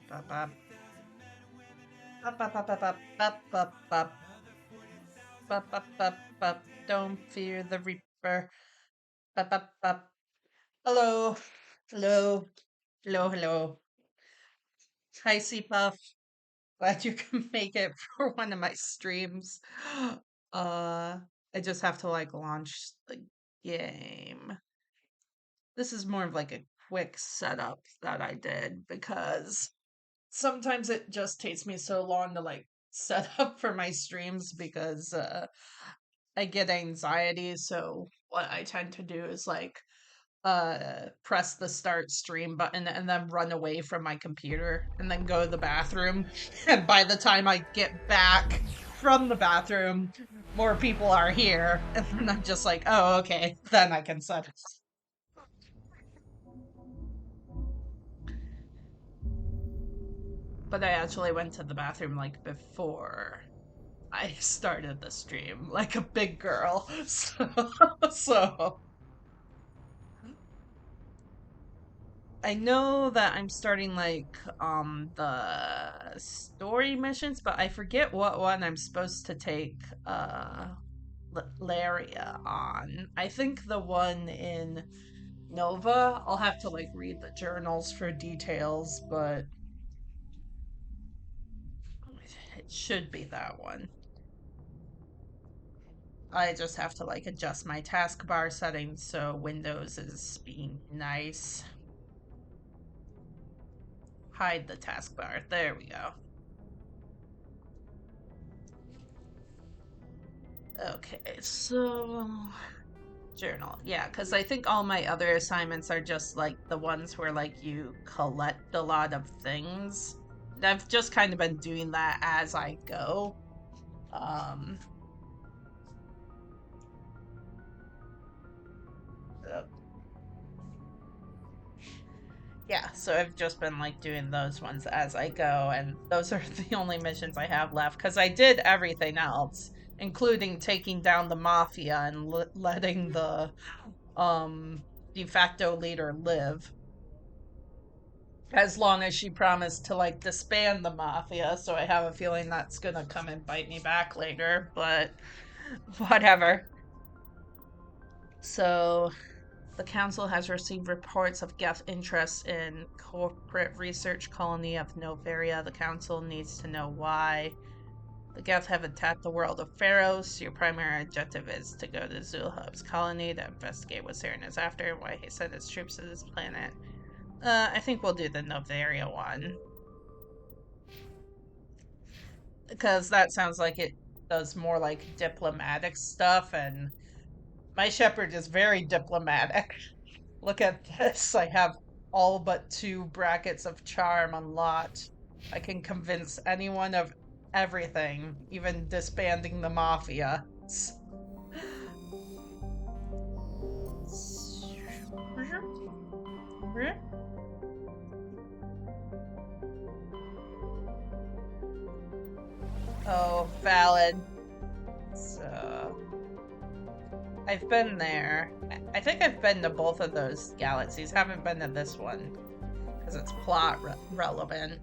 Bop, bop. Bop, bop, bop, bop, bop, bop, bop, bop. Bop, bop, bop, bop. Don't fear the Reaper. Bop, bop, bop. Hello. Hello. Hello, hello. Hi, Puff. Glad you can make it for one of my streams. Uh, I just have to like launch the game. This is more of like a quick setup that I did because sometimes it just takes me so long to like set up for my streams because I get anxiety. So what I tend to do is like press the start stream button and then run away from my computer and then go to the bathroom. And by the time I get back from the bathroom, more people are here. And then I'm just like, oh, okay, then I can set it. But I actually went to the bathroom like before I started the stream, like a big girl. So I know that I'm starting like the story missions, but I forget what one I'm supposed to take Laria on. I think the one in Nova. I'll have to like read the journals for details, but it should be that one. I just have to like adjust my taskbar settings so Windows is being nice. Hide the taskbar. There we go. Okay, so journal. Yeah, because I think all my other assignments are just like the ones where like you collect a lot of things. I've just kind of been doing that as I go. Um, uh, yeah, so I've just been like doing those ones as I go, and those are the only missions I have left because I did everything else, including taking down the mafia and letting the um de facto leader live. As long as she promised to like disband the mafia, so I have a feeling that's gonna come and bite me back later, but whatever. So the council has received reports of Geth's interest in corporate research colony of Novaria. The council needs to know why. The Geth have attacked the world of Pharaohs. Your primary objective is to go to Zulhub's colony to investigate what Saren is after and why he sent his troops to this planet. I think we'll do the Novaria one. Because that sounds like it does more like diplomatic stuff, and my shepherd is very diplomatic. Look at this. I have all but 2 brackets of charm unlocked. I can convince anyone of everything, even disbanding the mafia. Oh, valid. So, I've been there. I think I've been to both of those galaxies. Haven't been to this one because it's plot relevant.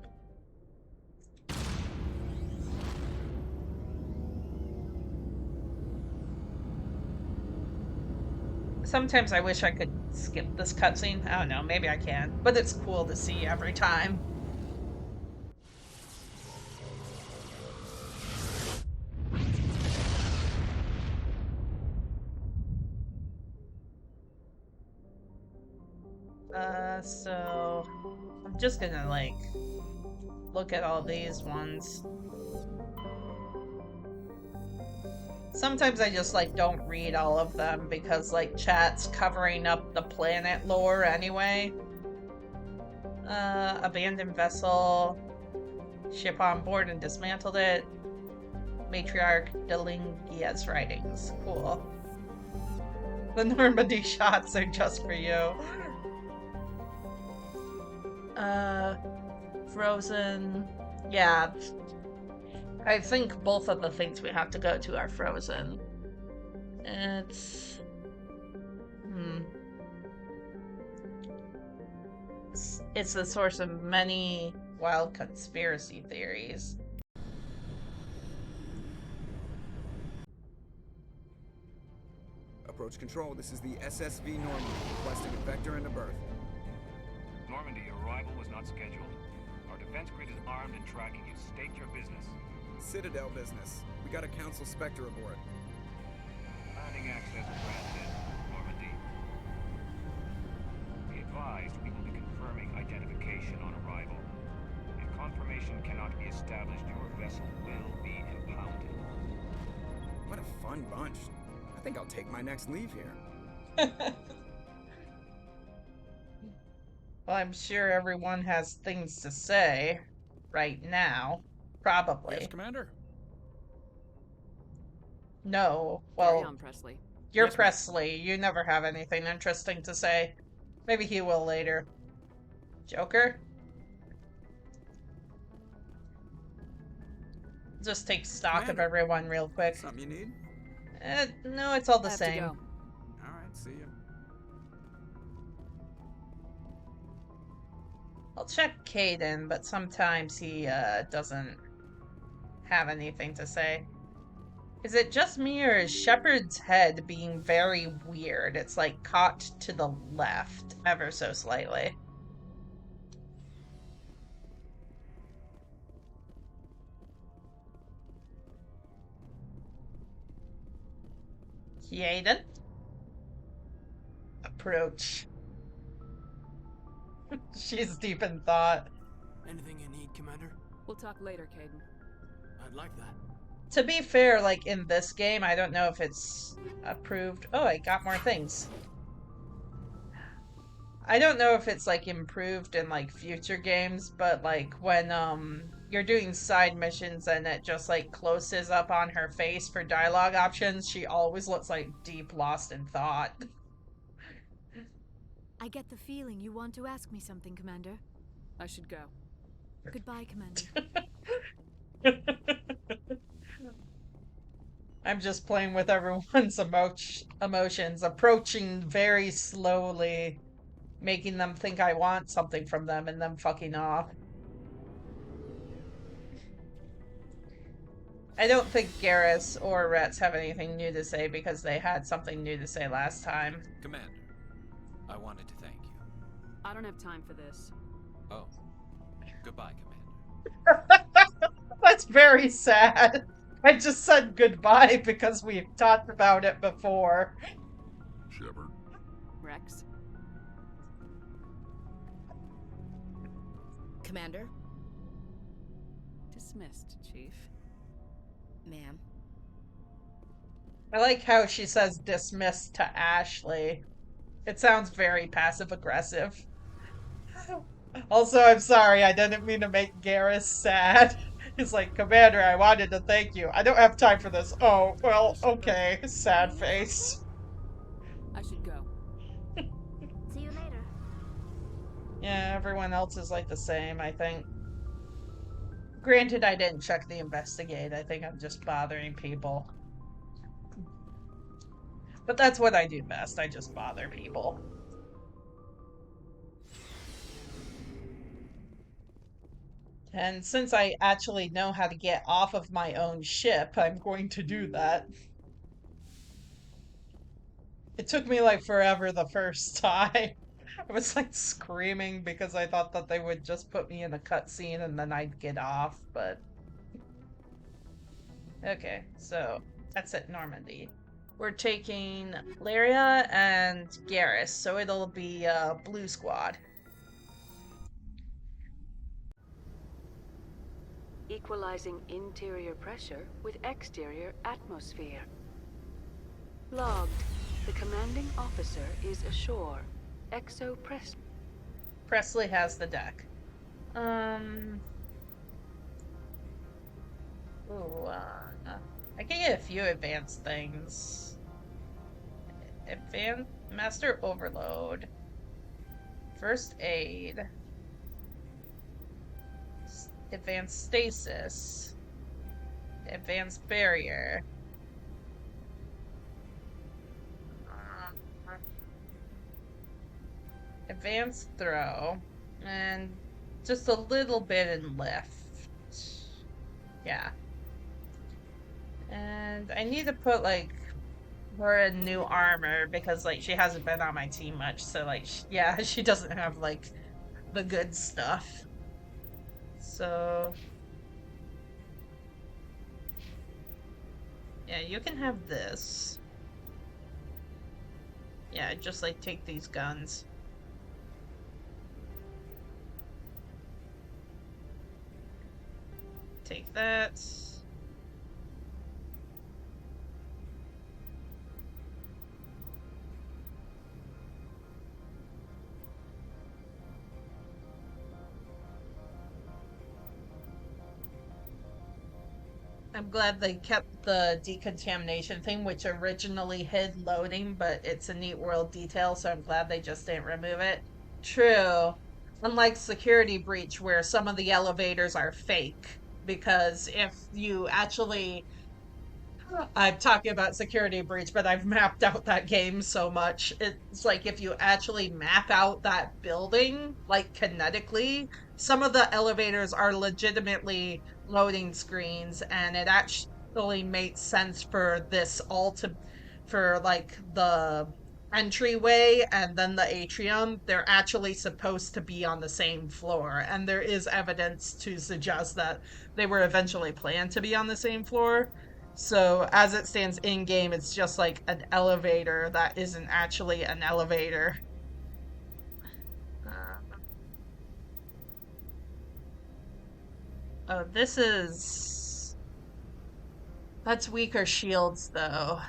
Sometimes I wish I could skip this cutscene. I don't know, maybe I can, but it's cool to see every time. So I'm just gonna like look at all these ones. Sometimes I just like don't read all of them because like chat's covering up the planet lore anyway. Abandoned vessel, ship on board and dismantled it. Matriarch Benesia's writings. Cool. The Normandy shots are just for you. Frozen. Yeah. I think both of the things we have to go to are frozen. It's... It's the source of many wild conspiracy theories. Approach control, this is the SSV Normandy, requesting a vector and a berth. Normandy, your arrival was not scheduled. Our defense grid is armed and tracking you. State your business. Citadel business. We got a Council Spectre aboard. Landing access granted, Normandy. Be advised, we will be confirming identification on arrival. If confirmation cannot be established, your vessel will be impounded. What a fun bunch. I think I'll take my next leave here. Well, I'm sure everyone has things to say right now. Probably. Yes, Commander? No. Carry Well, on, Presley. you're Yes, ma'am. Presley. You never have anything interesting to say. Maybe he will later. Joker? Just take stock of Commander. everyone real quick. Something you need? No, it's all the I have to same. go. Alright, see ya. I'll check Caden, but sometimes he doesn't have anything to say. Is it just me, or is Shepard's head being very weird? It's like caught to the left ever so slightly. Caden? Approach. She's deep in thought. Anything you need, Commander? We'll talk later, Caden. I'd like that. To be fair, like in this game, I don't know if it's approved. Oh, I got more things. I don't know if it's like improved in like future games, but like when you're doing side missions and it just like closes up on her face for dialogue options, she always looks like deep lost in thought. I get the feeling you want to ask me something, Commander. I should go. Goodbye, Commander. I'm just playing with everyone's emotions, approaching very slowly, making them think I want something from them, and then fucking off. I don't think Garrus or Rets have anything new to say because they had something new to say last time. Commander, I wanted to thank you. I don't have time for this. Oh, goodbye, Commander. That's very sad. I just said goodbye because we've talked about it before. Shepard. Rex? Commander? Dismissed, Chief. Ma'am. I like how she says dismissed to Ashley. It sounds very passive-aggressive. Also, I'm sorry, I didn't mean to make Garrus sad. He's like, Commander, I wanted to thank you. I don't have time for this. Oh, well, okay. Sad face. I should go. See you later. Yeah, everyone else is like the same, I think. Granted, I didn't check the investigate. I think I'm just bothering people. But that's what I do best. I just bother people. And since I actually know how to get off of my own ship, I'm going to do that. It took me like forever the first time. I was like screaming because I thought that they would just put me in a cutscene and then I'd get off, but... Okay, so that's at Normandy. We're taking Laira and Garrus, so it'll be Blue Squad. Equalizing interior pressure with exterior atmosphere. Logged. The commanding officer is ashore. Exo Presley has the deck. Ooh, I can get a few advanced things. Advanced Master Overload. First Aid. Advanced Stasis. Advanced Barrier. Advanced Throw. And just a little bit in lift. Yeah. And I need to put like her in new armor because like she hasn't been on my team much, so like yeah, she doesn't have like the good stuff. So yeah, you can have this. Yeah, just like take these guns. Take that. I'm glad they kept the decontamination thing, which originally hid loading, but it's a neat world detail, so I'm glad they just didn't remove it. True. Unlike Security Breach, where some of the elevators are fake, because if you actually I'm talking about Security Breach, but I've mapped out that game so much. It's like if you actually map out that building, like kinetically, some of the elevators are legitimately loading screens, and it actually makes sense for this all to, for like the entryway and then the atrium, they're actually supposed to be on the same floor, and there is evidence to suggest that they were eventually planned to be on the same floor. So as it stands in game, it's just like an elevator that isn't actually an elevator. Uh, oh, this is that's weaker shields though.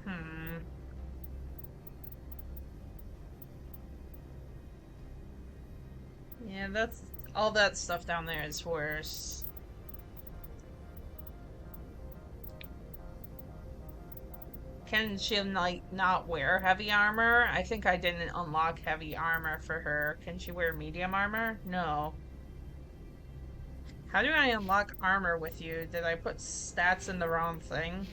Hmm. Yeah, that's all that stuff down there is worse. Can she like not wear heavy armor? I think I didn't unlock heavy armor for her. Can she wear medium armor? No. How do I unlock armor with you? Did I put stats in the wrong thing?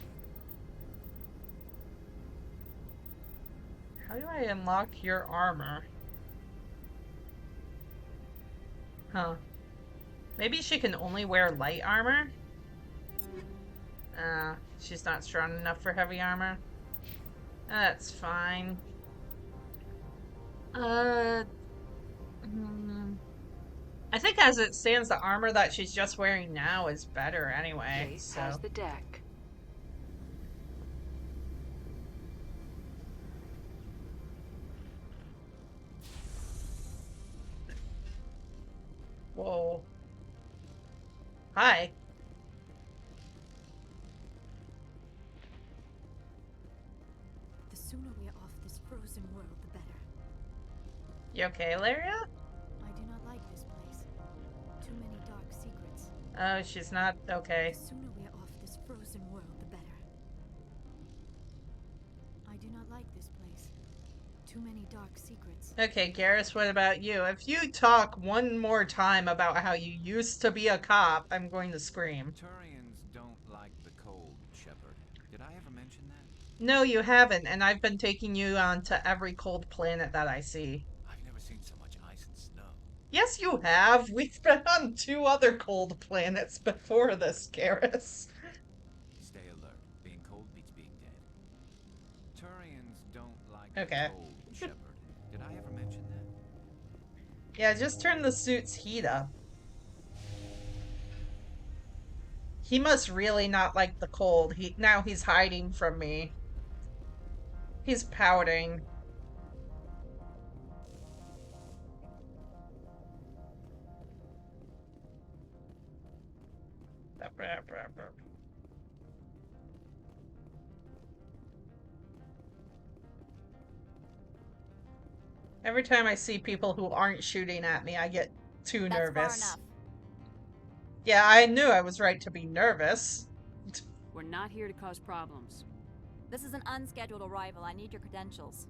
How do I unlock your armor? Huh. Maybe she can only wear light armor? She's not strong enough for heavy armor. That's fine. Uh, I think as it stands, the armor that she's just wearing now is better anyway, Jace so. has the deck. Whoa. Hi. The sooner we are off this frozen world, the better. You okay, Laira? I do not like this place. Too many dark secrets. Oh, she's not okay. The sooner we are off this frozen world, the better. I do not like this place. Too many dark secrets. Okay, Garrus, what about you? If you talk one more time about how you used to be a cop, I'm going to scream. Turians don't like the cold, Shepard. Did I ever mention that? No, you haven't, and I've been taking you on to every cold planet that I see. I've never seen so much ice and snow. Yes, you have. We've been on 2 other cold planets before this, Garrus. Stay alert. Being cold beats being dead. Turians don't like Okay. the cold, Shepard. Did I ever mention that? Yeah, just turn the suit's heat up. He must really not like the cold. Now he's hiding from me. He's pouting. Every time I see people who aren't shooting at me, I get too nervous. Far enough. Yeah, I knew I was right to be nervous. We're not here to cause problems. This is an unscheduled arrival. I need your credentials.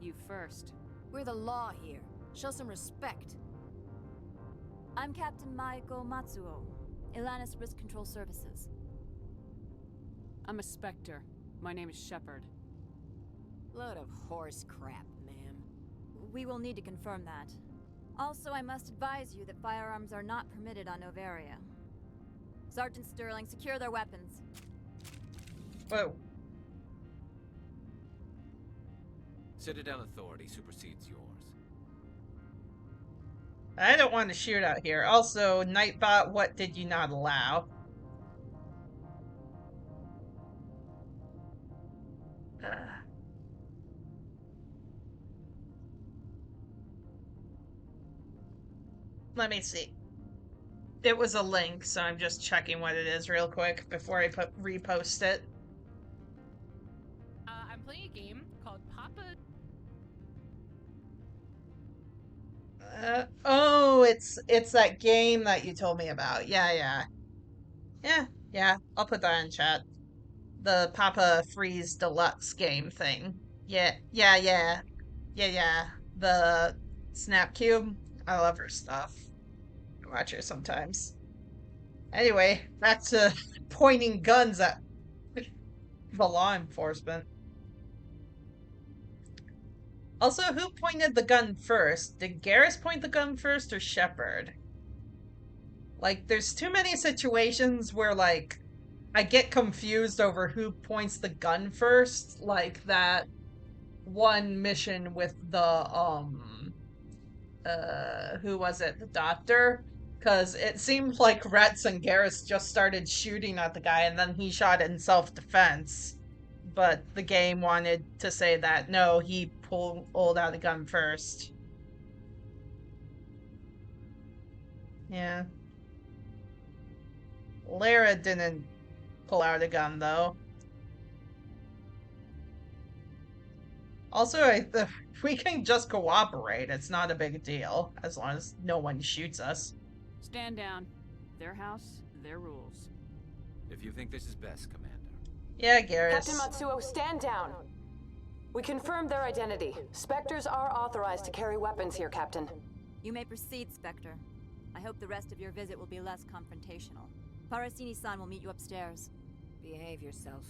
You first. We're the law here. Show some respect. I'm Captain Maiko Matsuo, Ilanis Risk Control Services. I'm a Spectre. My name is Shepard. Load of horse crap, ma'am. We will need to confirm that. Also, I must advise you that firearms are not permitted on Novaria. Sergeant Sterling, secure their weapons. Whoa. Citadel authority supersedes yours. I don't want to shoot out here. Also, Nightbot, what did you not allow? Let me see. It was a link, so I'm just checking what it is real quick before I repost it. I'm playing a game called Papa. Oh, it's that game that you told me about. Yeah. I'll put that in chat. The Papa Freeze Deluxe game thing. Yeah. The Snap Cube. I love her stuff. I watch her sometimes. Anyway, back to pointing guns at the law enforcement. Also, who pointed the gun first? Did Garrus point the gun first or Shepard? Like, there's too many situations where, like, I get confused over who points the gun first. Like that one mission with the, who was it? The doctor? Because it seemed like Retz and Garrus just started shooting at the guy and then he shot in self-defense. But the game wanted to say that, no, he pulled out a gun first. Yeah. Laira didn't pull out a gun, though. Also, we can just cooperate. It's not a big deal, as long as no one shoots us. Stand down. Their house, their rules. If you think this is best, Commander. Yeah, Garrus. Captain Matsuo, stand down. We confirmed their identity. Spectres are authorized to carry weapons here, Captain. You may proceed, Spectre. I hope the rest of your visit will be less confrontational. Parasini-san will meet you upstairs. Behave yourself.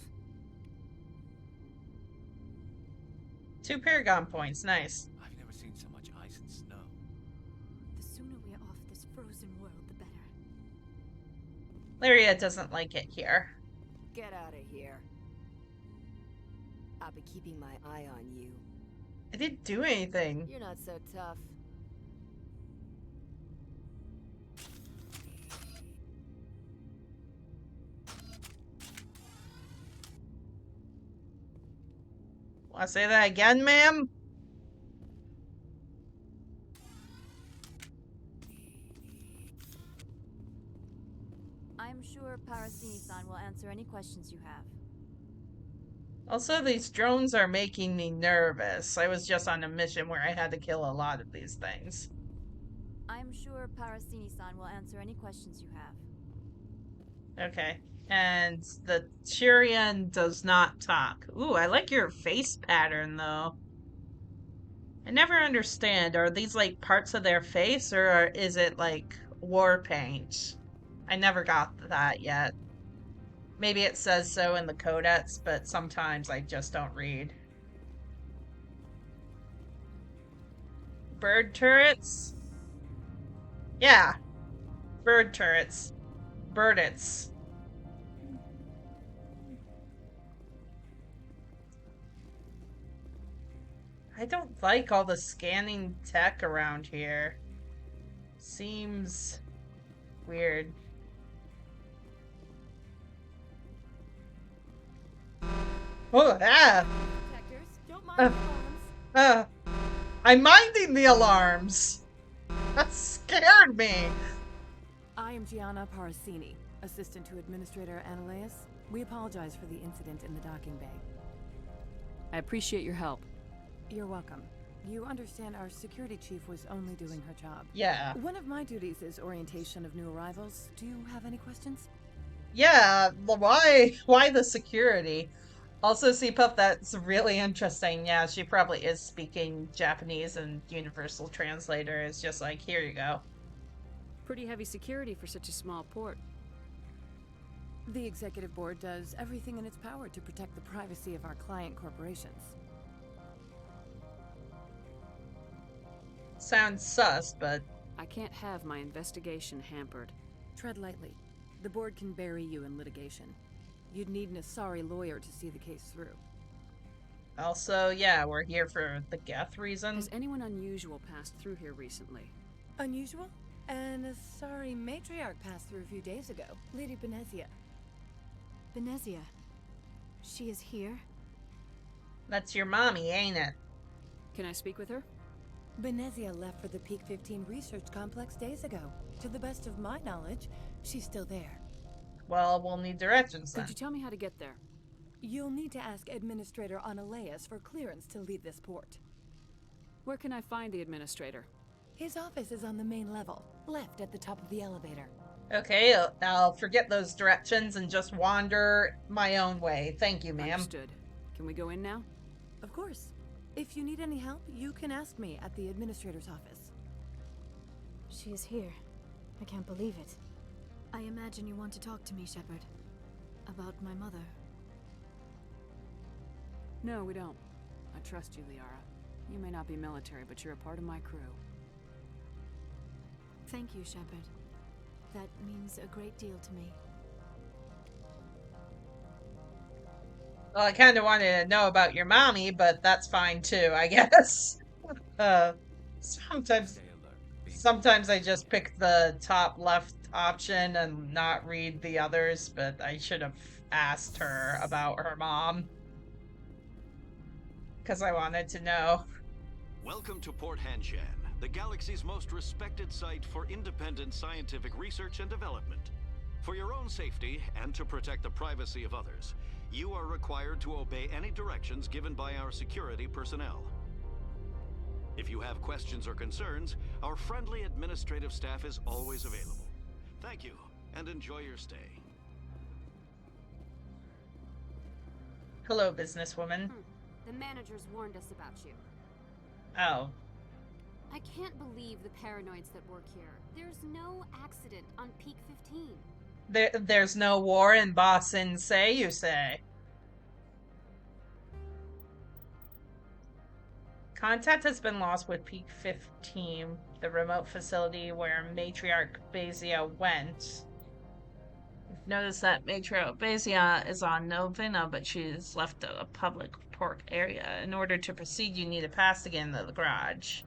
2 Paragon points, nice. I've never seen so much ice and snow. The sooner we're off this frozen world, the better. Lyria doesn't like it here. Get out of here. I'll be keeping my eye on you. I didn't do anything. You're not so tough. Want to say that again, ma'am? I'm sure Parasini-san will answer any questions you have. Also, these drones are making me nervous. I was just on a mission where I had to kill a lot of these things. I'm sure Parasini-san will answer any questions you have. Okay. And the Tyrian does not talk. Ooh, I like your face pattern, though. I never understand. Are these, like, parts of their face, or is it, like, war paint? I never got that yet. Maybe it says so in the codex, but sometimes I just don't read. Bird turrets? Yeah. Bird turrets. Birdets. I don't like all the scanning tech around here. Seems weird. Oh, ah! Detectors, don't mind the alarms. I'm minding the alarms! That scared me! I am Gianna Parasini, assistant to Administrator Ananias. We apologize for the incident in the docking bay. I appreciate your help. You're welcome. You understand our security chief was only doing her job. Yeah. One of my duties is orientation of new arrivals. Do you have any questions? Yeah, why the security? Also, C-Puff, that's really interesting. Yeah, she probably is speaking Japanese, and Universal Translator is just like, here you go. Pretty heavy security for such a small port. The executive board does everything in its power to protect the privacy of our client corporations. Sounds sus, but I can't have my investigation hampered. Tread lightly. The board can bury you in litigation. You'd need an Asari lawyer to see the case through. also, yeah, we're here for the Geth reason. Has anyone unusual passed through here recently? Unusual? An Asari matriarch passed through a few days ago. Lady Benezia. Benezia. She is here? That's your mommy, ain't it? Can I speak with her? Benezia left for the Peak 15 research complex days ago. To the best of my knowledge, she's still there. Well, we'll need directions then. Could you tell me how to get there? You'll need to ask Administrator Analeas for clearance to leave this port. Where can I find the administrator? His office is on the main level, left at the top of the elevator. Okay, I'll forget those directions and just wander my own way. Thank you, ma'am. Understood. Can we go in now? Of course. If you need any help, you can ask me at the Administrator's office. She is here. I can't believe it. I imagine you want to talk to me, Shepard. About my mother. No, we don't. I trust you, Liara. You may not be military, but you're a part of my crew. Thank you, Shepard. That means a great deal to me. Well, I kind of wanted to know about your mommy, but that's fine too, I guess. Sometimes I just pick the top left option and not read the others, but I should have asked her about her mom. Because I wanted to know. Welcome to Port Hanshan, the galaxy's most respected site for independent scientific research and development. For your own safety and to protect the privacy of others, you are required to obey any directions given by our security personnel. If you have questions or concerns, our friendly administrative staff is always available. Thank you, and enjoy your stay. Hello, businesswoman. The managers warned us about you. Oh. I can't believe the paranoids that work here. There's no accident on Peak 15. There's no war in Boston, say you say. Contact has been lost with Peak 15, the remote facility where Matriarch Benezia went. Notice that Matriarch Benezia is on Novena, but she's left a public park area. In order to proceed, you need a pass to get into the garage.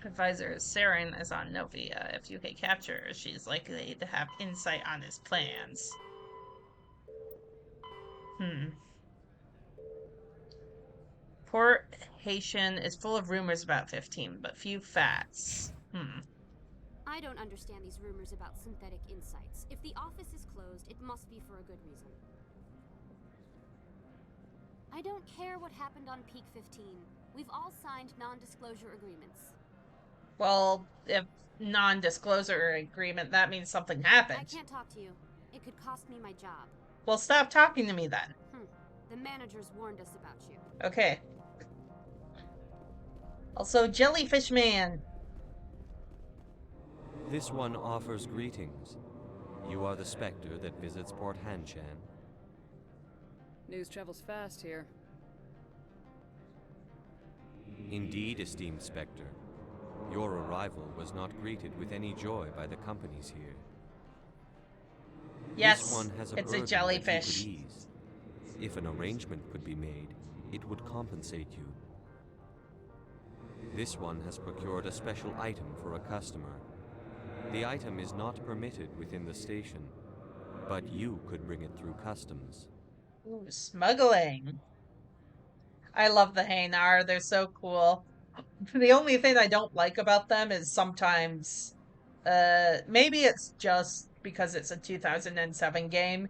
Advisor Saren is on Novia. If you can capture her, she's likely to have insight on his plans. Port Haitian is full of rumors about 15, but few facts. I don't understand these rumors about synthetic insights. If the office is closed, it must be for a good reason. I don't care what happened on Peak 15. We've all signed non-disclosure agreements. Well, if non-disclosure agreement, that means something happened. I can't talk to you. It could cost me my job. Well, stop talking to me then. The managers warned us about you. Okay. Also, Jellyfish Man. This one offers greetings. You are the Spectre that visits Port Hanshan. News travels fast here. Indeed, esteemed Spectre. Your arrival was not greeted with any joy by the companies here. Yes, this one has a it's a burden jellyfish. that you could ease. If an arrangement could be made, it would compensate you. This one has procured a special item for a customer. The item is not permitted within the station, but you could bring it through customs. Ooh, smuggling. I love the Hanar. They're so cool. The only thing I don't like about them is sometimes, maybe it's just because it's a 2007 game,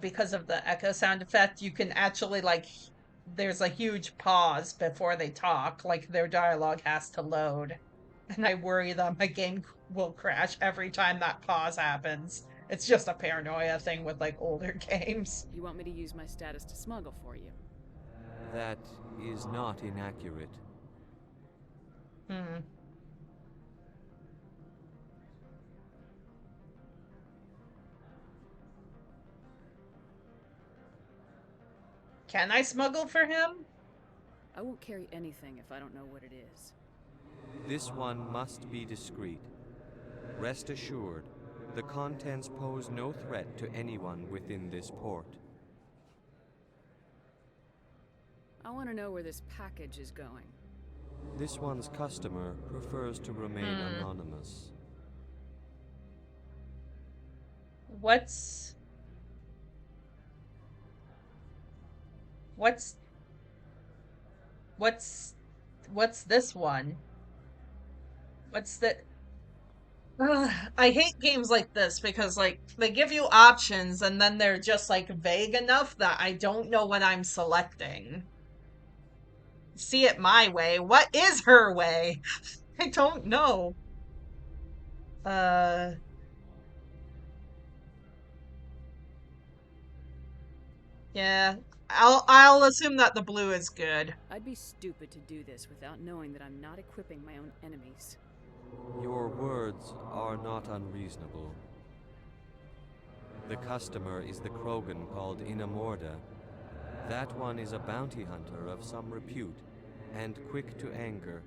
because of the echo sound effect, you can actually, like, there's a huge pause before they talk, like their dialogue has to load. And I worry that my game will crash every time that pause happens. It's just a paranoia thing with, like, older games. You want me to use my status to smuggle for you? That is not inaccurate. Can I smuggle for him? I won't carry anything if I don't know what it is. This one must be discreet. Rest assured, the contents pose no threat to anyone within this port. I want to know where this package is going. This one's customer prefers to remain anonymous. What's this one? What's the... Ugh, I hate games like this because, like, they give you options and then they're just, like, vague enough that I don't know what I'm selecting. See it my way. What is her way? I don't know. Yeah. I'll assume that the blue is good. I'd be stupid to do this without knowing that I'm not equipping my own enemies. Your words are not unreasonable. The customer is the Krogan called Inamorda. That one is a bounty hunter of some repute, and quick to anger.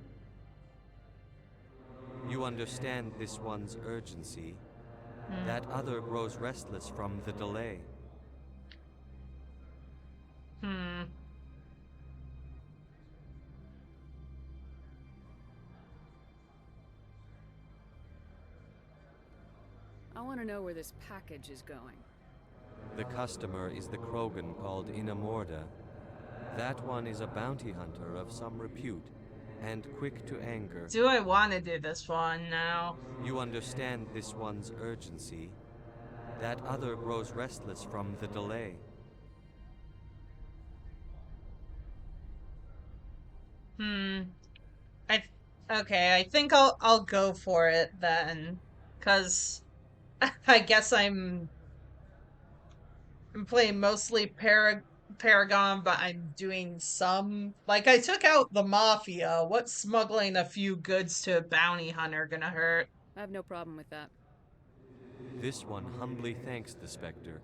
You understand this one's urgency. That other grows restless from the delay. I want to know where this package is going. The customer is the Krogan called Inamorda. That one is a bounty hunter of some repute, and quick to anger. Do I want to do this one now? You understand this one's urgency. That other grows restless from the delay. Okay, I think I'll go for it then, cause I guess I'm playing mostly Paragon, but I'm doing some, like, I took out the Mafia. What's smuggling a few goods to a bounty hunter gonna hurt? I have no problem with that. This one humbly thanks the Spectre.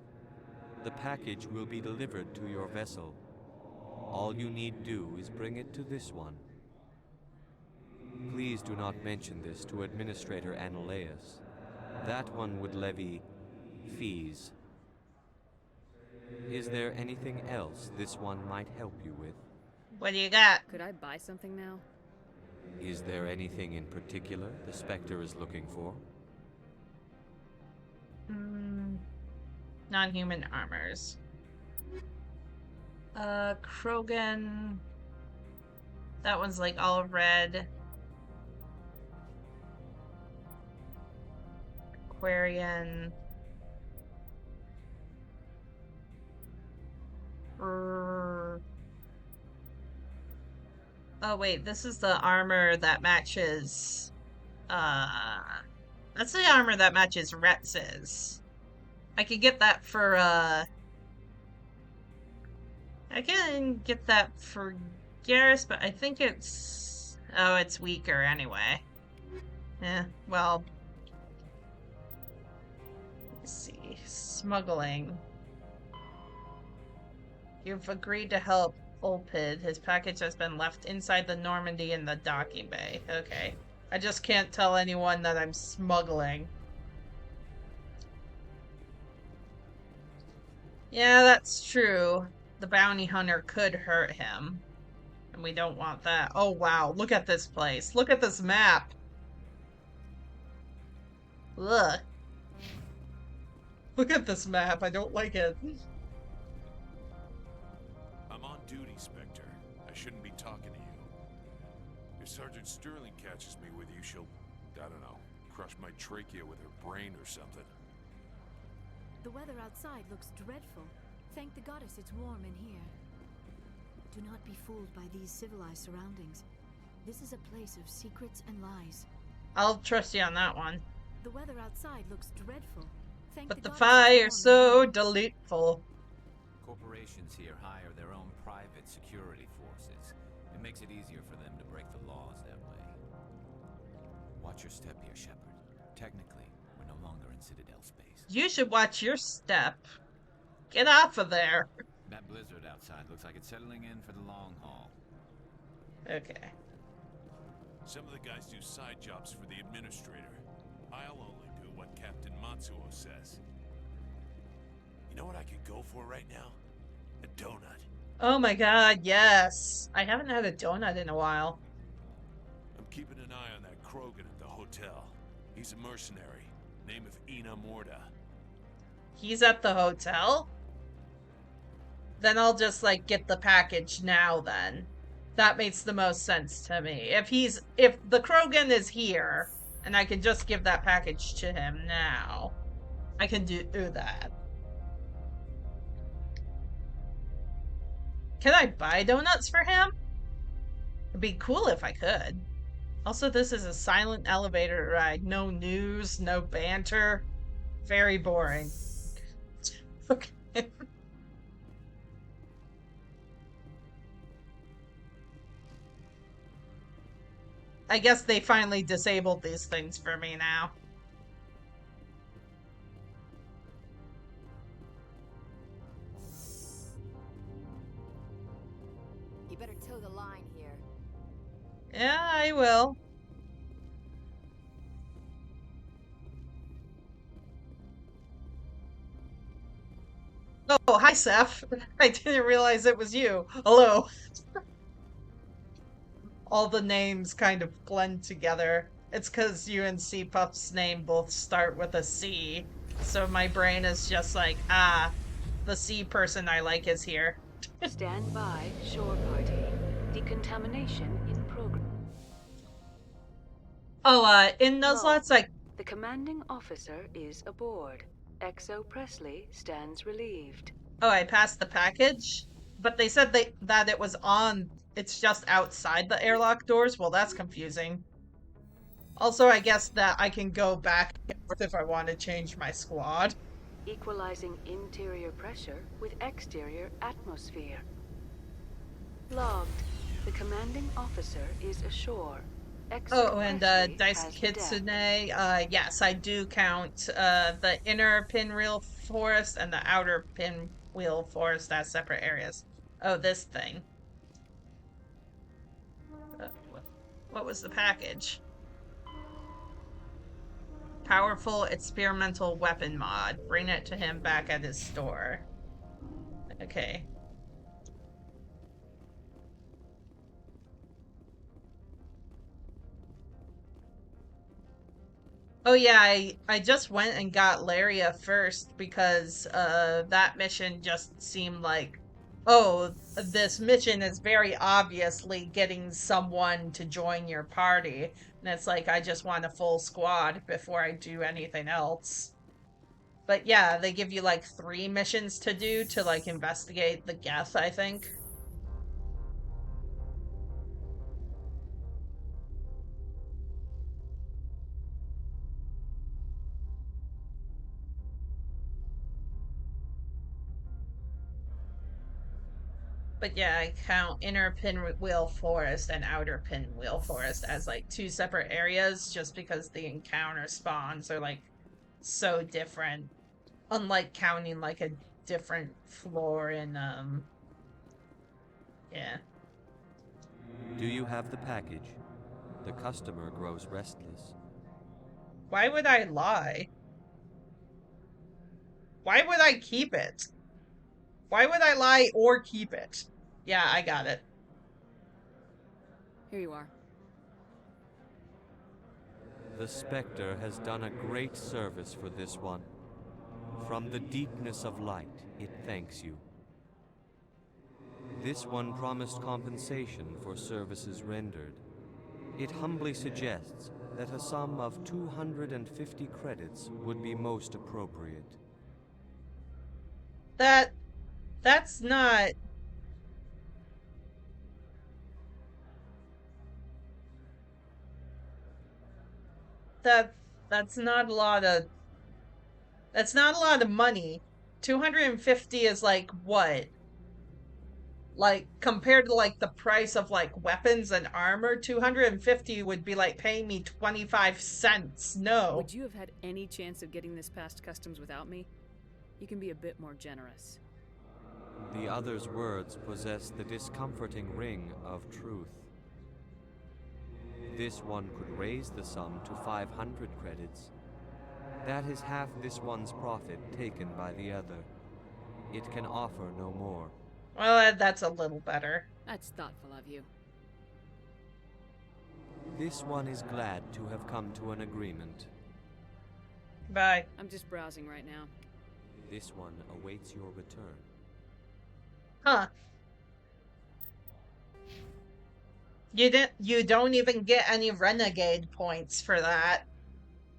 The package will be delivered to your vessel. All you need do is bring it to this one. Please do not mention this to Administrator Analaeus. That one would levy fees. Is there anything else this one might help you with? What do you got? Could I buy something now? Is there anything in particular the Spectre is looking for? Non-human armors. Krogan. That one's like all red. Aquarian. Oh wait, this is the armor that matches, that's the armor that matches Retz's. I could get that for, I can get that for Garrus, but I think it's, oh, it's weaker anyway. Well, let's see, smuggling. You've agreed to help Ulpid. His package has been left inside the Normandy in the docking bay. Okay. I just can't tell anyone that I'm smuggling. Yeah, that's true. The bounty hunter could hurt him. And we don't want that. Oh wow, look at this place. Look at this map. Ugh. Look at this map. I don't like it. I'm on duty, Spectre. I shouldn't be talking to you. If Sergeant Sterling catches me with you, she'll, I don't know, crush my trachea with her brain or something. The weather outside looks dreadful. Thank the goddess it's warm in here. Do not be fooled by these civilized surroundings. This is a place of secrets and lies. I'll trust you on that one. The weather outside looks dreadful. But the fire's so delightful. Corporations here hire their own private security forces. It makes it easier for them to break the laws that way. Watch your step here, Shepard. Technically, we're no longer in Citadel space. You should watch your step. Get off of there. That blizzard outside looks like it's settling in for the long haul. Okay. Some of the guys do side jobs for the administrator. I'll only do what Captain Matsuo says. You know what I could go for right now? A donut. Oh my god, yes. I haven't had a donut in a while. I'm keeping an eye on that Krogan at the hotel. He's a mercenary. Name of Ina Morda. He's at the hotel? Then I'll just, like, get the package now then. That makes the most sense to me. If the Krogan is here, and I can just give that package to him now, I can do that. Can I buy donuts for him? It'd be cool if I could. Also, this is a silent elevator ride. No news, no banter. Very boring. Okay. I guess they finally disabled these things for me now. You better toe the line here. Yeah, I will. Oh, hi, Seth. I didn't realize it was you. Hello. All the names kind of blend together. It's because you and C Puff's name both start with a C. So my brain is just like, ah, the C person I like is here. Stand by, shore party. Decontamination in progress. Oh, in those lots, like... The commanding officer is aboard. XO Presley stands relieved. Oh, I passed the package? But they said that it was on... It's just outside the airlock doors? Well, that's confusing. Also, I guess that I can go back and forth if I want to change my squad. Equalizing interior pressure with exterior atmosphere. Logged. The commanding officer is ashore. Oh, and Dice Kitsune, yes, I do count the inner pinwheel forest and the outer pinwheel forest as separate areas. Oh, this thing. What was the package? Powerful experimental weapon mod. Bring it to him back at his store. Okay. Oh yeah, I just went and got Laira first because that mission just seemed like, oh, this mission is very obviously getting someone to join your party. And it's like, I just want a full squad before I do anything else. But yeah, they give you like 3 missions to do to like investigate the Geth, I think. But yeah, I count inner pinwheel forest and outer pinwheel forest as like 2 separate areas just because the encounter spawns are like so different. Unlike counting like a different floor in yeah. Do you have the package? The customer grows restless. Why would I lie? Why would I keep it? Why would I lie or keep it? Yeah, I got it. Here you are. The Spectre has done a great service for this one. From the deepness of light, it thanks you. This one promised compensation for services rendered. It humbly suggests that a sum of 250 credits would be most appropriate. That's not... That's not a lot of... That's not a lot of money. 250 is like what? Like compared to like the price of like weapons and armor, 250 would be like paying me 25 cents. No. Would you have had any chance of getting this past customs without me? You can be a bit more generous. The other's words possess the discomforting ring of truth. This one could raise the sum to 500 credits. That is half this one's profit taken by the other. It can offer no more. Well, that's a little better. That's thoughtful of you. This one is glad to have come to an agreement. Bye. I'm just browsing right now. This one awaits your return. Huh. You don't even get any renegade points for that.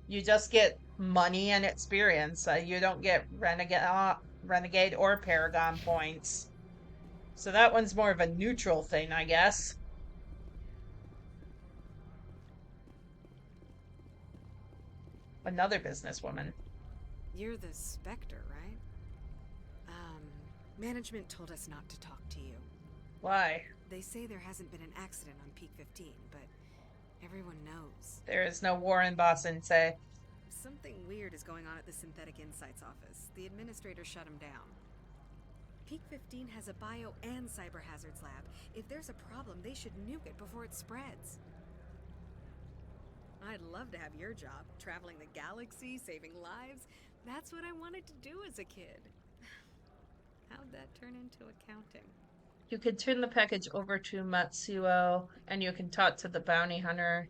You just get money and experience. You don't get renegade or paragon points. So that one's more of a neutral thing, I guess. Another businesswoman. You're the Spectre, right? Management told us not to talk to you. Why? They say there hasn't been an accident on Peak 15, but everyone knows. There is no war in Boston, say. Something weird is going on at the Synthetic Insights office. The administrator shut him down. Peak 15 has a bio and cyber hazards lab. If there's a problem, they should nuke it before it spreads. I'd love to have your job, traveling the galaxy, saving lives. That's what I wanted to do as a kid. How'd that turn into accounting? You could turn the package over to Matsuo, and you can talk to the bounty hunter.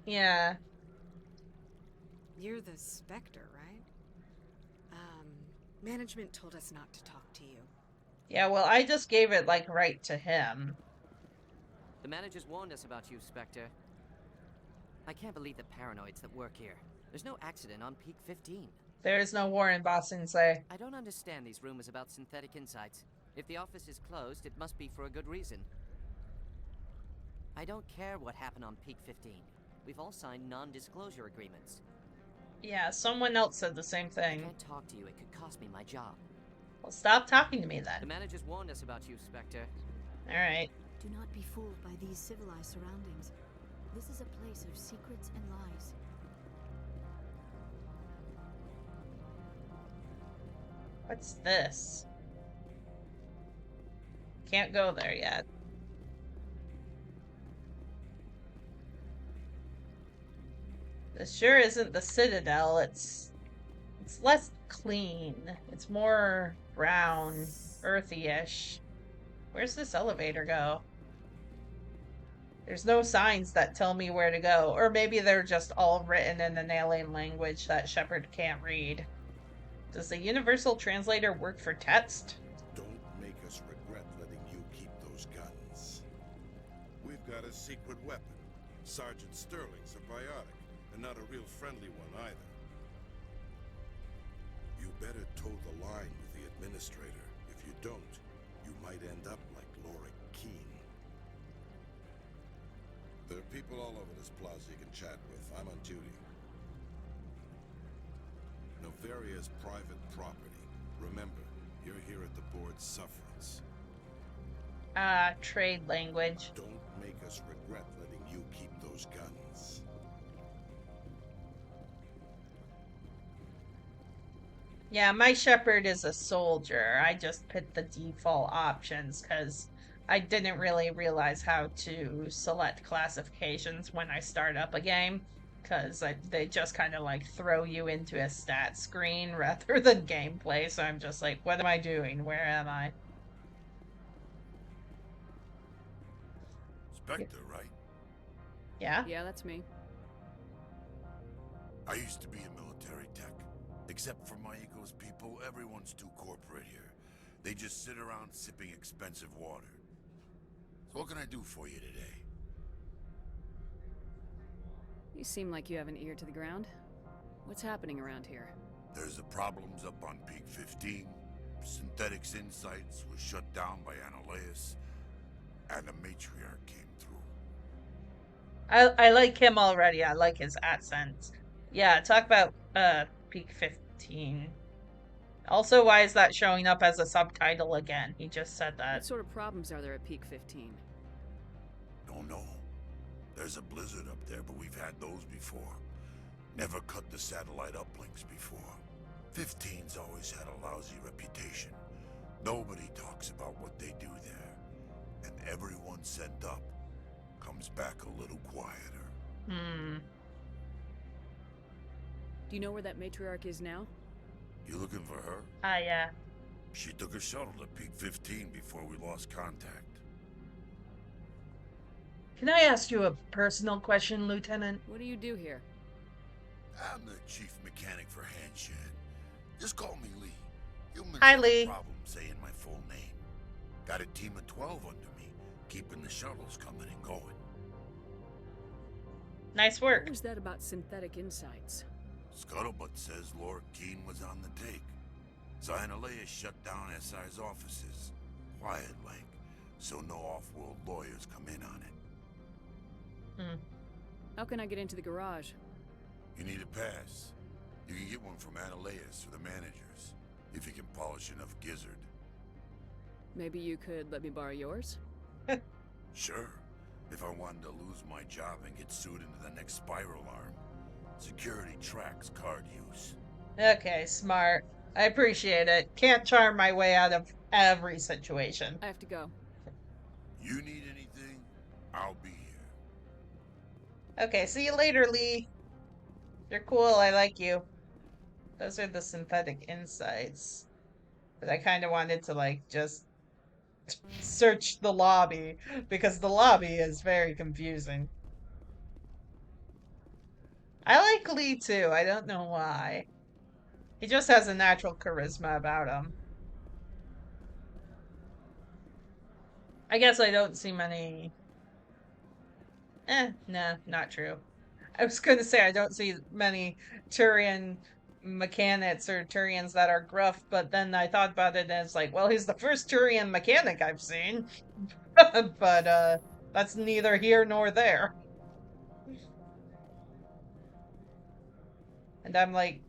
Yeah. You're the Spectre, right? Management told us not to talk to you. Yeah, well, I just gave it, like, right to him. The managers warned us about you, Spectre. I can't believe the paranoids that work here. There's no accident on Peak 15. There is no war in Boston, say. I don't understand these rumors about Synthetic Insights. If the office is closed, it must be for a good reason. I don't care what happened on Peak 15. We've all signed non-disclosure agreements. Yeah, someone else said the same thing. I can't talk to you. It could cost me my job. Well, stop talking to me then. The managers warned us about you, Spectre. Alright. Do not be fooled by these civilized surroundings. This is a place of secrets and lies. What's this? Can't go there yet. This sure isn't the Citadel. It's less clean. It's more brown, earthy-ish. Where's this elevator go? There's no signs that tell me where to go. Or maybe they're just all written in an alien language that Shepard can't read. Does the universal translator work for text? Don't make us regret letting you keep those guns. We've got a secret weapon. Sergeant Sterling's a biotic, and not a real friendly one either. You better toe the line with the administrator. If you don't, you might end up like Laira Queen. There are people all over this plaza you can chat with. I'm on duty. Novaria's private property. Remember, you're here at the board's sufferance. Trade language. Don't make us regret letting you keep those guns. Yeah, my Shepard is a soldier. I just picked the default options because I didn't really realize how to select classifications when I start up a game. Because they just kind of like throw you into a stat screen rather than gameplay. So I'm just like, what am I doing? Where am I? Spectre, right? Yeah? Yeah, that's me. I used to be a military tech. Except for my ego's people, everyone's too corporate here. They just sit around sipping expensive water. So what can I do for you today? You seem like you have an ear to the ground. What's happening around here? There's the problems up on Peak 15. Synthetic Insights was shut down by Ananias. And the Matriarch came through. I like him already. I like his accent. Yeah, talk about Peak 15. Also, why is that showing up as a subtitle again? He just said that. What sort of problems are there at Peak 15? Don't know. There's a blizzard up there, but we've had those before. Never cut the satellite uplinks before. 15's always had a lousy reputation. Nobody talks about what they do there. And everyone sent up comes back a little quieter. Hmm. Do you know where that matriarch is now? You looking for her? Ah, yeah. She took a shuttle to Peak 15 before we lost contact. Can I ask you a personal question, Lieutenant? What do you do here? I'm the chief mechanic for Hanshan. Just call me Lee. Humans Hi, have Lee. a problem saying my full name. Got a team of 12 under me, keeping the shuttles coming and going. Nice work. What was that about synthetic insights? Scuttlebutt says Laura Keene was on the take. Zionalea shut down SI's offices. Quiet like, so no off-world lawyers come in on it. Hmm. How can I get into the garage? You need a pass. You can get one from Ananias or the managers, if you can polish enough gizzard. Maybe you could let me borrow yours? Sure. If I wanted to lose my job and get sued into the next spiral arm. Security tracks card use. Okay, smart. I appreciate it. Can't charm my way out of every situation. I have to go. You need anything, I'll be here. Okay, see you later, Lee. You're cool, I like you. Those are the synthetic insights. But I kind of wanted to, like, just search the lobby, because the lobby is very confusing. I like Lee, too. I don't know why. He just has a natural charisma about him. I guess I don't see many... nah, not true. I was going to say I don't see many Turian mechanics or Turians that are gruff, but then I thought about it and it's like, well, he's the first Turian mechanic I've seen. But, that's neither here nor there. And I'm like,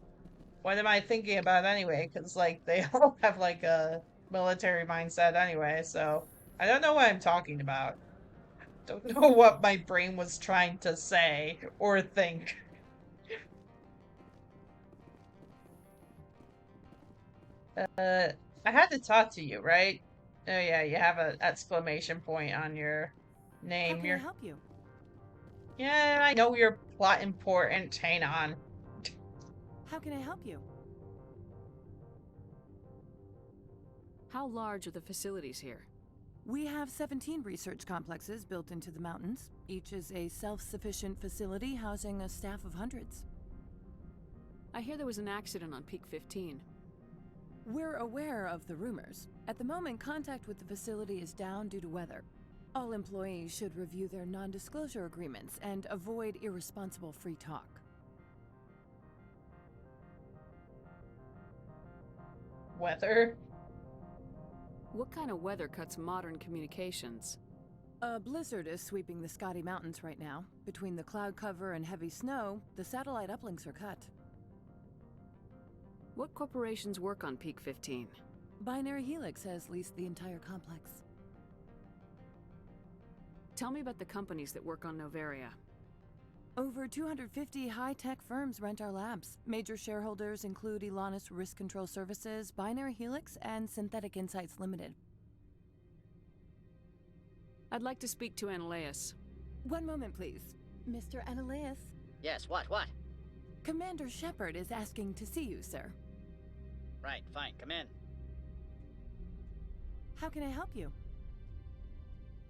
what am I thinking about anyway? Because, like, they all have, like, a military mindset anyway, so I don't know what I'm talking about. Don't know what my brain was trying to say or think. I had to talk to you, right? Oh yeah, you have an exclamation point on your name. How can I help you? Yeah, I know you're plot important. Hang on. How can I help you? How large are the facilities here? We have 17 research complexes built into the mountains. Each is a self-sufficient facility housing a staff of hundreds. I hear there was an accident on Peak 15. We're aware of the rumors. At the moment, contact with the facility is down due to weather. All employees should review their non-disclosure agreements and avoid irresponsible free talk. Weather? What kind of weather cuts modern communications? A blizzard is sweeping the Scotty Mountains right now. Between the cloud cover and heavy snow, the satellite uplinks are cut. What corporations work on Peak 15? Binary Helix has leased the entire complex. Tell me about the companies that work on Noveria. Over 250 high-tech firms rent our labs. Major shareholders include Elanus Risk Control Services, Binary Helix, and Synthetic Insights Limited. I'd like to speak to Ananias. One moment, please. Mr. Ananias? Yes, what? Commander Shepard is asking to see you, sir. Right, fine, come in. How can I help you?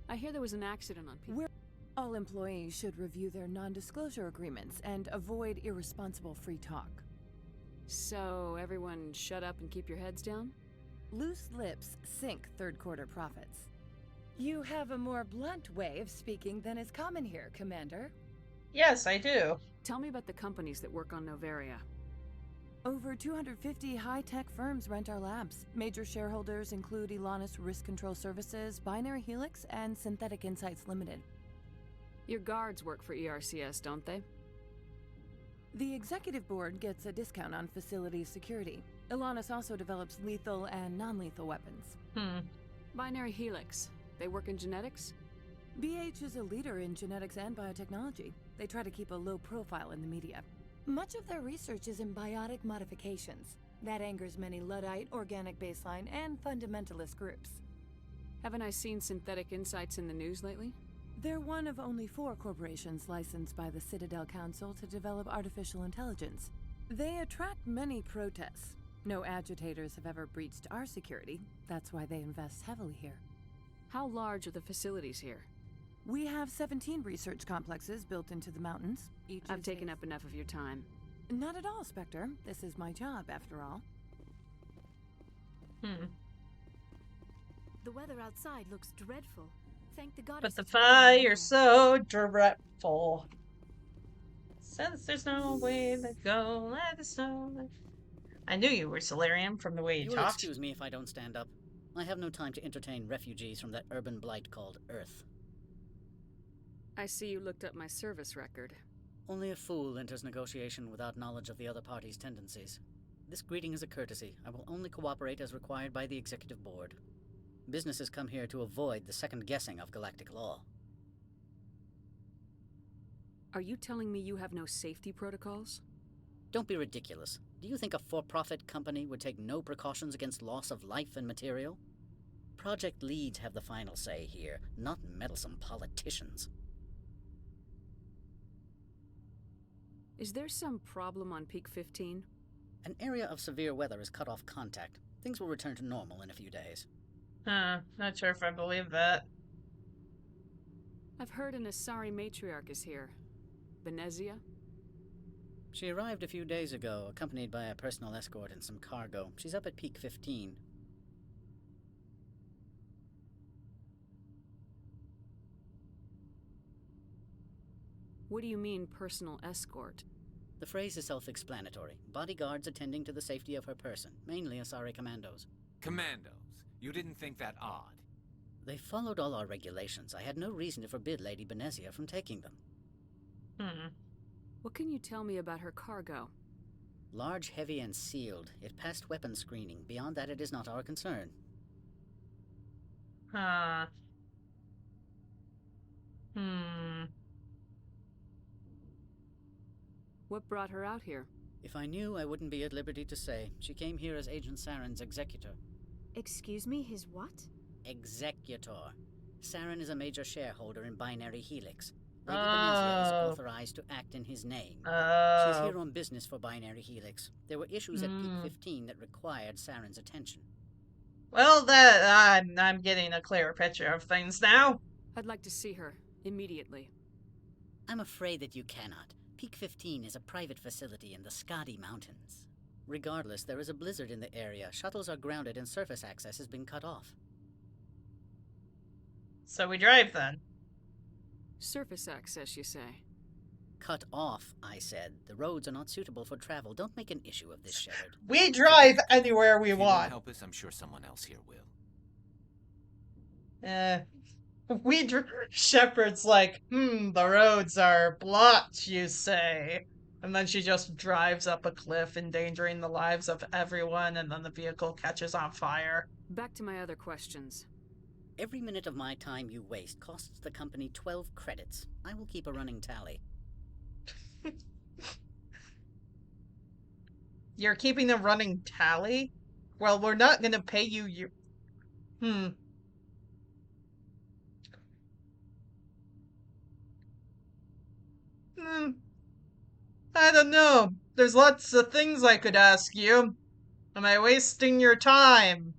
I hear there was an accident on Peak. All employees should review their non-disclosure agreements and avoid irresponsible free talk. So, everyone shut up and keep your heads down? Loose lips sink third quarter profits. You have a more blunt way of speaking than is common here, Commander. Yes, I do. Tell me about the companies that work on Noveria. Over 250 high-tech firms rent our labs. Major shareholders include Elanus Risk Control Services, Binary Helix, and Synthetic Insights Limited. Your guards work for ERCS, don't they? The executive board gets a discount on facility security. Elanus also develops lethal and non-lethal weapons. Binary Helix. They work in genetics? BH is a leader in genetics and biotechnology. They try to keep a low profile in the media. Much of their research is in biotic modifications. That angers many Luddite, organic baseline, and fundamentalist groups. Haven't I seen synthetic insights in the news lately? They're one of only 4 corporations licensed by the Citadel Council to develop artificial intelligence. They attract many protests. No agitators have ever breached our security. That's why they invest heavily here. How large are the facilities here? We have 17 research complexes built into the mountains. I've taken up enough of your time. Not at all, Spectre. This is my job, after all. The weather outside looks dreadful. Thank the goddess. But the fire's so dreadful. Since there's no way to go, let us know. I knew you were Solarian from the way you will talked. Excuse me if I don't stand up. I have no time to entertain refugees from that urban blight called Earth. I see you looked up my service record. Only a fool enters negotiation without knowledge of the other party's tendencies. This greeting is a courtesy. I will only cooperate as required by the Executive Board. Businesses come here to avoid the second guessing of galactic law. Are you telling me you have no safety protocols? Don't be ridiculous. Do you think a for-profit company would take no precautions against loss of life and material? Project leads have the final say here, not meddlesome politicians. Is there some problem on Peak 15? An area of severe weather has cut off contact. Things will return to normal in a few days. Not sure if I believe that. I've heard an Asari Matriarch is here. Benezia? She arrived a few days ago, accompanied by a personal escort and some cargo. She's up at Peak 15. What do you mean, personal escort? The phrase is self-explanatory. Bodyguards attending to the safety of her person, mainly Asari commandos. Commandos? You didn't think that odd? They followed all our regulations. I had no reason to forbid Lady Benezia from taking them. What can you tell me about her cargo? Large, heavy, and sealed. It passed weapons screening. Beyond that, it is not our concern. What brought her out here? If I knew, I wouldn't be at liberty to say. She came here as Agent Saren's executor. Excuse me, his what? Executor. Saren is a major shareholder in Binary Helix. Lady Benezia is authorized to act in his name. She's here on business for Binary Helix. There were issues at Peak 15 that required Saren's attention. Well, that I'm getting a clearer picture of things now. I'd like to see her immediately. I'm afraid that you cannot. Peak 15 is a private facility in the Skadi Mountains. Regardless, there is a blizzard in the area. Shuttles are grounded and surface access has been cut off. So we drive then. Surface access, you say? Cut off, I said. The roads are not suitable for travel. Don't make an issue of this, Shepard. We drive anywhere we If want. you won't help us, I'm sure someone else here will. Shepard's like, the roads are blocked, you say. And then she just drives up a cliff, endangering the lives of everyone, and then the vehicle catches on fire. Back to my other questions. Every minute of my time you waste costs the company 12 credits. I will keep a running tally. You're keeping a running tally? Well, we're not gonna pay you I don't know. There's lots of things I could ask you. Am I wasting your time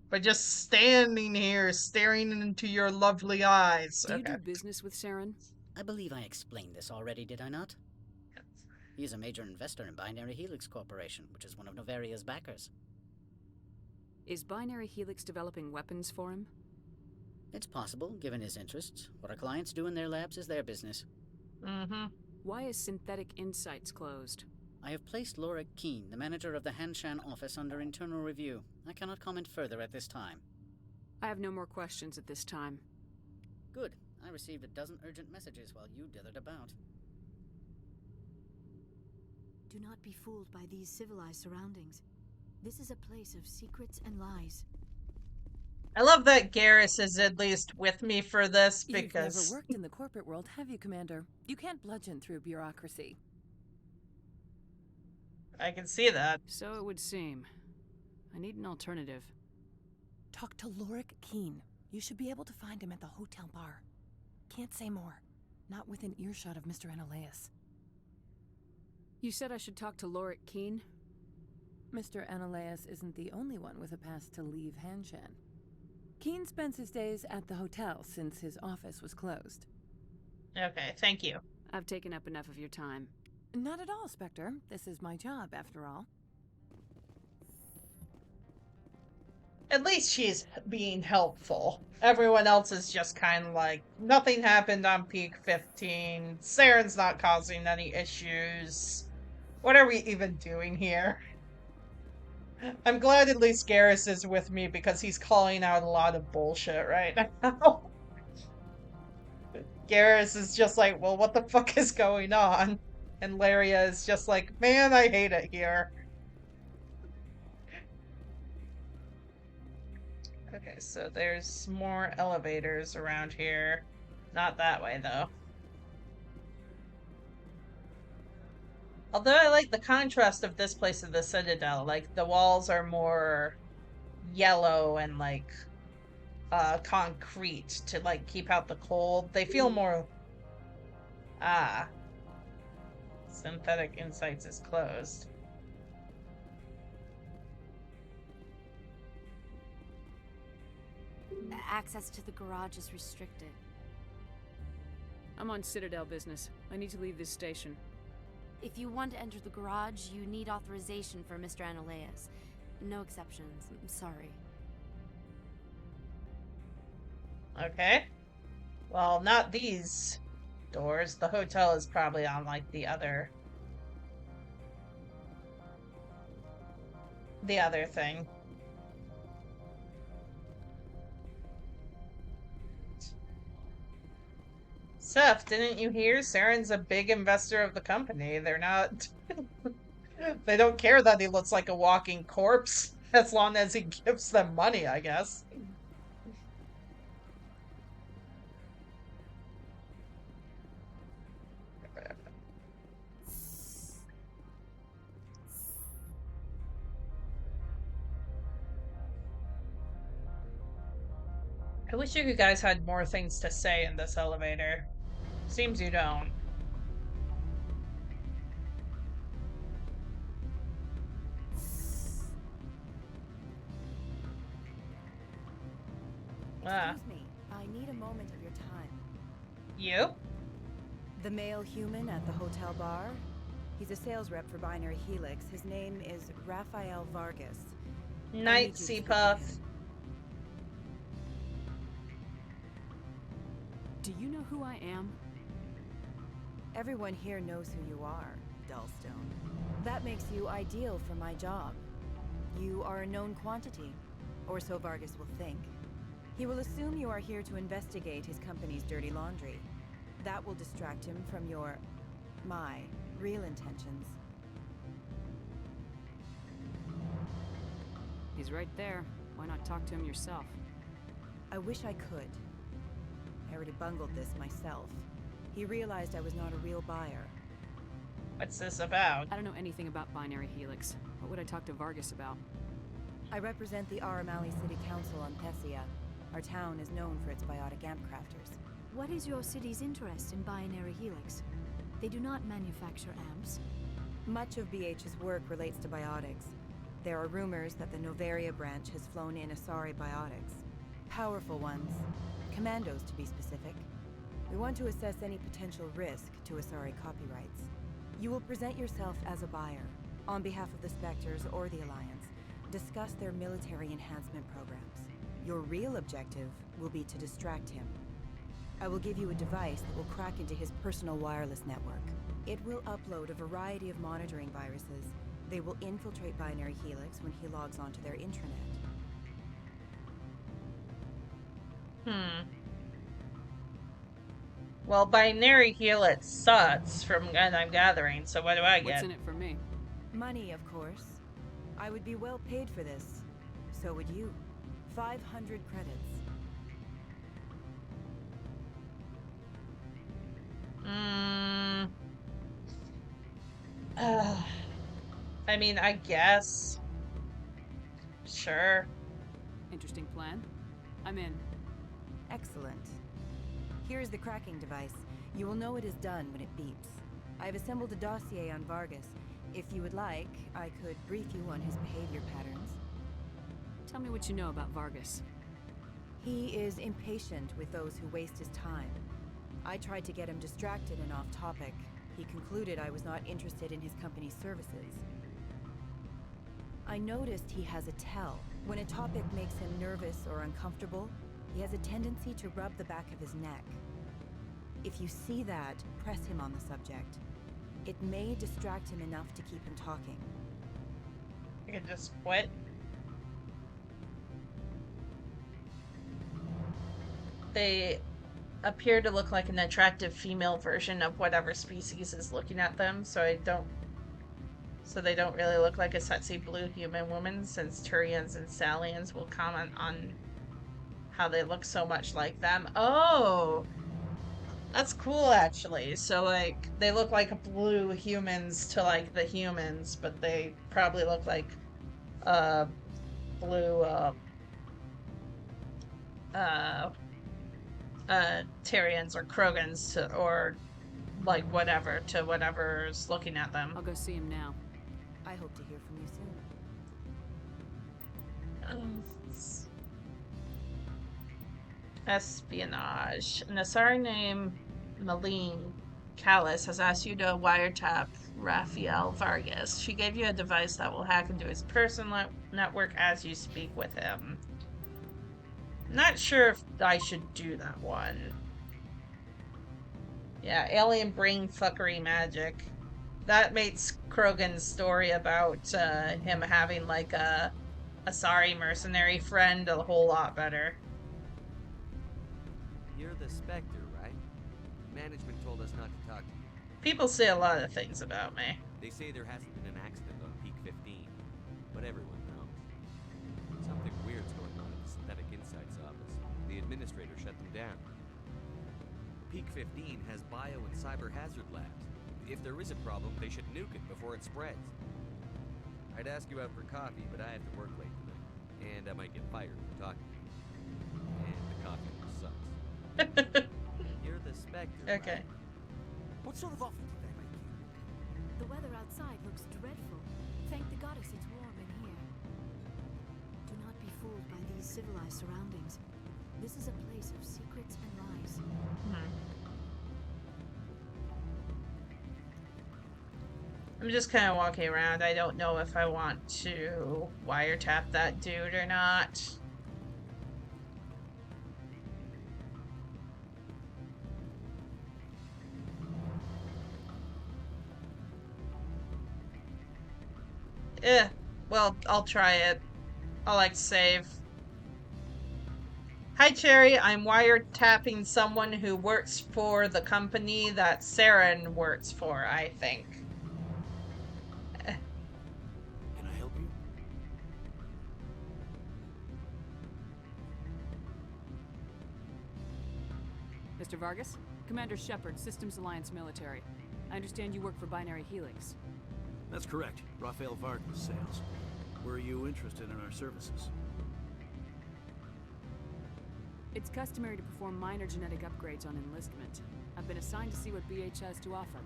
by just standing here staring into your lovely eyes? Do you do business with Saren? I believe I explained this already, did I not? Yes. He is a major investor in Binary Helix Corporation, which is one of Novaria's backers. Is Binary Helix developing weapons for him? It's possible, given his interests. What our clients do in their labs is their business. Why is Synthetic Insights closed? I have placed Laira Queen, the manager of the Hanshan office, under internal review. I cannot comment further at this time. I have no more questions at this time. Good. I received a dozen urgent messages while you dithered about. Do not be fooled by these civilized surroundings. This is a place of secrets and lies. I love that Garrus is at least with me for this because... You've never worked in the corporate world, have you, Commander? You can't bludgeon through bureaucracy. I can see that. So it would seem. I need an alternative. Talk to Laira Queen. You should be able to find him at the hotel bar. Can't say more. Not within earshot of Mr. Ananias. You said I should talk to Laira Queen? Mr. Ananias isn't the only one with a pass to leave Hanshan. Keen spends his days at the hotel since his office was closed. Okay, thank you. I've taken up enough of your time. Not at all, Spectre. This is my job, after all. At least she's being helpful. Everyone else is just kind of like, nothing happened on Peak 15. Saren's not causing any issues. What are we even doing here? I'm glad at least Garrus is with me because he's calling out a lot of bullshit right now. Garrus is just like, well, what the fuck is going on? And Laira is just like, man, I hate it here. Okay, so there's more elevators around here. Not that way, though. Although I like the contrast of this place and the Citadel. Like, the walls are more yellow and, like, concrete to, like, keep out the cold. They feel more... Ah. Synthetic Insights is closed. Access to the garage is restricted. I'm on Citadel business. I need to leave this station. If you want to enter the garage, you need authorization for Mr. Ananias. No exceptions. I'm sorry. Okay. Well, not these doors. The hotel is probably on, like, the other thing. Seth, didn't you hear? Saren's a big investor of the company. They're not... They don't care that he looks like a walking corpse, as long as he gives them money, I guess. I wish you guys had more things to say in this elevator. Seems you don't. Excuse me, I need a moment of your time. You? The male human at the hotel bar? He's a sales rep for Binary Helix. His name is Rafael Vargas. Night, Seapuff. Do you know who I am? Everyone here knows who you are, Dullstone. That makes you ideal for my job. You are a known quantity, or so Vargas will think. He will assume you are here to investigate his company's dirty laundry. That will distract him from my real intentions. He's right there. Why not talk to him yourself? I wish I could. I already bungled this myself. He realized I was not a real buyer. What's this about? I don't know anything about Binary Helix. What would I talk to Vargas about? I represent the Aramali City Council on Thessia. Our town is known for its biotic amp crafters. What is your city's interest in Binary Helix? They do not manufacture amps. Much of BH's work relates to biotics. There are rumors that the Noveria branch has flown in Asari biotics. Powerful ones. Commandos, to be specific. We want to assess any potential risk to Asari copyrights. You will present yourself as a buyer, on behalf of the Spectres or the Alliance. Discuss their military enhancement programs. Your real objective will be to distract him. I will give you a device that will crack into his personal wireless network. It will upload a variety of monitoring viruses. They will infiltrate Binary Helix when he logs onto their intranet. Well, Binary Helix sucks from what I'm gathering, so what do I get? What's in it for me? Money, of course. I would be well paid for this. So would you. 500 credits. I mean, I guess. Sure. Interesting plan. I'm in. Excellent. Here is the cracking device. You will know it is done when it beeps. I have assembled a dossier on Vargas. If you would like, I could brief you on his behavior patterns. Tell me what you know about Vargas. He is impatient with those who waste his time. I tried to get him distracted and off topic. He concluded I was not interested in his company's services. I noticed he has a tell. When a topic makes him nervous or uncomfortable, he has a tendency to rub the back of his neck. If you see that, press him on the subject. It may distract him enough to keep him talking. I can just quit. They appear to look like an attractive female version of whatever species is looking at them, so they don't really look like a sexy blue human woman, since Turians and Salians will comment on how they look so much like them. Oh! That's cool, actually. So, like, they look like blue humans to, like, the humans, but they probably look like, blue, Tyrians or Krogans to, or, like, whatever, to whatever's looking at them. I'll go see him now. I hope to hear from you soon. Espionage. An Asari named Malene Callis has asked you to wiretap Rafael Vargas. She gave you a device that will hack into his personal network as you speak with him. Not sure if I should do that one. Yeah, alien brain fuckery magic. That makes Krogan's story about him having like a Asari mercenary friend a whole lot better. You're the Spectre, right? Management told us not to talk to you. People say a lot of things about me. They say there hasn't been an accident on Peak 15, but everyone knows. Something weird's going on at the Synthetic Insights office. The administrator shut them down. Peak 15 has bio and cyber hazard labs. If there is a problem, they should nuke it before it spreads. I'd ask you out for coffee, but I have to work late tonight, and I might get fired for talking to you. And the coffee sucks. You're the Spectre, okay. Right? What sort of offer did they make you? The weather outside looks dreadful. Thank the goddess it's warm in here. Do not be fooled by these civilized surroundings. This is a place of secrets and lies. I'm just kind of walking around. I don't know if I want to wiretap that dude or not. Well, I'll try it. I like to save. Hi, Cherry. I'm wiretapping someone who works for the company that Saren works for, I think. Can I help you? Mr. Vargas? Commander Shepard, Systems Alliance Military. I understand you work for Binary Helix. That's correct. Rafael Vargas, sales. Were you interested in our services? It's customary to perform minor genetic upgrades on enlistment. I've been assigned to see what BH has to offer.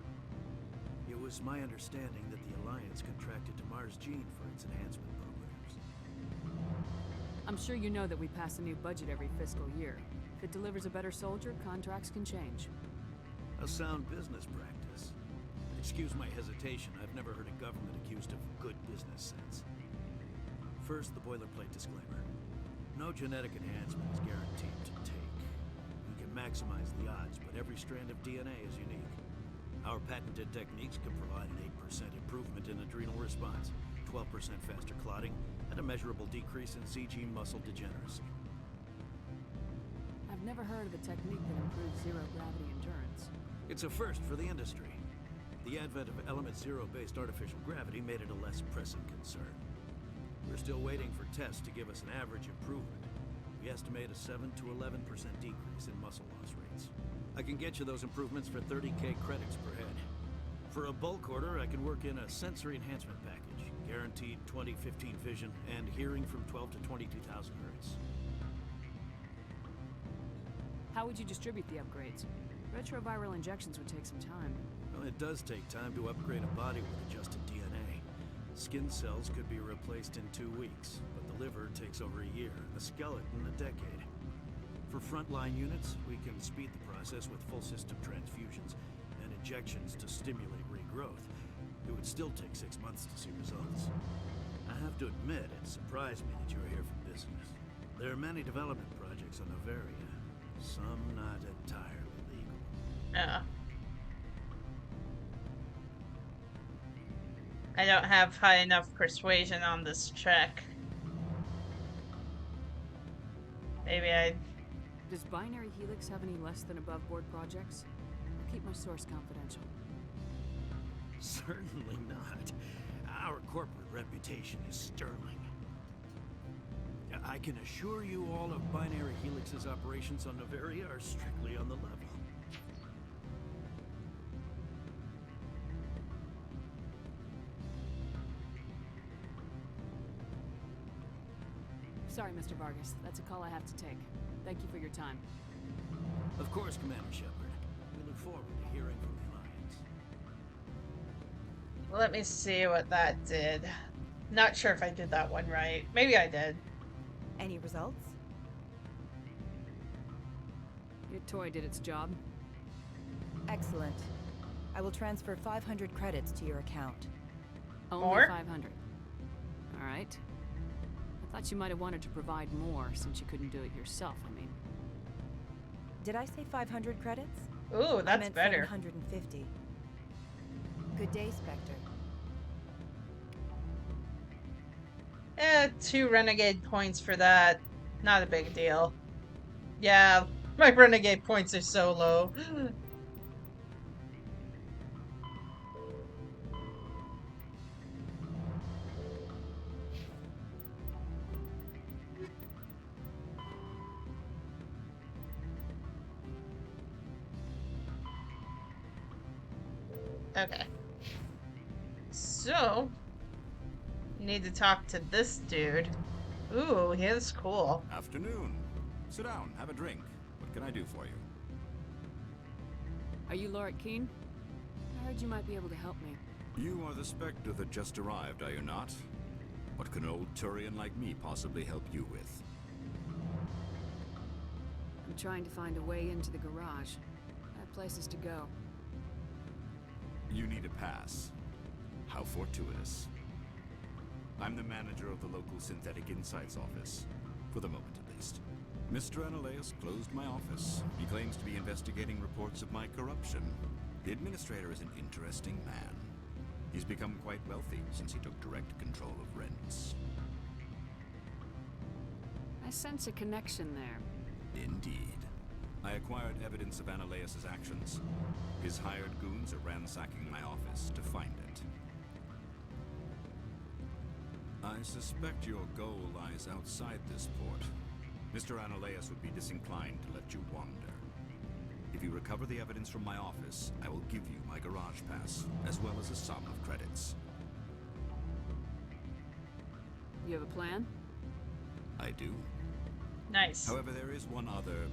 It was my understanding that the Alliance contracted to Mars Gene for its enhancement programs. I'm sure you know that we pass a new budget every fiscal year. If it delivers a better soldier, contracts can change. A sound business practice. Excuse my hesitation, I've never heard a government accused of good business sense. First, the boilerplate disclaimer. No genetic enhancement is guaranteed to take. We can maximize the odds, but every strand of DNA is unique. Our patented techniques can provide an 8% improvement in adrenal response, 12% faster clotting, and a measurable decrease in CG muscle degeneracy. I've never heard of a technique that improves zero-gravity endurance. It's a first for the industry. The advent of element zero-based artificial gravity made it a less pressing concern. We're still waiting for tests to give us an average improvement. We estimate a 7 to 11% decrease in muscle loss rates. I can get you those improvements for 30k credits per head. For a bulk order, I can work in a sensory enhancement package, guaranteed 20/15 vision, and hearing from 12 to 22,000 hertz. How would you distribute the upgrades? Retroviral injections would take some time. Well, it does take time to upgrade a body with adjusted DNA. Skin cells could be replaced in 2 weeks, but the liver takes over a year, the skeleton a decade. For frontline units, we can speed the process with full system transfusions and injections to stimulate regrowth. It would still take 6 months to see results. I have to admit, it surprised me that you're here for business. There are many development projects on Noveria, some not entirely legal. Yeah. I don't have high enough persuasion on this check. Maybe I... Does Binary Helix have any less than above board projects? I'll keep my source confidential. Certainly not. Our corporate reputation is sterling. I can assure you all of Binary Helix's operations on Noveria are strictly on the level. Sorry, Mr. Vargas. That's a call I have to take. Thank you for your time. Of course, Commander Shepard. We look forward to hearing from the Alliance. Let me see what that did. Not sure if I did that one right. Maybe I did. Any results? Your toy did its job. Excellent. I will transfer 500 credits to your account. Only More? 500. All right. I thought you might have wanted to provide more since you couldn't do it yourself, I mean. Did I say 500 credits? Ooh, that's I meant better. 750. Good day, Spectre. 2 renegade points for that. Not a big deal. Yeah, my renegade points are so low. Okay. So, you need to talk to this dude. Ooh, he is cool. Afternoon. Sit down, have a drink. What can I do for you? Are you Laira Queen? I heard you might be able to help me. You are the Spectre that just arrived, are you not? What can an old Turian like me possibly help you with? I'm trying to find a way into the garage. I have places to go. You need a pass. How fortuitous. I'm the manager of the local Synthetic Insights office. For the moment, at least. Mr. Analeus closed my office. He claims to be investigating reports of my corruption. The administrator is an interesting man. He's become quite wealthy since he took direct control of rents. I sense a connection there. Indeed. I acquired evidence of Analeus' actions. His hired goons are ransacking my office to find it. I suspect your goal lies outside this port. Mr. Analeus would be disinclined to let you wander. If you recover the evidence from my office, I will give you my garage pass, as well as a sum of credits. You have a plan? I do. Nice. However, there is one other...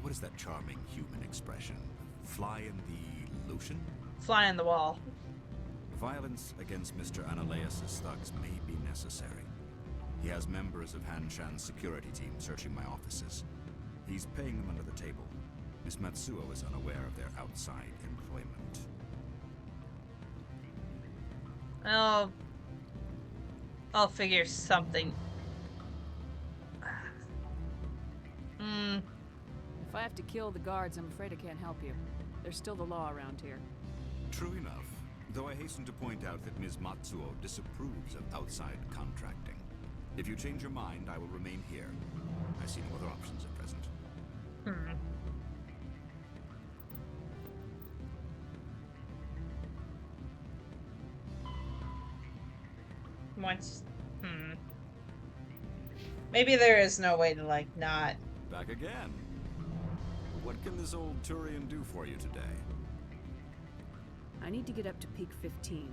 What is that charming human expression? Fly in the lotion? Fly in the wall. Violence against Mr. Analeus' thugs may be necessary. He has members of Hanshan's security team searching my offices. He's paying them under the table. Miss Matsuo is unaware of their outside employment. I'll figure something. If I have to kill the guards, I'm afraid I can't help you. There's still the law around here. True enough, though I hasten to point out that Ms. Matsuo disapproves of outside contracting. If you change your mind, I will remain here. I see no other options at present. Maybe there is no way to, like, not... Back again. What can this old Turian do for you today? I need to get up to peak 15.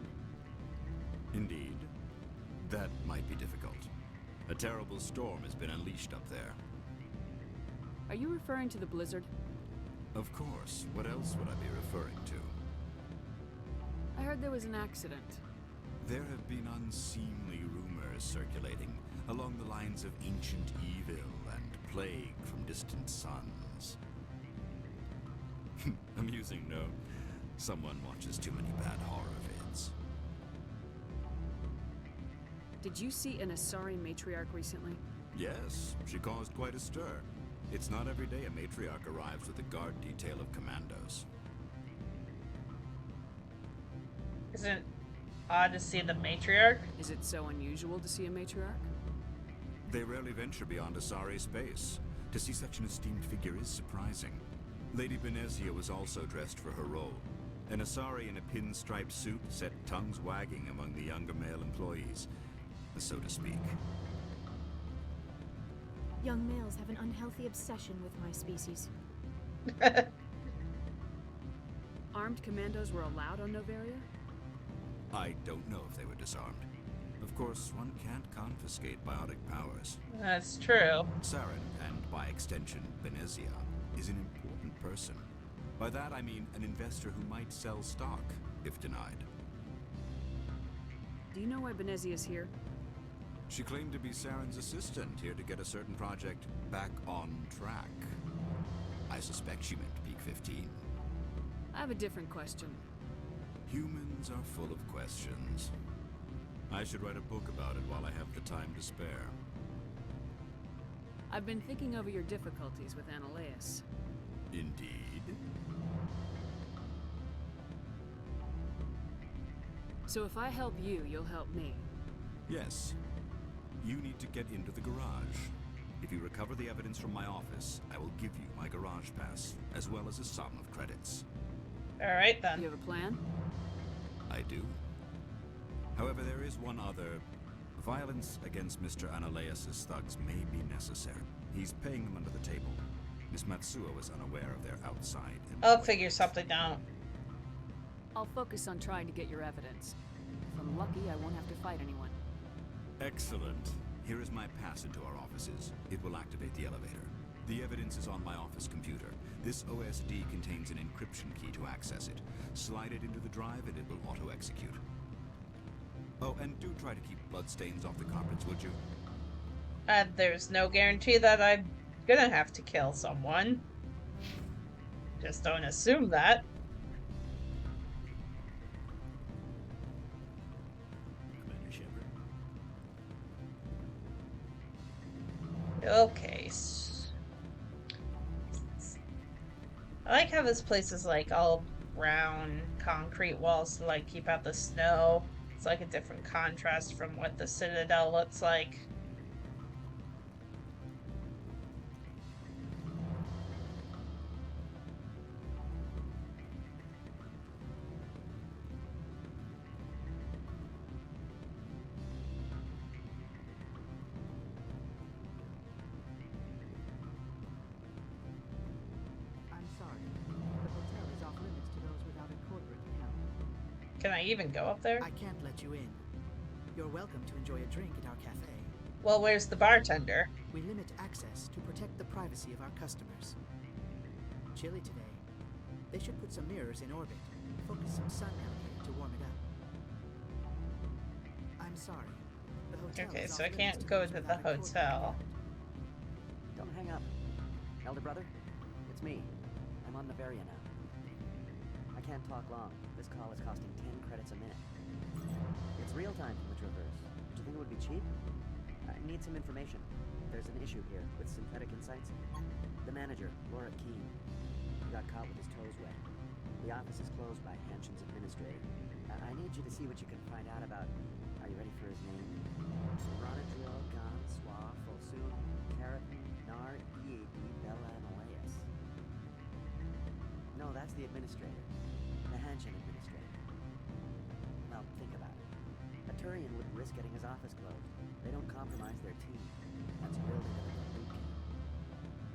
Indeed. That might be difficult. A terrible storm has been unleashed up there. Are you referring to the blizzard? Of course. What else would I be referring to? I heard there was an accident. There have been unseemly rumors circulating along the lines of ancient evil and plague from distant suns. Amusing, no? Someone watches too many bad horror vids. Did you see an Asari matriarch recently? Yes, she caused quite a stir. It's not every day a matriarch arrives with a guard detail of commandos. Isn't it odd to see the matriarch? Is it so unusual to see a matriarch? They rarely venture beyond Asari space. To see such an esteemed figure is surprising. Lady Benezia was also dressed for her role. An Asari in a pinstripe suit set tongues wagging among the younger male employees, so to speak. Young males have an unhealthy obsession with my species. Armed commandos were allowed on Noveria? I don't know if they were disarmed. Of course, one can't confiscate biotic powers. That's true. Saren, and by extension, Benezia, is an important person. By that I mean an investor who might sell stock, if denied. Do you know why Benezia is here? She claimed to be Saren's assistant, here to get a certain project back on track. I suspect she meant Peak 15. I have a different question. Humans are full of questions. I should write a book about it while I have the time to spare. I've been thinking over your difficulties with Analeus. Indeed. So if I help you, you'll help me. Yes. You need to get into the garage. If you recover the evidence from my office, I will give you my garage pass, as well as a sum of credits. Alright then. You have a plan? I do. However, there is one other. Violence against Mr. Analeus' thugs may be necessary. He's paying them under the table. Miss Matsuo is unaware of their outside. I'll figure something out. I'll focus on trying to get your evidence. If I'm lucky, I won't have to fight anyone. Excellent. Here is my pass into our offices. It will activate the elevator. The evidence is on my office computer. This OSD contains an encryption key to access it. Slide it into the drive and it will auto-execute. Oh, and do try to keep bloodstains off the carpets, would you? There's no guarantee that I'm gonna have to kill someone. Just don't assume that. Commander Shepard. Okay. I like how this place is like all brown concrete walls to like keep out the snow. It's like a different contrast from what the Citadel looks like. Can I even go up there? I can't let you in. You're welcome to enjoy a drink at our cafe. Well, where's the bartender? We limit access to protect the privacy of our customers. Chilly today. They should put some mirrors in orbit. Focus some sun down here to warm it up. I'm sorry. The hotel Okay, is so I off can't limits to go those to the without a court hotel. Don't hang up. Elder brother, it's me. I'm on Noveria now. I can't talk long. This call is costing 10 credits a minute. It's real time from the Traverse. Did you think it would be cheap? I need some information. There's an issue here with synthetic insights. The manager, Laira Queen, he got caught with his toes wet. The office is closed by Hanshin's administrator. I need you to see what you can find out about. Are you ready for his name? Ronadril Gan Swa Folsum Keratin Nar Ead Bella Analeus. No, that's the administrator. The Hanshin administrator. Well, think about it. A Turian wouldn't risk getting his office closed. They don't compromise their team. That's drilled into the boot camp.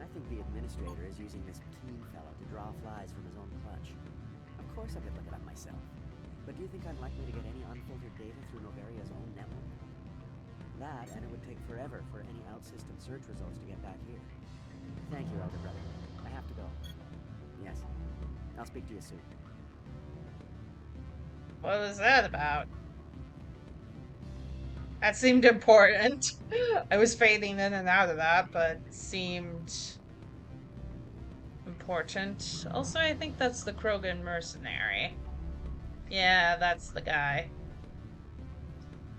I think the administrator is using this Keen fellow to draw flies from his own clutch. Of course I could look it up myself. But do you think I'm likely to get any unfiltered data through Noveria's own network? That, and it would take forever for any out-system search results to get back here. Thank you, Elder Brother. I have to go. Yes. I'll speak to you soon. What was that about? That seemed important. I was fading in and out of that, but seemed important. Also, I think that's the Krogan mercenary. Yeah, that's the guy.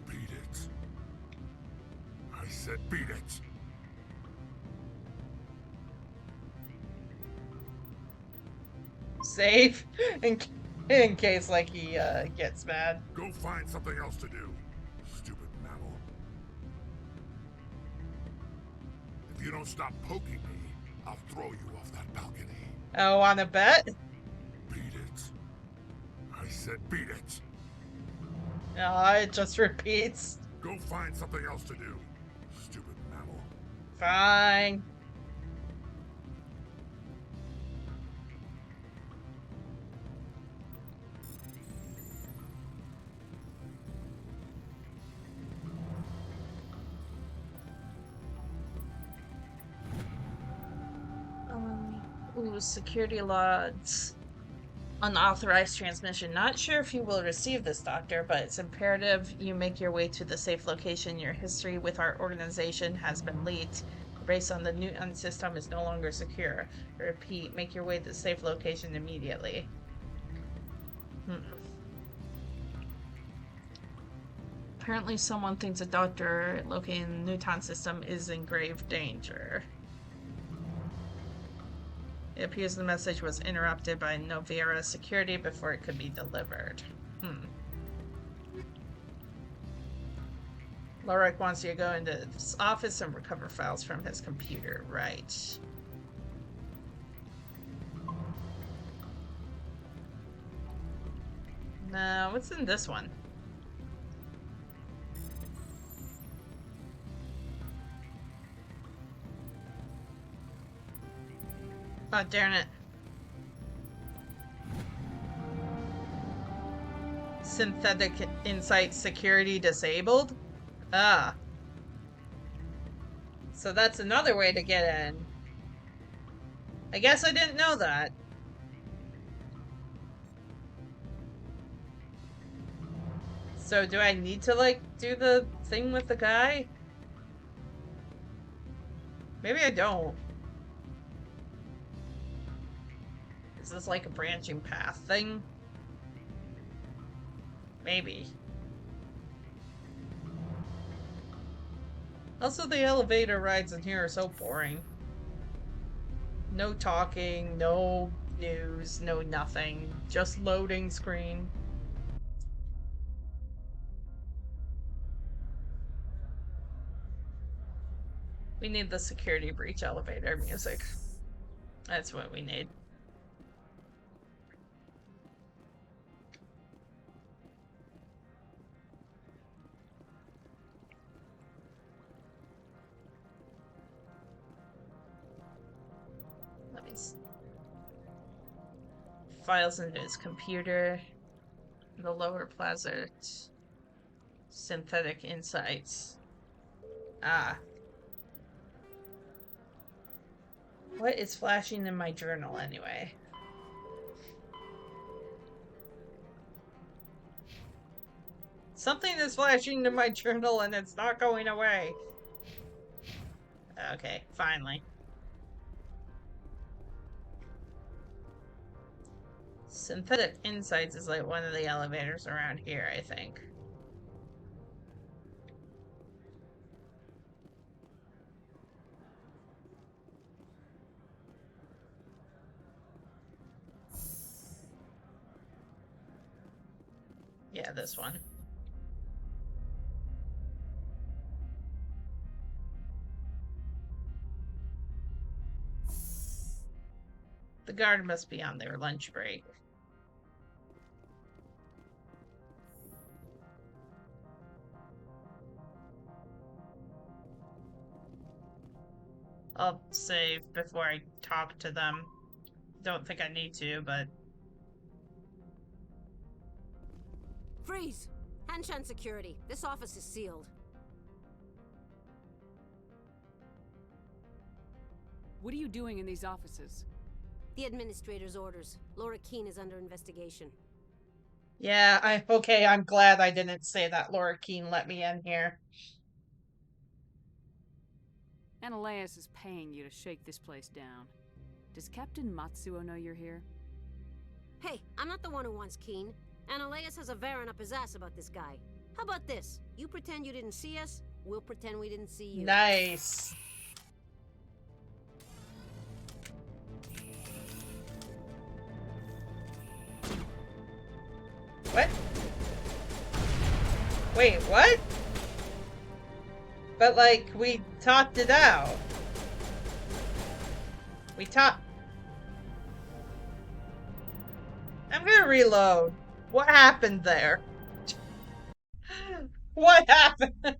Beat it. I said beat it. Save in case like he gets mad. Go find something else to do, stupid mammal. If you don't stop poking me, I'll throw you off that balcony. Oh, on a bet? Beat it. I said beat it. No, it just repeats. Go find something else to do, stupid mammal. Fine. Ooh, security logs. Unauthorized transmission. Not sure if you will receive this, Doctor, but it's imperative you make your way to the safe location. Your history with our organization has been leaked. The base on the Newton system is no longer secure. I repeat, make your way to the safe location immediately. Apparently someone thinks a doctor located in the Newton system is in grave danger. It appears the message was interrupted by Novera security before it could be delivered. Laira wants you to go into his office and recover files from his computer. Right. Now, what's in this one? Oh, darn it. Synthetic Insight Security disabled? Ah. So that's another way to get in. I guess I didn't know that. So do I need to, like, do the thing with the guy? Maybe I don't. Is this like a branching path thing? Maybe. Also, the elevator rides in here are so boring. No talking, no news, no nothing. Just loading screen. We need the security breach elevator music. That's what we need. Let me see. Files into his computer. The lower plaza. Synthetic Insights. Ah. What is flashing in my journal anyway? Something is flashing in my journal and it's not going away. Okay, finally. Synthetic Insights is like one of the elevators around here, I think. Yeah, this one. The guard must be on their lunch break. I'll save before I talk to them. Don't think I need to, but... Freeze! Hanshan security. This office is sealed. What are you doing in these offices? The administrator's orders. Laura Queen is under investigation. Yeah, okay, I'm glad I didn't say that Laura Keene let me in here. Ananias is paying you to shake this place down. Does Captain Matsuo know you're here? Hey, I'm not the one who wants Keen. Ananias has a Varen up his ass about this guy. How about this? You pretend you didn't see us, we'll pretend we didn't see you. Nice. What? Wait, what? But, like, we talked it out. We talked... I'm gonna reload. What happened there? What happened?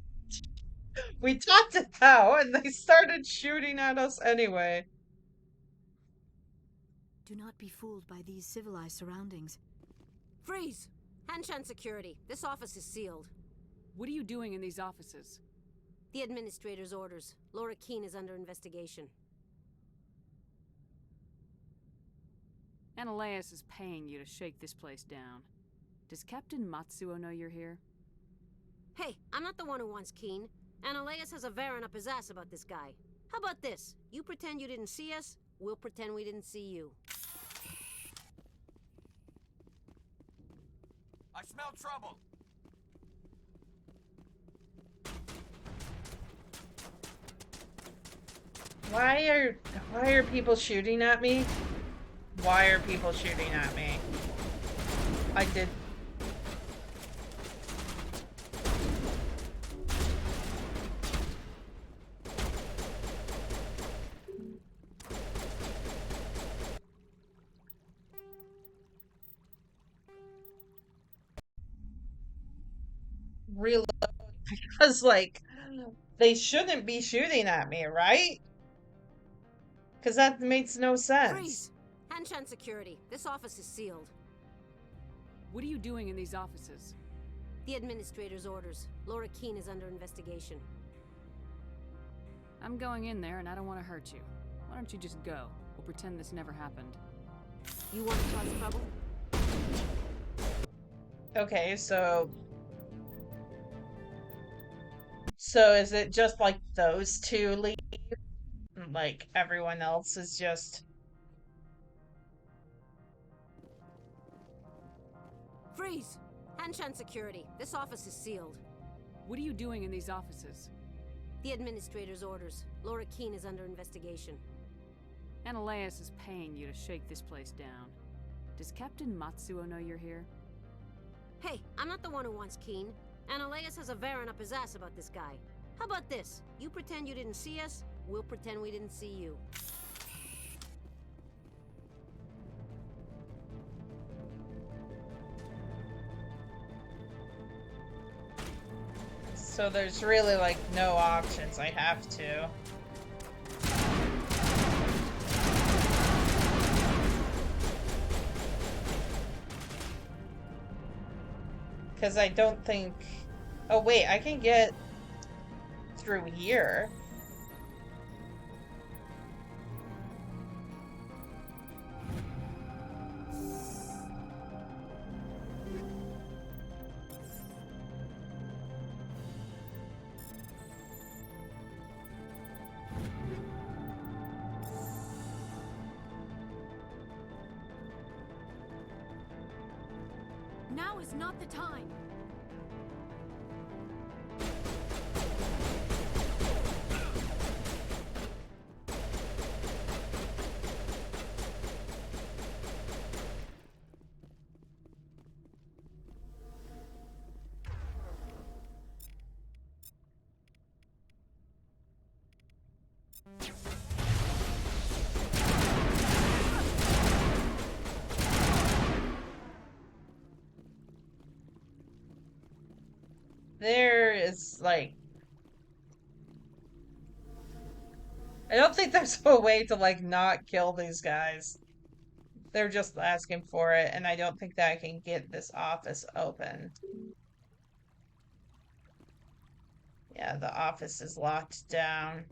We talked it out, and they started shooting at us anyway. Do not be fooled by these civilized surroundings. Freeze! Hanshan security. This office is sealed. What are you doing in these offices? The administrator's orders. Laura Queen is under investigation. Ananias is paying you to shake this place down. Does Captain Matsuo know you're here? Hey, I'm not the one who wants Keen. Ananias has a Varen up his ass about this guy. How about this? You pretend you didn't see us, we'll pretend we didn't see you. I smell trouble! Why are people shooting at me? Why are people shooting at me? I did... Reload, because, like, they shouldn't be shooting at me, right? Because that makes no sense. Freeze! Hanshan security. This office is sealed. What are you doing in these offices? The administrator's orders. Laura Queen is under investigation. I'm going in there and I don't want to hurt you. Why don't you just go? We'll pretend this never happened. You want to cause trouble? Okay, so is it just like those two leave? Like everyone else is just... Freeze! Hanshan security. This office is sealed. What are you doing in these offices? The administrator's orders. Laura Queen is under investigation. Ananias is paying you to shake this place down. Does Captain Matsuo know you're here? Hey, I'm not the one who wants Keen. Ananias has a Varen up his ass about this guy. How about this? You pretend you didn't see us, we'll pretend we didn't see you. So there's really, like, no options. I have to. Because I don't think... Oh, wait, I can get through here. Now is not the time. There is, like... I don't think there's a way to, like, not kill these guys. They're just asking for it, and I don't think that I can get this office open. Yeah, the office is locked down.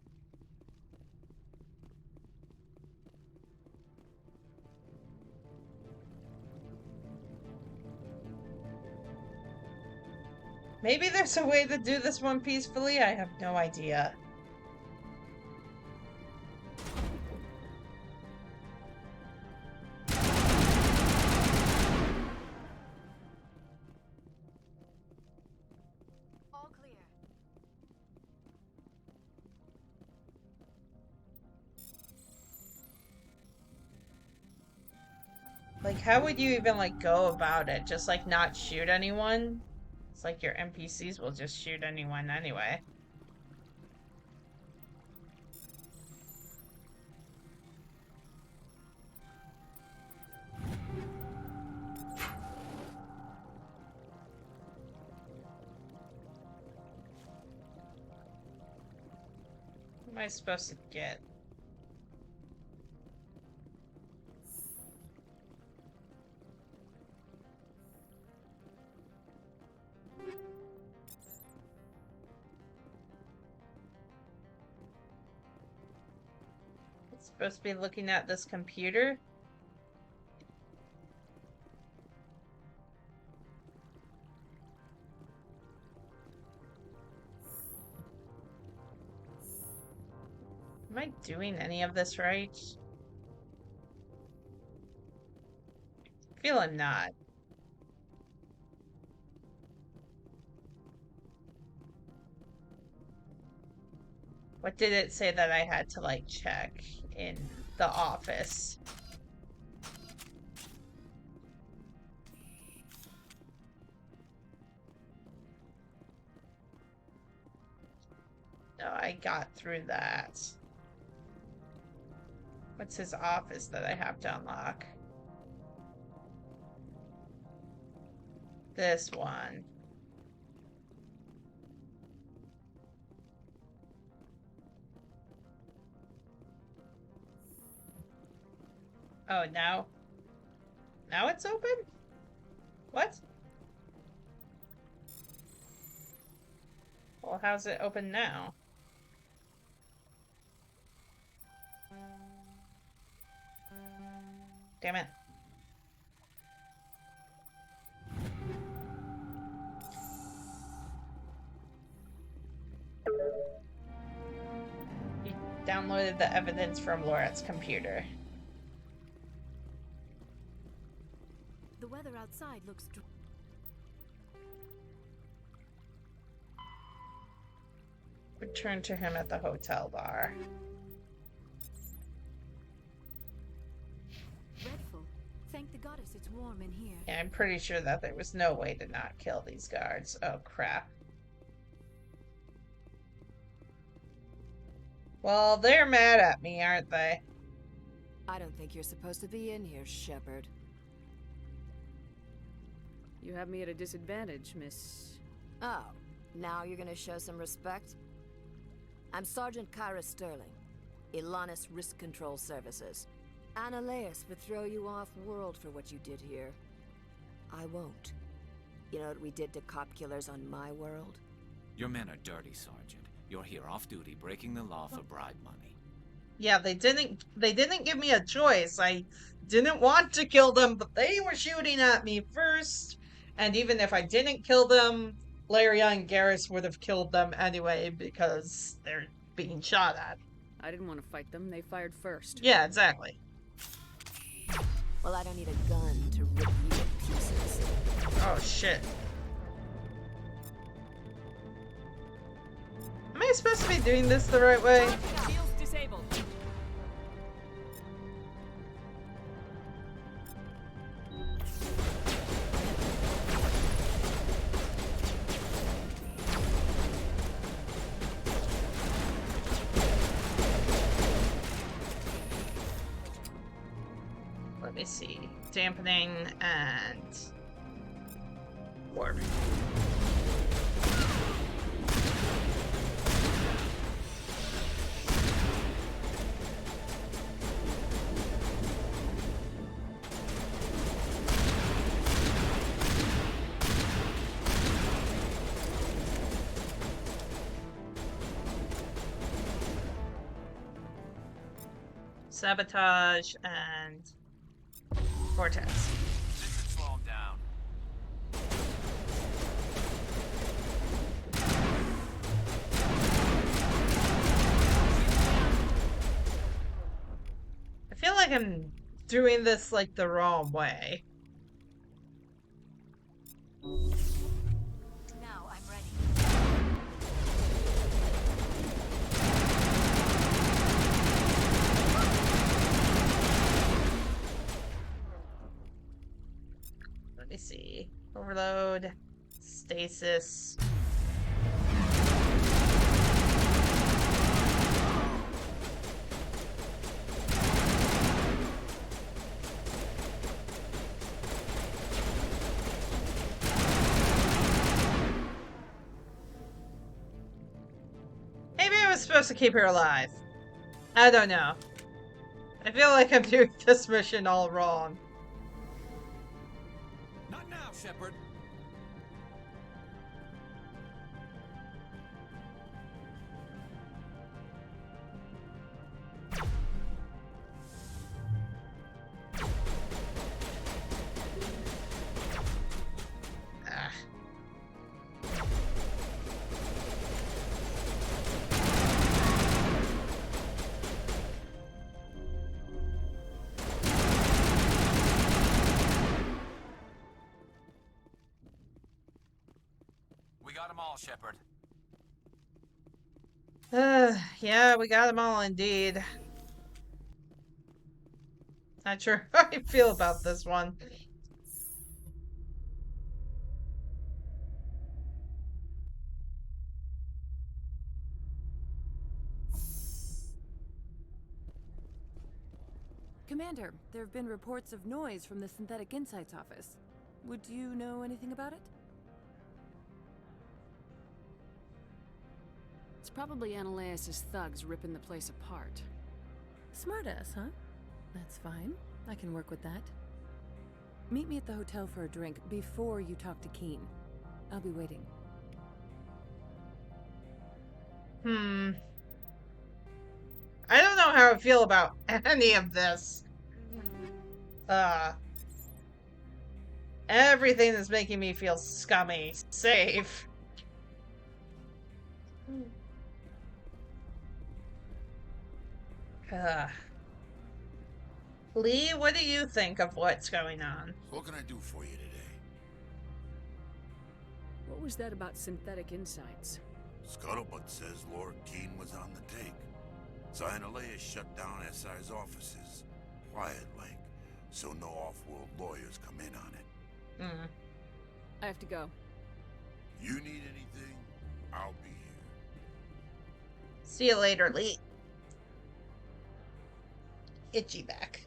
Maybe there's a way to do this one peacefully? I have no idea. All clear. Like, how would you even, like, go about it? Just, like, not shoot anyone? It's like your NPCs will just shoot anyone anyway. What am I supposed to get? It's supposed to be looking at this computer? Am I doing any of this right? I feel I'm not. What did it say that I had to, like, check in the office? No, I got through that. What's his office that I have to unlock? This one. Oh, now it's open? What? Well, how's it open now? Damn it. You downloaded the evidence from Laura's computer. The weather outside looks Return to him at the hotel bar. dreadful. Thank the goddess it's warm in here. Yeah, I'm pretty sure that there was no way to not kill these guards. Oh, crap. Well, they're mad at me, aren't they? I don't think you're supposed to be in here, Shepard. You have me at a disadvantage, Miss... Oh, now you're gonna show some respect? I'm Sergeant Kyra Sterling, Ilanis Risk Control Services. Ananias would throw you off-world for what you did here. I won't. You know what we did to cop killers on my world? Your men are dirty, Sergeant. You're here off-duty, breaking the law for bribe money. Yeah, they didn't give me a choice. I didn't want to kill them, but they were shooting at me first. And even if I didn't kill them, Laira and Garrus would have killed them anyway because they're being shot at. I didn't want to fight them. They fired first. Yeah, exactly. Well, I don't need a gun to rip you to pieces. Oh, shit. Am I supposed to be doing this the right way? Shields disabled. Let me see. Dampening and warp. Sabotage and Vortex. This should slow him down. like I'm doing this like the wrong way. Now I'm ready. Let me see. Overload. Stasis. Maybe I was supposed to keep her alive. I don't know. I feel like I'm doing this mission all wrong. Not now, Shepard. Ah. We got them all, Shepard. Yeah, we got them all indeed. Not sure how I feel about this one. Commander, there have been reports of noise from the Synthetic Insights office. Would you know anything about it? It's probably Ananias' thugs ripping the place apart. Smartass, huh? That's fine. I can work with that. Meet me at the hotel for a drink before you talk to Keen. I'll be waiting. I don't know how I feel about any of this. Everything is making me feel scummy. Safe. Lee, what do you think of what's going on? What can I do for you today? What was that about Synthetic Insights? Scuttlebutt says Lord Keen was on the take. Cyanalea shut down SI's offices. Quiet like, so no off-world lawyers come in on it. I have to go. You need anything, I'll be here. See you later, Lee. Itchy back.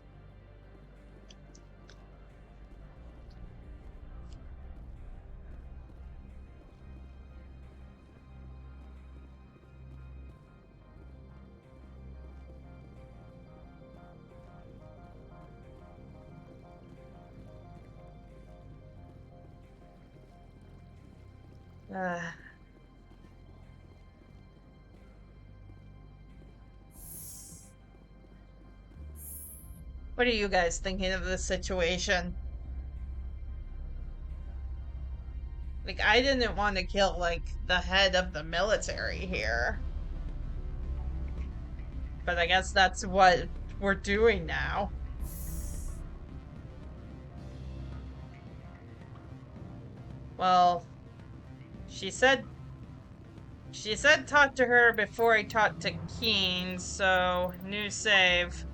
What are you guys thinking of this situation? Like, I didn't want to kill, like, the head of the military here. But I guess that's what we're doing now. Well, she said talk to her before I talked to Keen, so new save.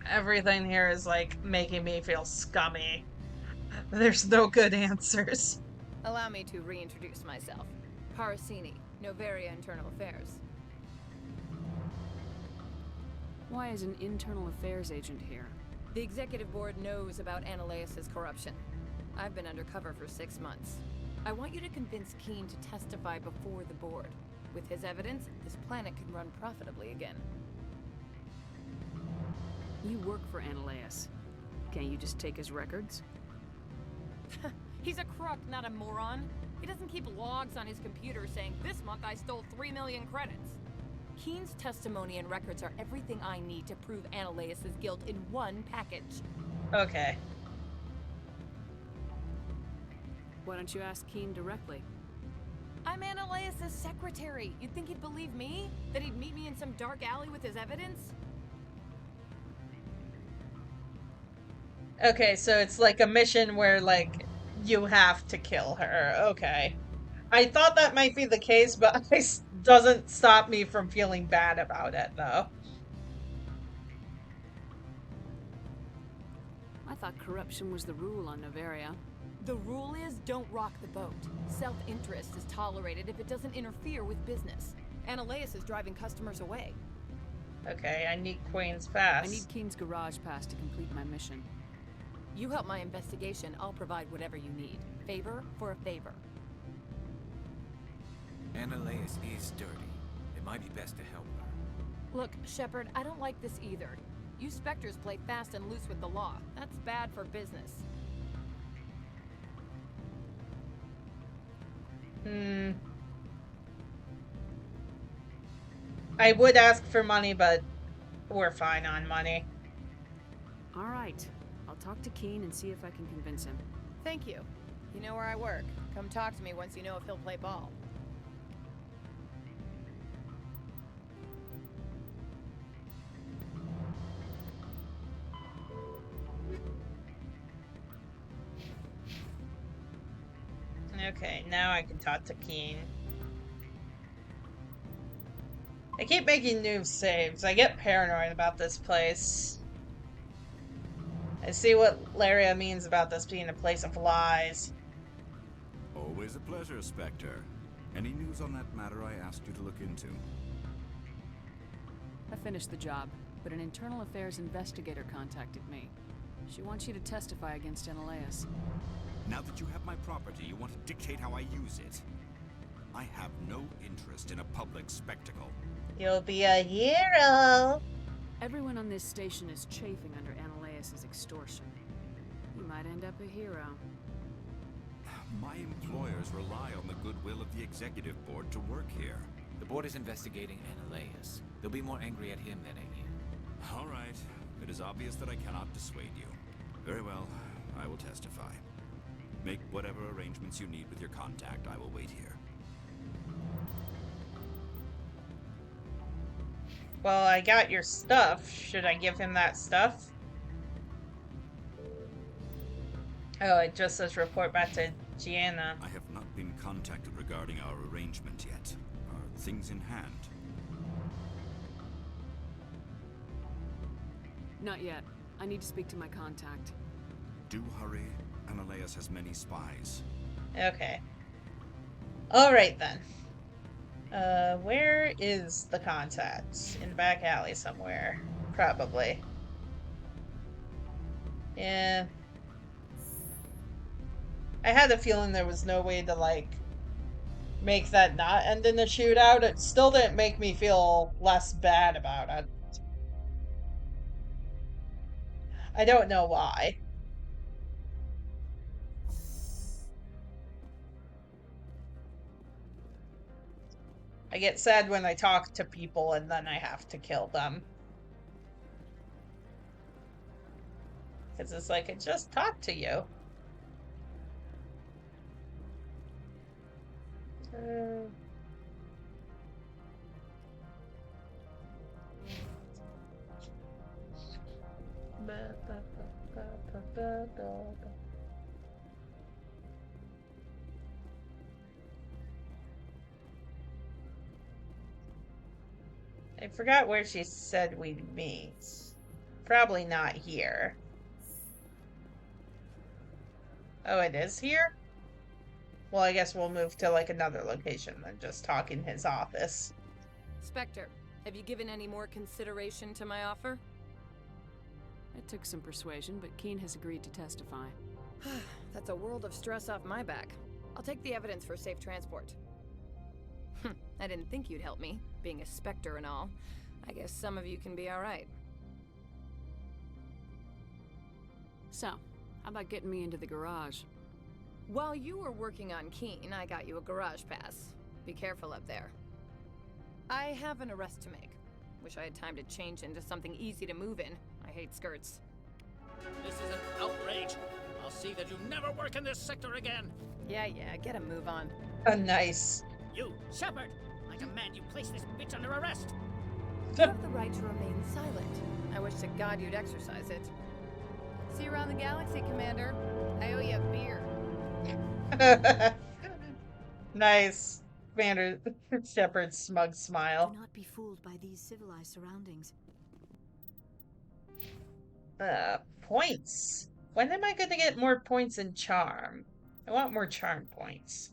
Everything here is like making me feel scummy. There's no good answers. Allow me to reintroduce myself. Parasini, Novaria Internal Affairs. Why is an internal affairs agent here? The executive board knows about Ananias' corruption. I've been undercover for 6 months. I want you to convince Keen to testify before the board. With his evidence, this planet can run profitably again. You work for Ananias. Can't you just take his records? He's a crook, not a moron. He doesn't keep logs on his computer saying, this month I stole 3 million credits. Keen's testimony and records are everything I need to prove Ananias' guilt in one package. Okay. Why don't you ask Keen directly? I'm Ananias' secretary. You'd think he'd believe me? That he'd meet me in some dark alley with his evidence? Okay, so it's like a mission where, like, you have to kill her. Okay. I thought that might be the case, but it doesn't stop me from feeling bad about it, though. I thought corruption was the rule on Noveria. The rule is don't rock the boat. Self-interest is tolerated if it doesn't interfere with business. Ananias is driving customers away. Okay, I need Queen's pass. I need Keen's garage pass to complete my mission. You help my investigation, I'll provide whatever you need. Favor for a favor. Ananias is dirty. It might be best to help her. Look, Shepard, I don't like this either. You Spectres play fast and loose with the law. That's bad for business. I would ask for money, but we're fine on money. All right. I'll talk to Keen and see if I can convince him. Thank you. You know where I work. Come talk to me once you know if he'll play ball. Okay, now I can talk to Keen. I keep making new saves. I get paranoid about this place. I see what Laira means about this being a place of lies. Always a pleasure, Spectre. Any news on that matter I asked you to look into? I finished the job, but an internal affairs investigator contacted me. She wants you to testify against Ananias. Now that you have my property, you want to dictate how I use it. I have no interest in a public spectacle. You'll be a hero. Everyone on this station is chafing under Ananias' extortion. You might end up a hero. My employers rely on the goodwill of the executive board to work here. The board is investigating Ananias. They'll be more angry at him than at you. All right. It is obvious that I cannot dissuade you. Very well. I will testify. Make whatever arrangements you need with your contact. I will wait here. Well, I got your stuff. Should I give him that stuff? Oh, it just says report back to Gianna. I have not been contacted regarding our arrangement yet. Are things in hand? Not yet. I need to speak to my contact. Do hurry. Ananias has many spies. Okay. Alright then. Where is the contact? In the back alley somewhere. Probably. Yeah. I had a feeling there was no way to, like, make that not end in a shootout. It still didn't make me feel less bad about it. I don't know why. I get sad when I talk to people and then I have to kill them. Because it's like, I just talked to you. I forgot where she said we'd meet. Probably not here. Oh, it is here? Well, I guess we'll move to, like, another location than just talk in his office. Spectre, have you given any more consideration to my offer? It took some persuasion, but Keen has agreed to testify. That's a world of stress off my back. I'll take the evidence for safe transport. I didn't think you'd help me, being a Spectre and all. I guess some of you can be alright. So, how about getting me into the garage? While you were working on Keen, I got you a garage pass. Be careful up there. I have an arrest to make. Wish I had time to change into something easy to move in. I hate skirts. This is an outrage. I'll see that you never work in this sector again. Yeah, get a move on. Nice. You, Shepard! I demand you place this bitch under arrest! You have the right to remain silent. I wish to God you'd exercise it. See you around the galaxy, Commander. I owe you a beer. Nice. Commander Shepard's smug smile. Do not be fooled by these civilized surroundings. Points. When am I going to get more points in charm? I want more charm points.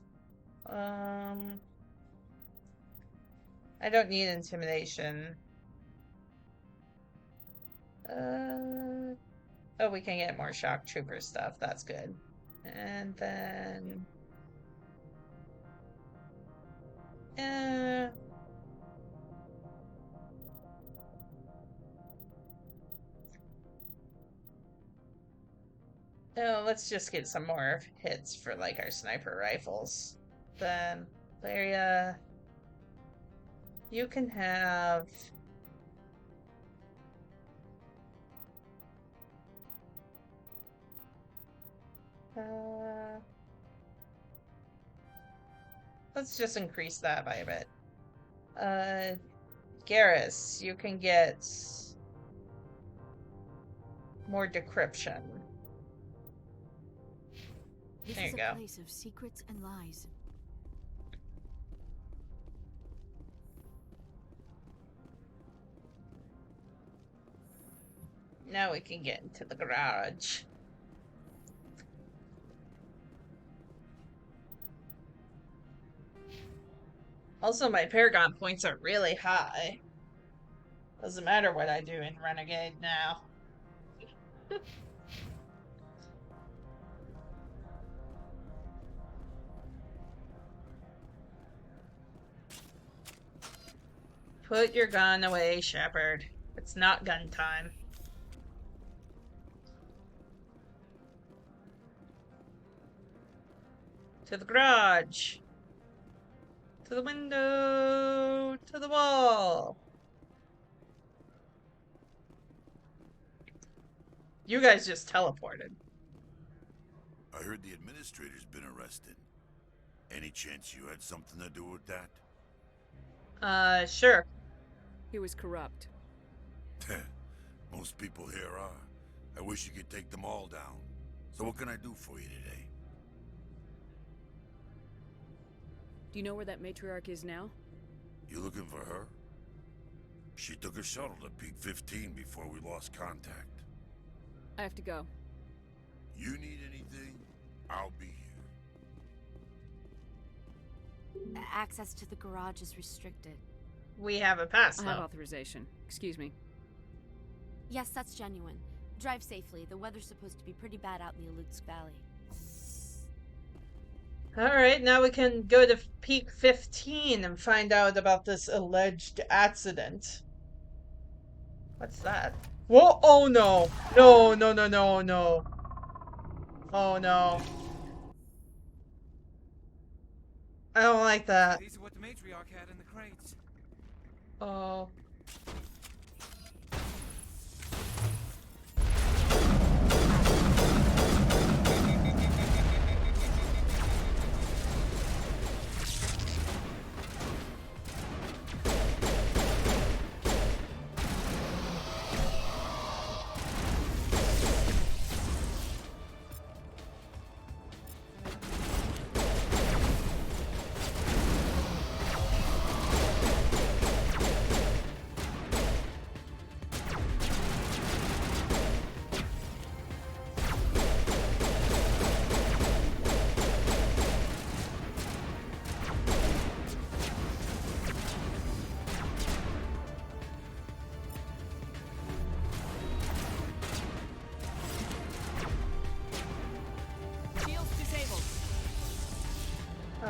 I don't need intimidation. Oh, we can get more shock trooper stuff. That's good. And then... Oh, let's just get some more hits for, like, our sniper rifles. Then, Laira, you can have... let's just increase that by a bit. Garrus, you can get more decryption. This there is you go. A place of secrets and lies. Now we can get into the garage. Also, my Paragon points are really high. Doesn't matter what I do in Renegade now. Put your gun away, Shepard. It's not gun time. To the garage. To the window. To the wall. You guys just teleported. I heard the administrator's been arrested. Any chance you had something to do with that? Sure. He was corrupt. Most people here are. I wish you could take them all down. So what can I do for you today? Do you know where that matriarch is now? You looking for her? She took a shuttle to Peak 15 before we lost contact. I have to go. You need anything? I'll be here. Access to the garage is restricted. We have a pass, I though. have authorization. Excuse me. Yes, that's genuine. Drive safely. The weather's supposed to be pretty bad out in the Alutsk Valley. Alright, now we can go to Peak 15 and find out about this alleged accident. What's that? Whoa! Oh no! No, no, no, no, no. Oh no. I don't like that. These are what the Matriarch had in the crates. Oh.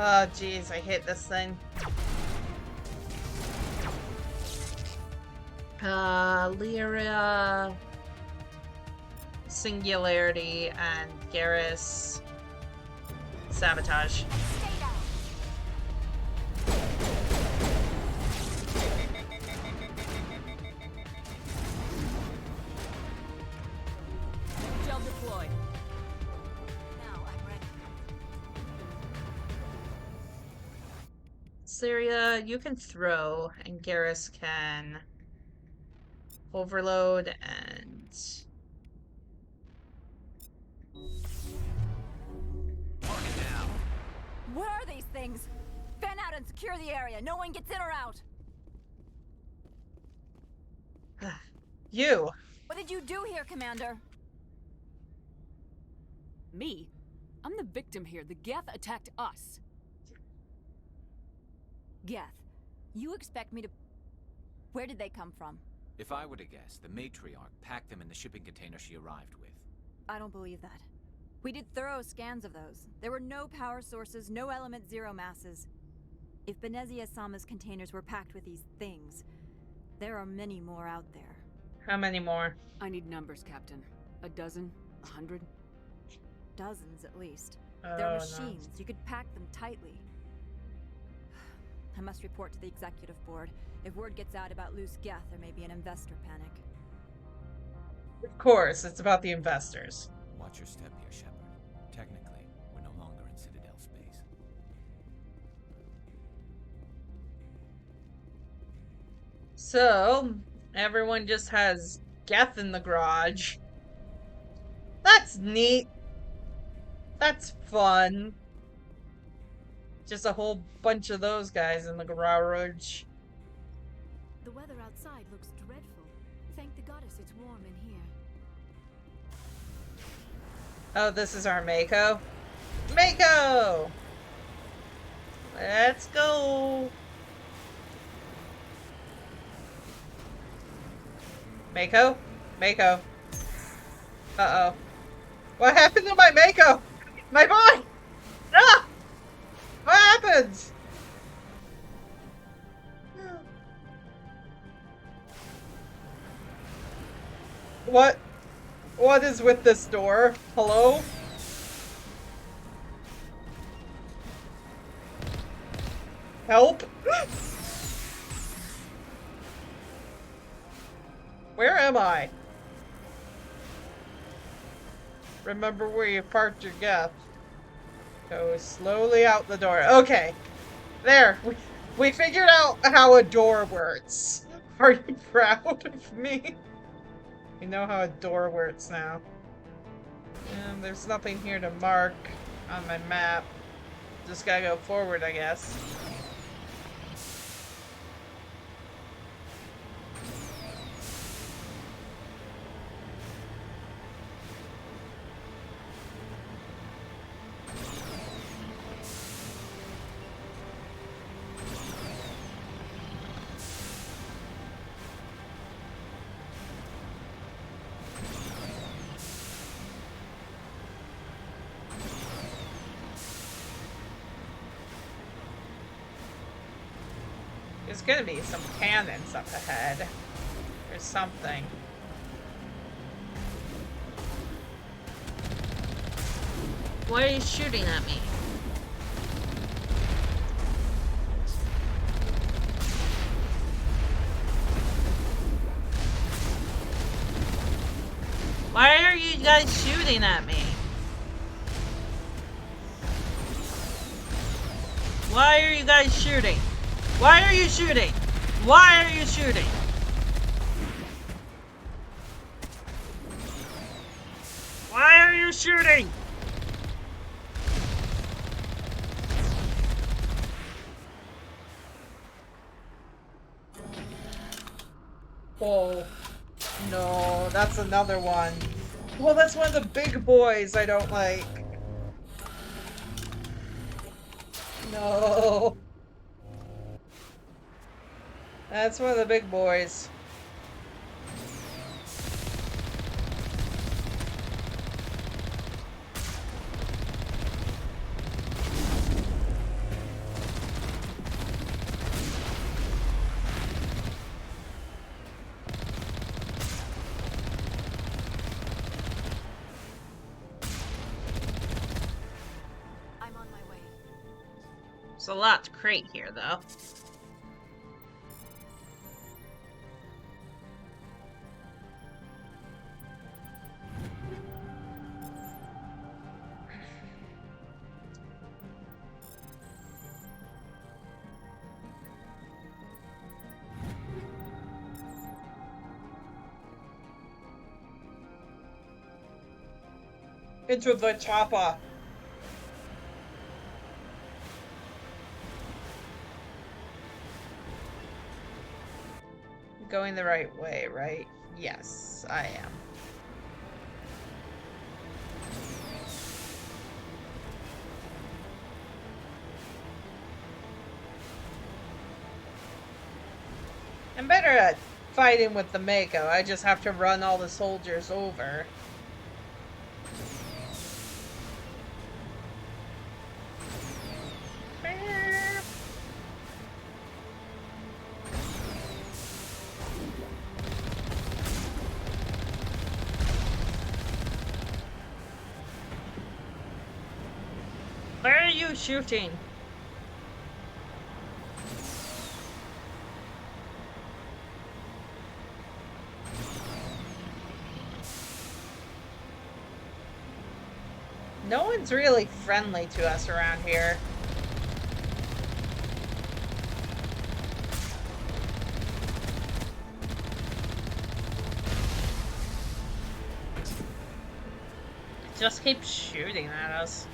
Oh, jeez, I hate this thing. Laira, Singularity, and Garrus, Sabotage. Gel deployed. Now I'm ready. this area? You can throw, and Garrus can overload and... Where are these things? Fan out and secure the area. No one gets in or out. You! What did you do here, Commander? Me? I'm the victim here. The Geth attacked us. Geth, you expect me to... Where did they come from? If I were to guess, the Matriarch packed them in the shipping container she arrived with. I don't believe that. We did thorough scans of those. There were no power sources, no element zero masses. If Benezia Sama's containers were packed with these things, there are many more out there. How many more? I need numbers, Captain. A dozen? 100? Dozens, at least. Oh, They're no. machines. You could pack them tightly. I must report to the Executive Board. If word gets out about loose Geth, there may be an investor panic. Of course, it's about the investors. Watch your step here, Shepard. Technically, we're no longer in Citadel space. So, everyone just has Geth in the garage. That's neat. That's fun. Just a whole bunch of those guys in the garage. The weather outside looks dreadful. Thank the goddess it's warm in here. Oh, this is our Mako. Mako! Let's go! Mako? Mako. Uh-oh. What happened to my Mako? My boy! Ah! What happened? What is with this door? Hello? Help? Where am I? Remember where you parked your Geth. Go slowly out the door. Okay. There. We figured out how a door works. Are you proud of me? We know how a door works now. And there's nothing here to mark on my map. Just gotta go forward, I guess. There's gonna be some cannons up ahead. Or something. Why are you shooting at me? Why are you guys shooting at me? Why are you guys shooting? Why are you shooting? Why are you shooting? Why are you shooting? Oh, no, that's another one. Well, that's one of the big boys I don't like. No. That's one of the big boys. I'm on my way. There's a lot to crate here, though. Into the chopper. Going the right way, right? Yes, I am. I'm better at fighting with the Mako. I just have to run all the soldiers over. Where are you shooting? No one's really friendly to us around here. Just keep shooting at us.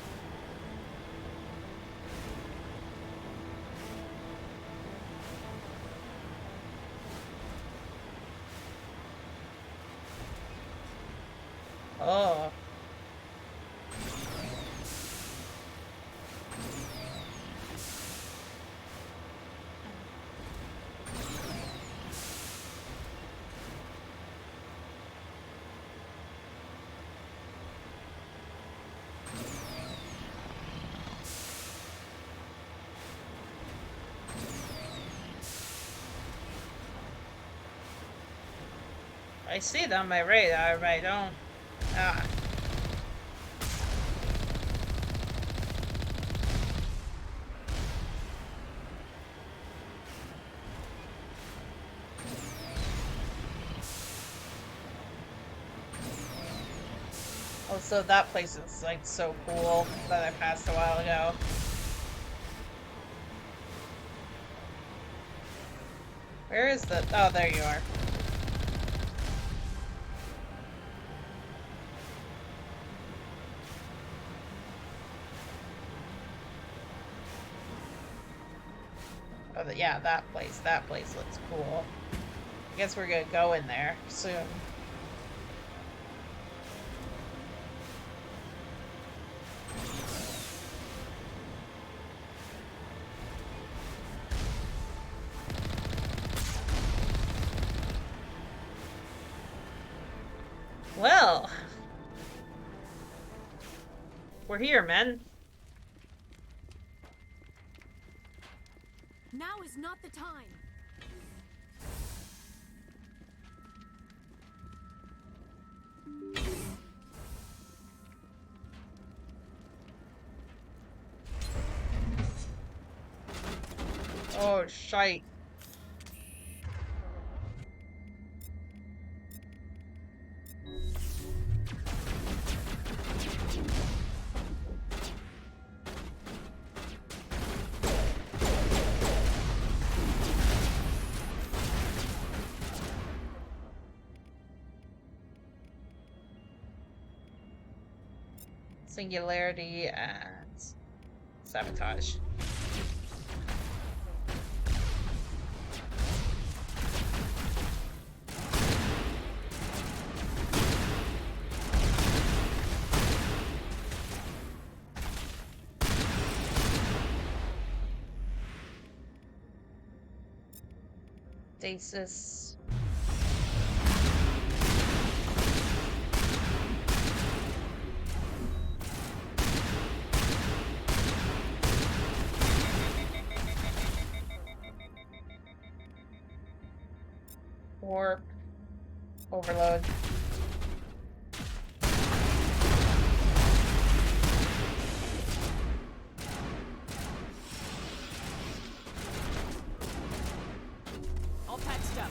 Oh. I see it on my radar, but I don't. Ah. Also, that place is like so cool that I passed a while ago. Where is the? Oh, there you are. Oh, yeah, that place. That place looks cool. I guess we're gonna go in there soon. Well, we're here, men. Now is not the time. Oh, shite. Singularity and sabotage. Stasis. Warp. Overload. All patched up.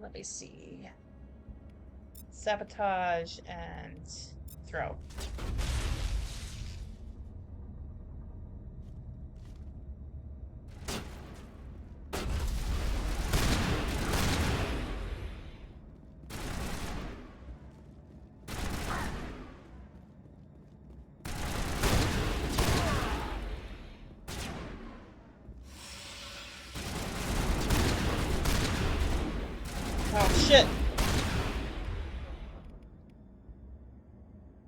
Let me see. Sabotage and throw. Oh shit.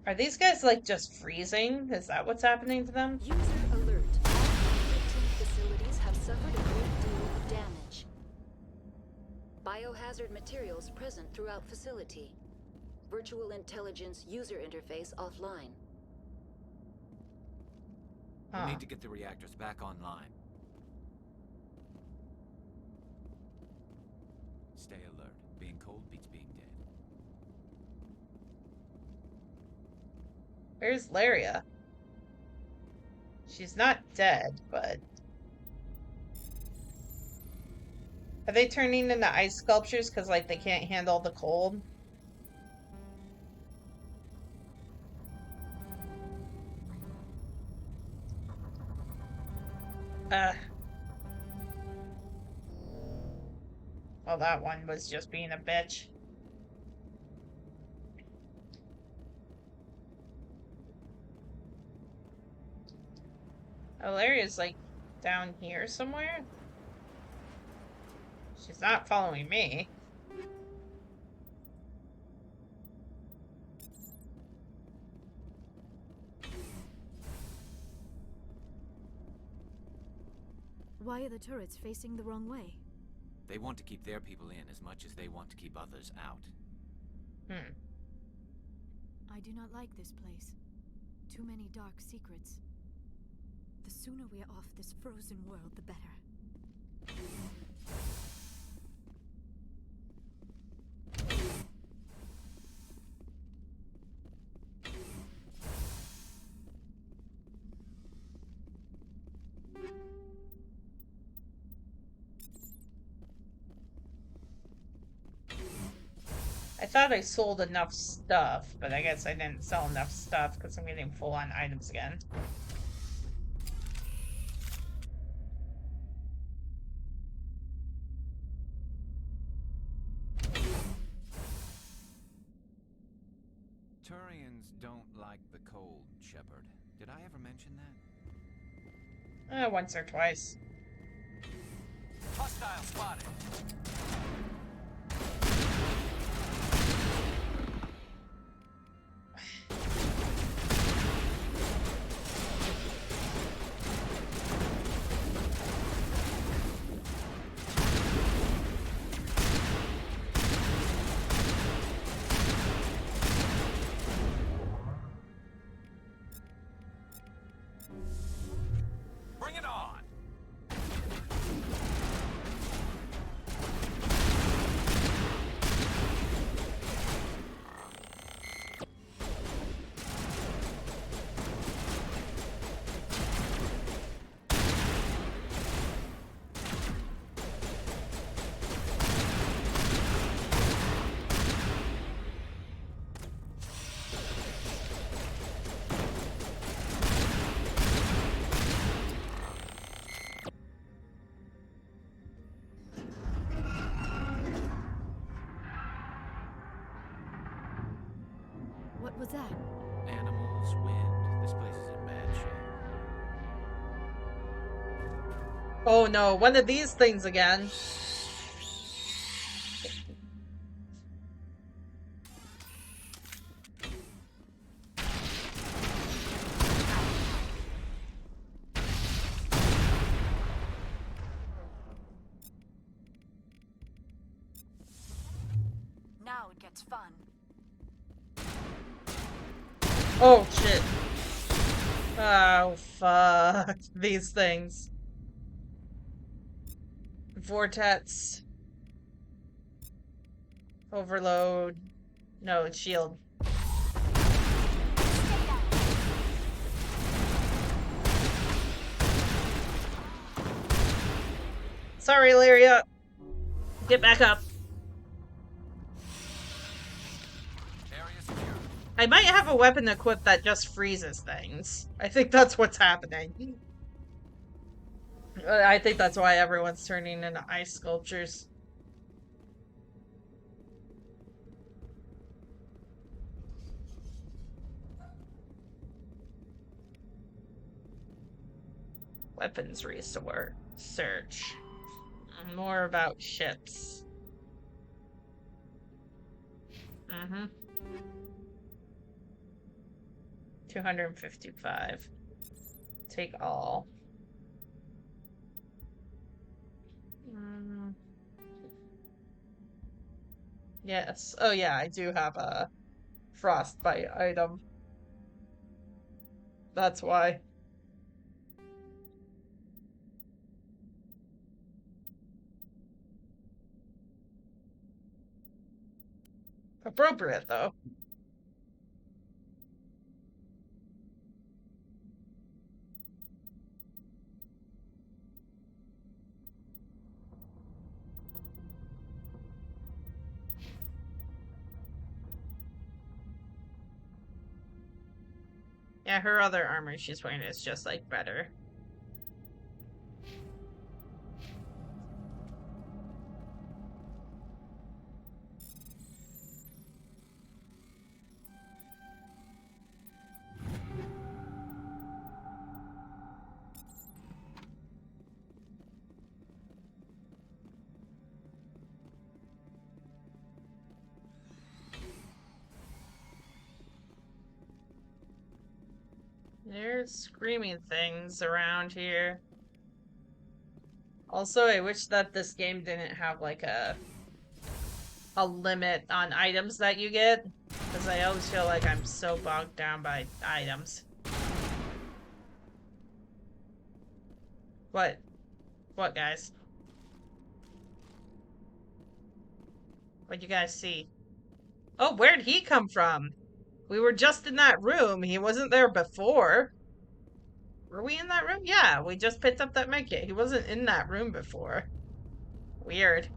Are these guys like just freezing? Is that what's happening to them? User alert. All 15 facilities have suffered a great deal of damage. Biohazard materials present throughout facility. Virtual intelligence user interface offline. We need to get the reactors back online. Stay alert. Being cold beats being dead. Where's Laira? She's not dead, but... Are they turning into ice sculptures because, like, they can't handle the cold? Well, that one was just being a bitch. Oh, Laira's, like, down here somewhere? She's not following me. Why are the turrets facing the wrong way? They want to keep their people in as much as they want to keep others out. I do not like this place. Too many dark secrets. The sooner we are off this frozen world, the better. I thought I sold enough stuff, but I guess I didn't sell enough stuff because I'm getting full-on items again. Turians don't like the cold, Shepard. Did I ever mention that? Once or twice. Hostile spotted. Bring it on! What was that? Animals, wind. This place is in bad shape. Oh no, one of these things again. Now it gets fun. Oh shit. Oh fuck. These things. Vortex. Overload. No, it's shield. Sorry, Laira. Get back up. I might have a weapon equipped that just freezes things. I think that's what's happening. I think that's why everyone's turning into ice sculptures. Weapons restore. Search. More about ships. 255. Take all. Yes. Oh yeah, I do have a frostbite item. That's why. Appropriate, though. Yeah, her other armor she's wearing is just, like, better. There's screaming things around here. Also, I wish that this game didn't have, like, a limit on items that you get. Because I always feel like I'm so bogged down by items. What? What, guys? What'd you guys see? Oh, where'd he come from? We were just in that room. He wasn't there before. Were we in that room? Yeah, we just picked up that medkit. He wasn't in that room before. Weird.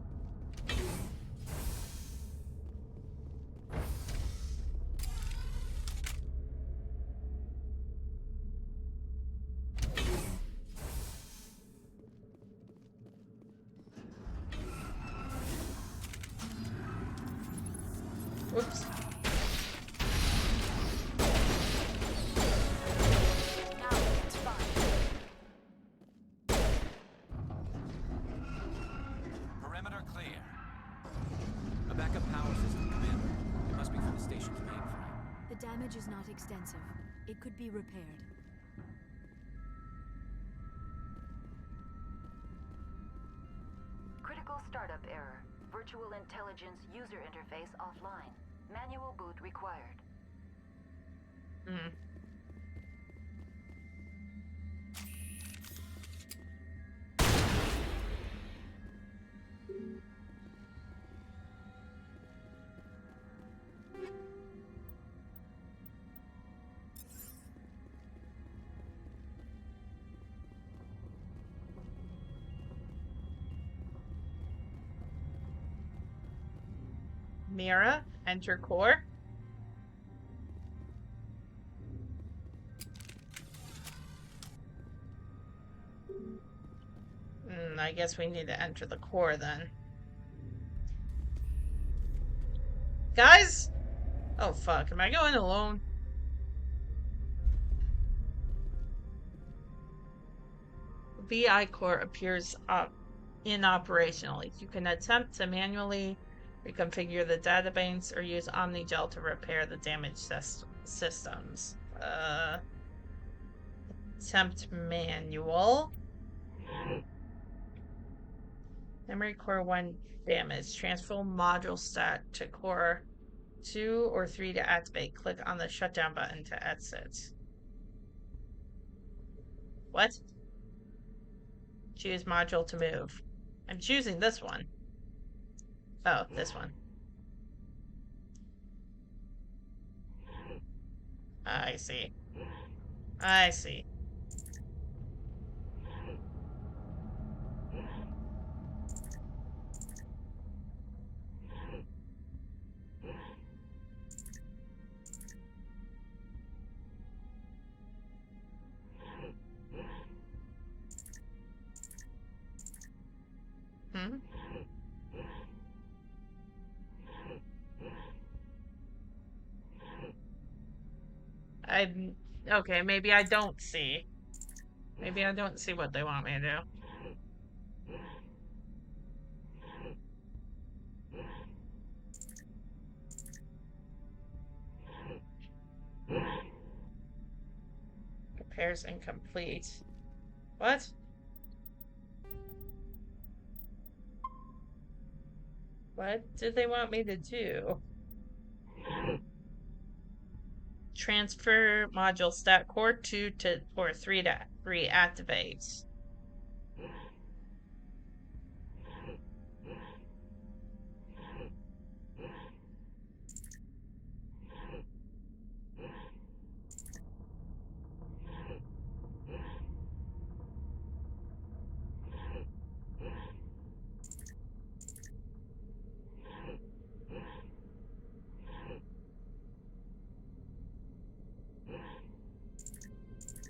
Whoops. Perimeter clear. A backup power system, Commander. It must be from the station's mainframe. The damage is not extensive. It could be repaired. Critical startup error. Virtual intelligence user interface offline. Manual boot required. Mira, enter core. I guess we need to enter the core then. Guys? Oh fuck, am I going alone? VI core appears inoperational. You can attempt to manually reconfigure the database or use OmniGel to repair the damaged systems. Attempt manual. Memory core 1 damage. Transfer module stat to core 2 or 3 to activate. Click on the shutdown button to exit. What? Choose module to move. I'm choosing this one. Oh, this one. I see. I see. I'm okay, maybe I don't see. Maybe I don't see what they want me to do. Repairs incomplete. What? What did they want me to do? Transfer module stat core 2 to core 3 to reactivate.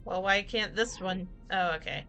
Well, why can't this one? Oh, okay.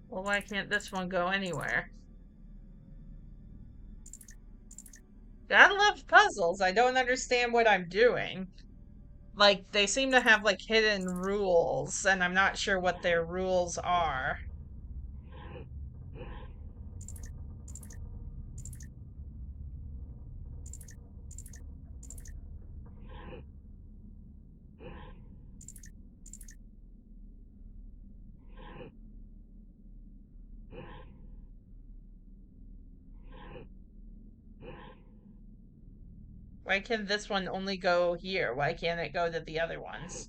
Well, why can't this one go anywhere? God loves puzzles. I don't understand what I'm doing. Like, they seem to have, like, hidden rules, and I'm not sure what their rules are. Why can this one only go here? Why can't it go to the other ones?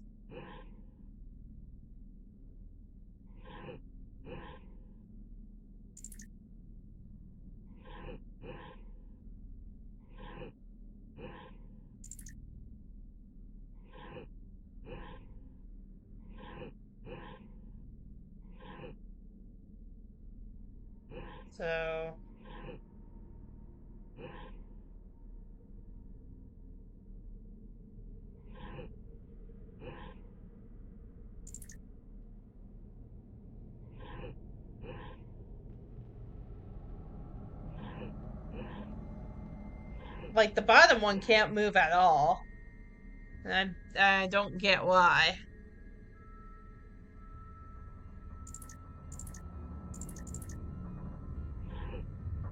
So... Like, the bottom one can't move at all. And I don't get why.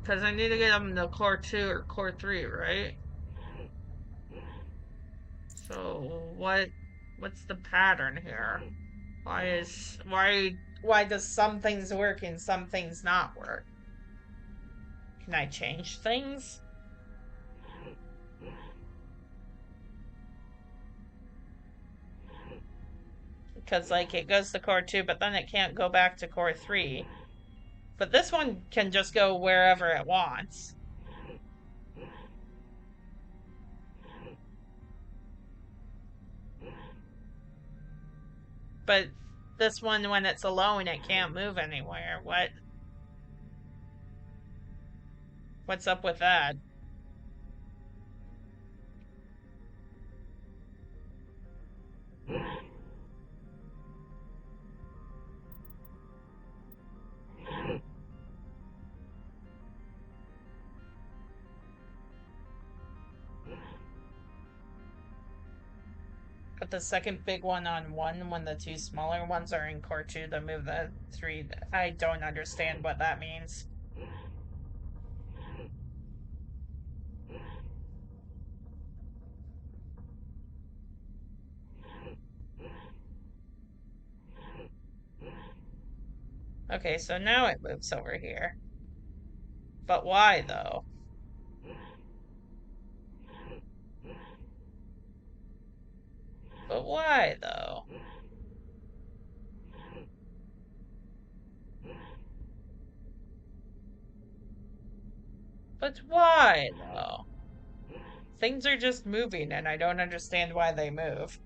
Because I need to get them to core 2 or core 3, right? So, what's the pattern here? Why does some things work and some things not work? Can I change things? Because, like, it goes to core 2, but then it can't go back to core 3. But this one can just go wherever it wants. But this one, when it's alone, it can't move anywhere. What's up with that? Put the second big one on 1 when the 2 smaller ones are in core 2 to move the 3. I don't understand what that means. Okay, so now it moves over here. But why, though? But why, though? But why, though? Things are just moving, and I don't understand why they move.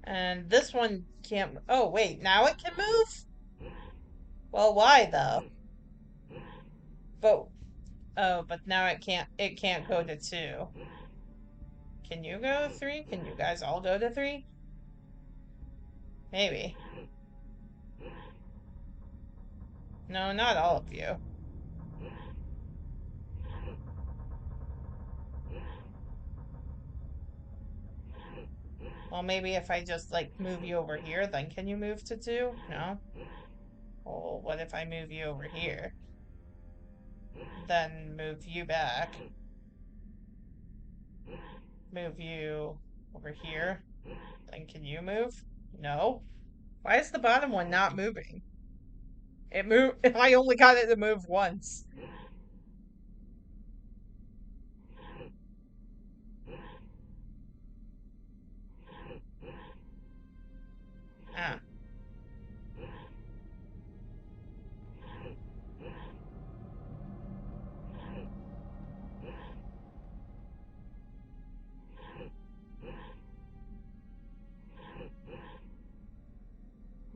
And this one can't... Oh, wait, now it can move? Well, why, though? But... Oh, but now it can't go to 2. Can you go to 3? Can you guys all go to 3? Maybe. No, not all of you. Well, maybe if I just, like, move you over here, then can you move to 2? No? Well, what if I move you over here? Then move you back. Move you over here. Then can you move? No? Why is the bottom one not moving? It moved. I only got it to move once. Ah.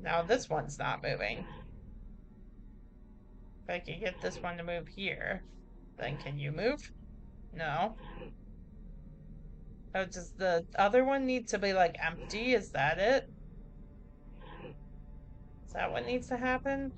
Now this one's not moving. If I can get this one to move here, then can you move? No. Oh, does the other one need to be, like, empty? Is that it? Is that what needs to happen?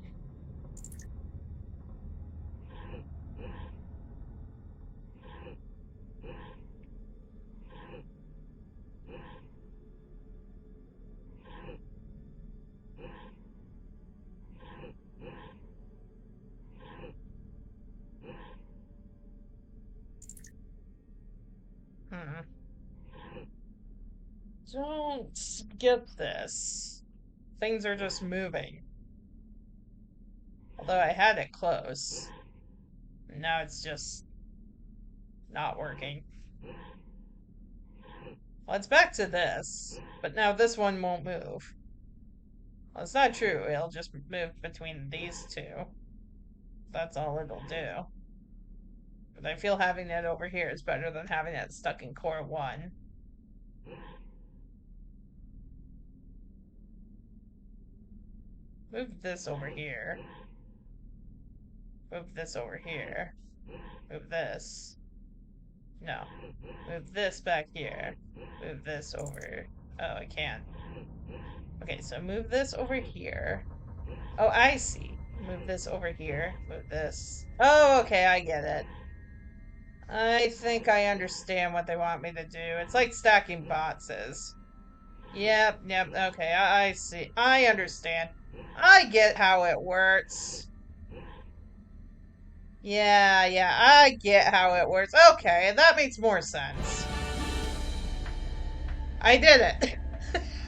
Don't get this. Things are just moving. Although I had it close. Now it's just not working. Well, it's back to this, but now this one won't move. Well, it's not true. It'll just move between these two. That's all it'll do. But I feel having it over here is better than having it stuck in core 1. Move this over here. Move this over here. Move this. No. Move this back here. Move this over. Oh, I can't. Okay, so move this over here. Oh, I see. Move this over here. Move this. Oh, okay, I get it. I think I understand what they want me to do. It's like stacking boxes. Yep, okay, I see. I understand. I get how it works. Yeah, I get how it works. Okay, that makes more sense. I did it.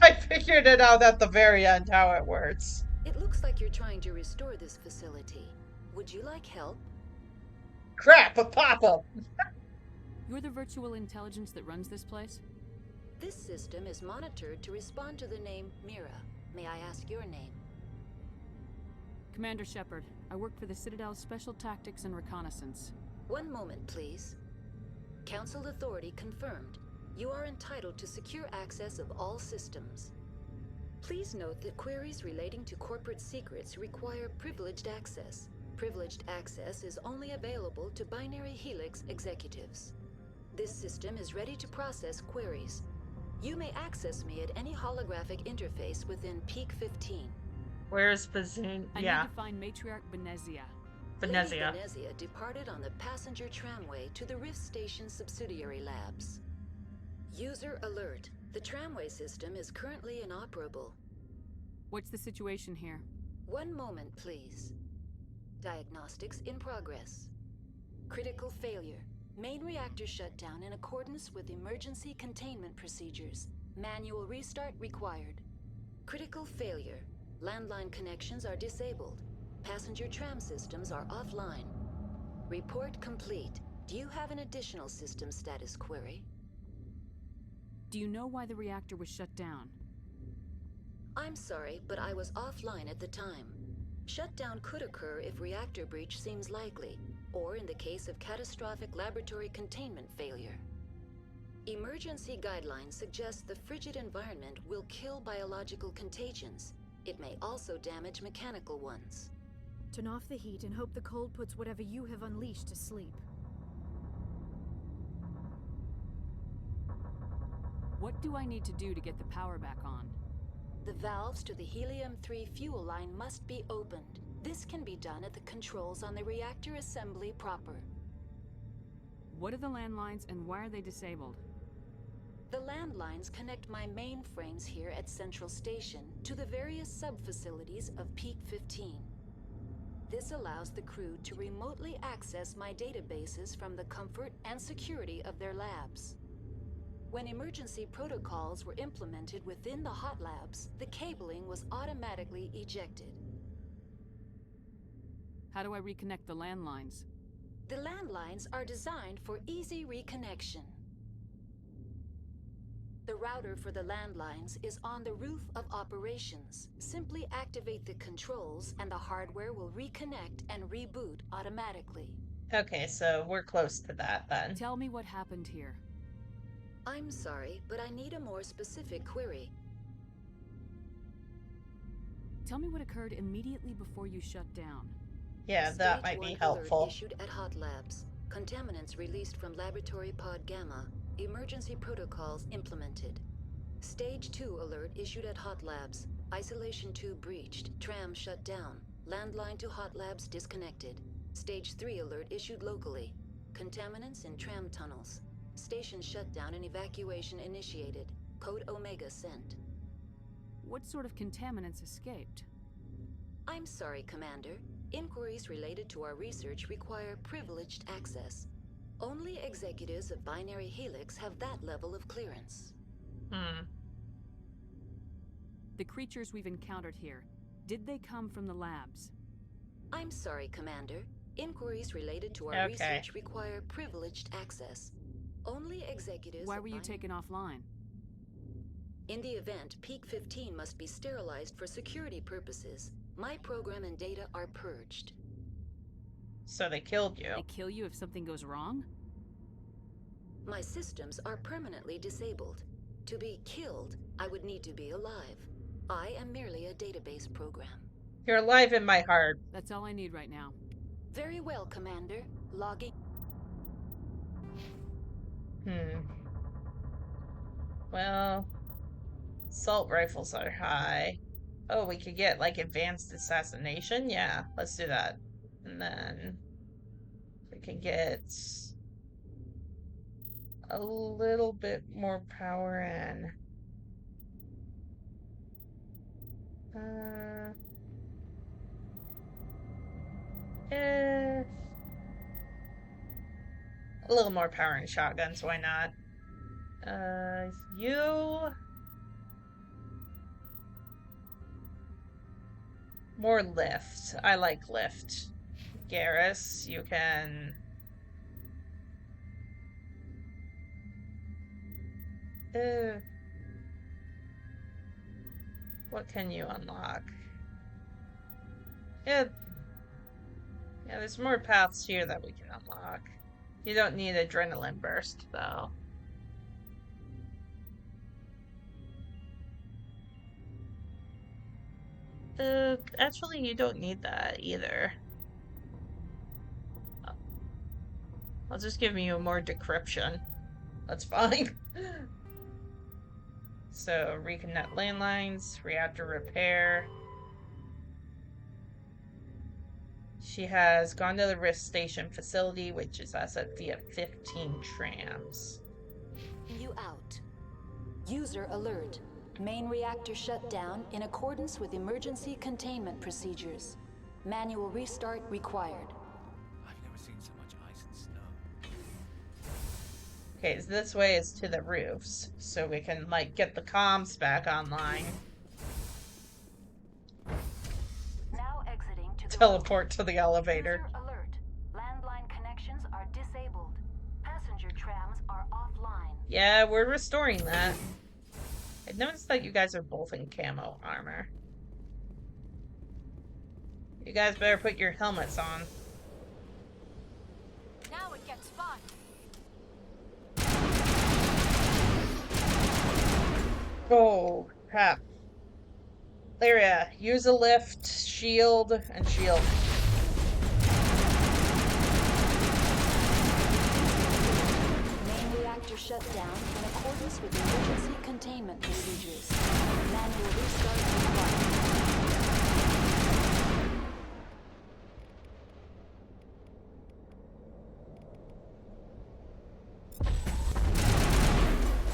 I figured it out at the very end how it works. It looks like you're trying to restore this facility. Would you like help? Crap, a pop-up! You're the virtual intelligence that runs this place? This system is monitored to respond to the name Mira. May I ask your name? Commander Shepard. I work for the Citadel's Special Tactics and Reconnaissance. One moment, please. Council authority confirmed. You are entitled to secure access of all systems. Please note that queries relating to corporate secrets require privileged access. Privileged access is only available to Binary Helix executives. This system is ready to process queries. You may access me at any holographic interface within Peak 15. Where's Bazoon? I need to find Matriarch Benezia. Benezia. Lady Benezia departed on the passenger tramway to the Rift Station subsidiary labs. User alert. The tramway system is currently inoperable. What's the situation here? One moment, please. Diagnostics in progress. Critical failure. Main reactor shut down in accordance with emergency containment procedures. Manual restart required. Critical failure. Landline connections are disabled. Passenger tram systems are offline. Report complete. Do you have an additional system status query? Do you know why the reactor was shut down? I'm sorry, but I was offline at the time. Shutdown could occur if reactor breach seems likely, or in the case of catastrophic laboratory containment failure. Emergency guidelines suggest the frigid environment will kill biological contagions. It may also damage mechanical ones. Turn off the heat and hope the cold puts whatever you have unleashed to sleep. What do I need to do to get the power back on? The valves to the helium-3 fuel line must be opened. This can be done at the controls on the reactor assembly proper. What are the landlines and why are they disabled? The landlines connect my mainframes here at Central Station to the various sub-facilities of Peak 15. This allows the crew to remotely access my databases from the comfort and security of their labs. When emergency protocols were implemented within the hot labs, the cabling was automatically ejected. How do I reconnect the landlines? The landlines are designed for easy reconnection. The router for the landlines is on the roof of operations. Simply activate the controls and the hardware will reconnect and reboot automatically. Okay, so we're close to that then. Tell me what happened here. I'm sorry, but I need a more specific query. Tell me what occurred immediately before you shut down. Yeah, that might be helpful. Alert issued at hot labs. Contaminants released from laboratory pod Gamma. Emergency protocols implemented. Stage 2 alert issued at hot labs. Isolation tube breached. Tram shut down. Landline to hot labs disconnected. Stage 3 alert issued locally. Contaminants in tram tunnels. Station shutdown and evacuation initiated. Code Omega sent. What sort of contaminants escaped? I'm sorry, Commander. Inquiries related to our research require privileged access. Only executives of Binary Helix have that level of clearance. The creatures we've encountered here, did they come from the labs? I'm sorry, Commander. Inquiries related to our research require privileged access. Only executives... Why were you taken offline? In the event, Peak 15 must be sterilized for security purposes. My program and data are purged. So they killed you. They kill you if something goes wrong? My systems are permanently disabled. To be killed, I would need to be alive. I am merely a database program. You're alive in my heart. That's all I need right now. Very well, Commander. Logging. Well, assault rifles are high. Oh, we could get, like, advanced assassination? Yeah, let's do that. And then we can get a little bit more power in. A little more power in shotguns, why not? You... More lift. I like lift. Garrus, you can... What can you unlock? Yeah, there's more paths here that we can unlock. You don't need adrenaline burst, though. Actually, you don't need that either. I'll just give you more decryption. That's fine. So, reconnect landlines, reactor repair. She has gone to the Rift Station facility, which is asset via 15 trams. You out. User alert. Main reactor shut down in accordance with emergency containment procedures. Manual restart required. I've never seen so much ice and snow. Okay, so this way is to the roofs, so we can, like, get the comms back online. Now exiting to the Teleport to the elevator. User alert. Landline connections are disabled. Yeah, we're restoring that. I noticed that you guys are both in camo armor. You guys better put your helmets on. Now it gets fun. Oh, crap. Laira, use a lift, shield, and shield. Main reactor shut down in accordance with emergency containment procedures. Manual restart required.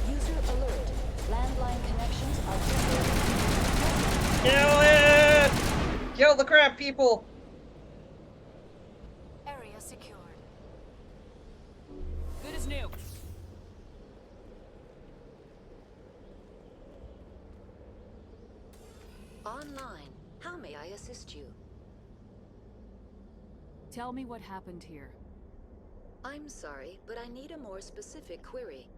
User alert. Landline connections are disabled. Kill it! Kill the crap people! Area secured. Good as new. Online. How may I assist you? Tell me what happened here. I'm sorry, but I need a more specific query.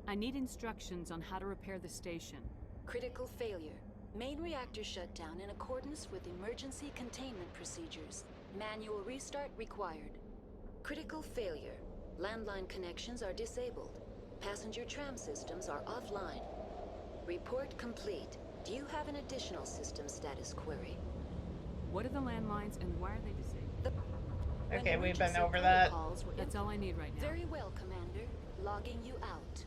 I need instructions on how to repair the station. Critical failure. Main reactor shut down in accordance with emergency containment procedures. Manual restart required. Critical failure. Landline connections are disabled. Passenger tram systems are offline. Report complete. Do you have an additional system status query? What are the landlines and why are they disabled? Okay, we've been over that. That's all I need right now. Very well, Commander. Logging you out.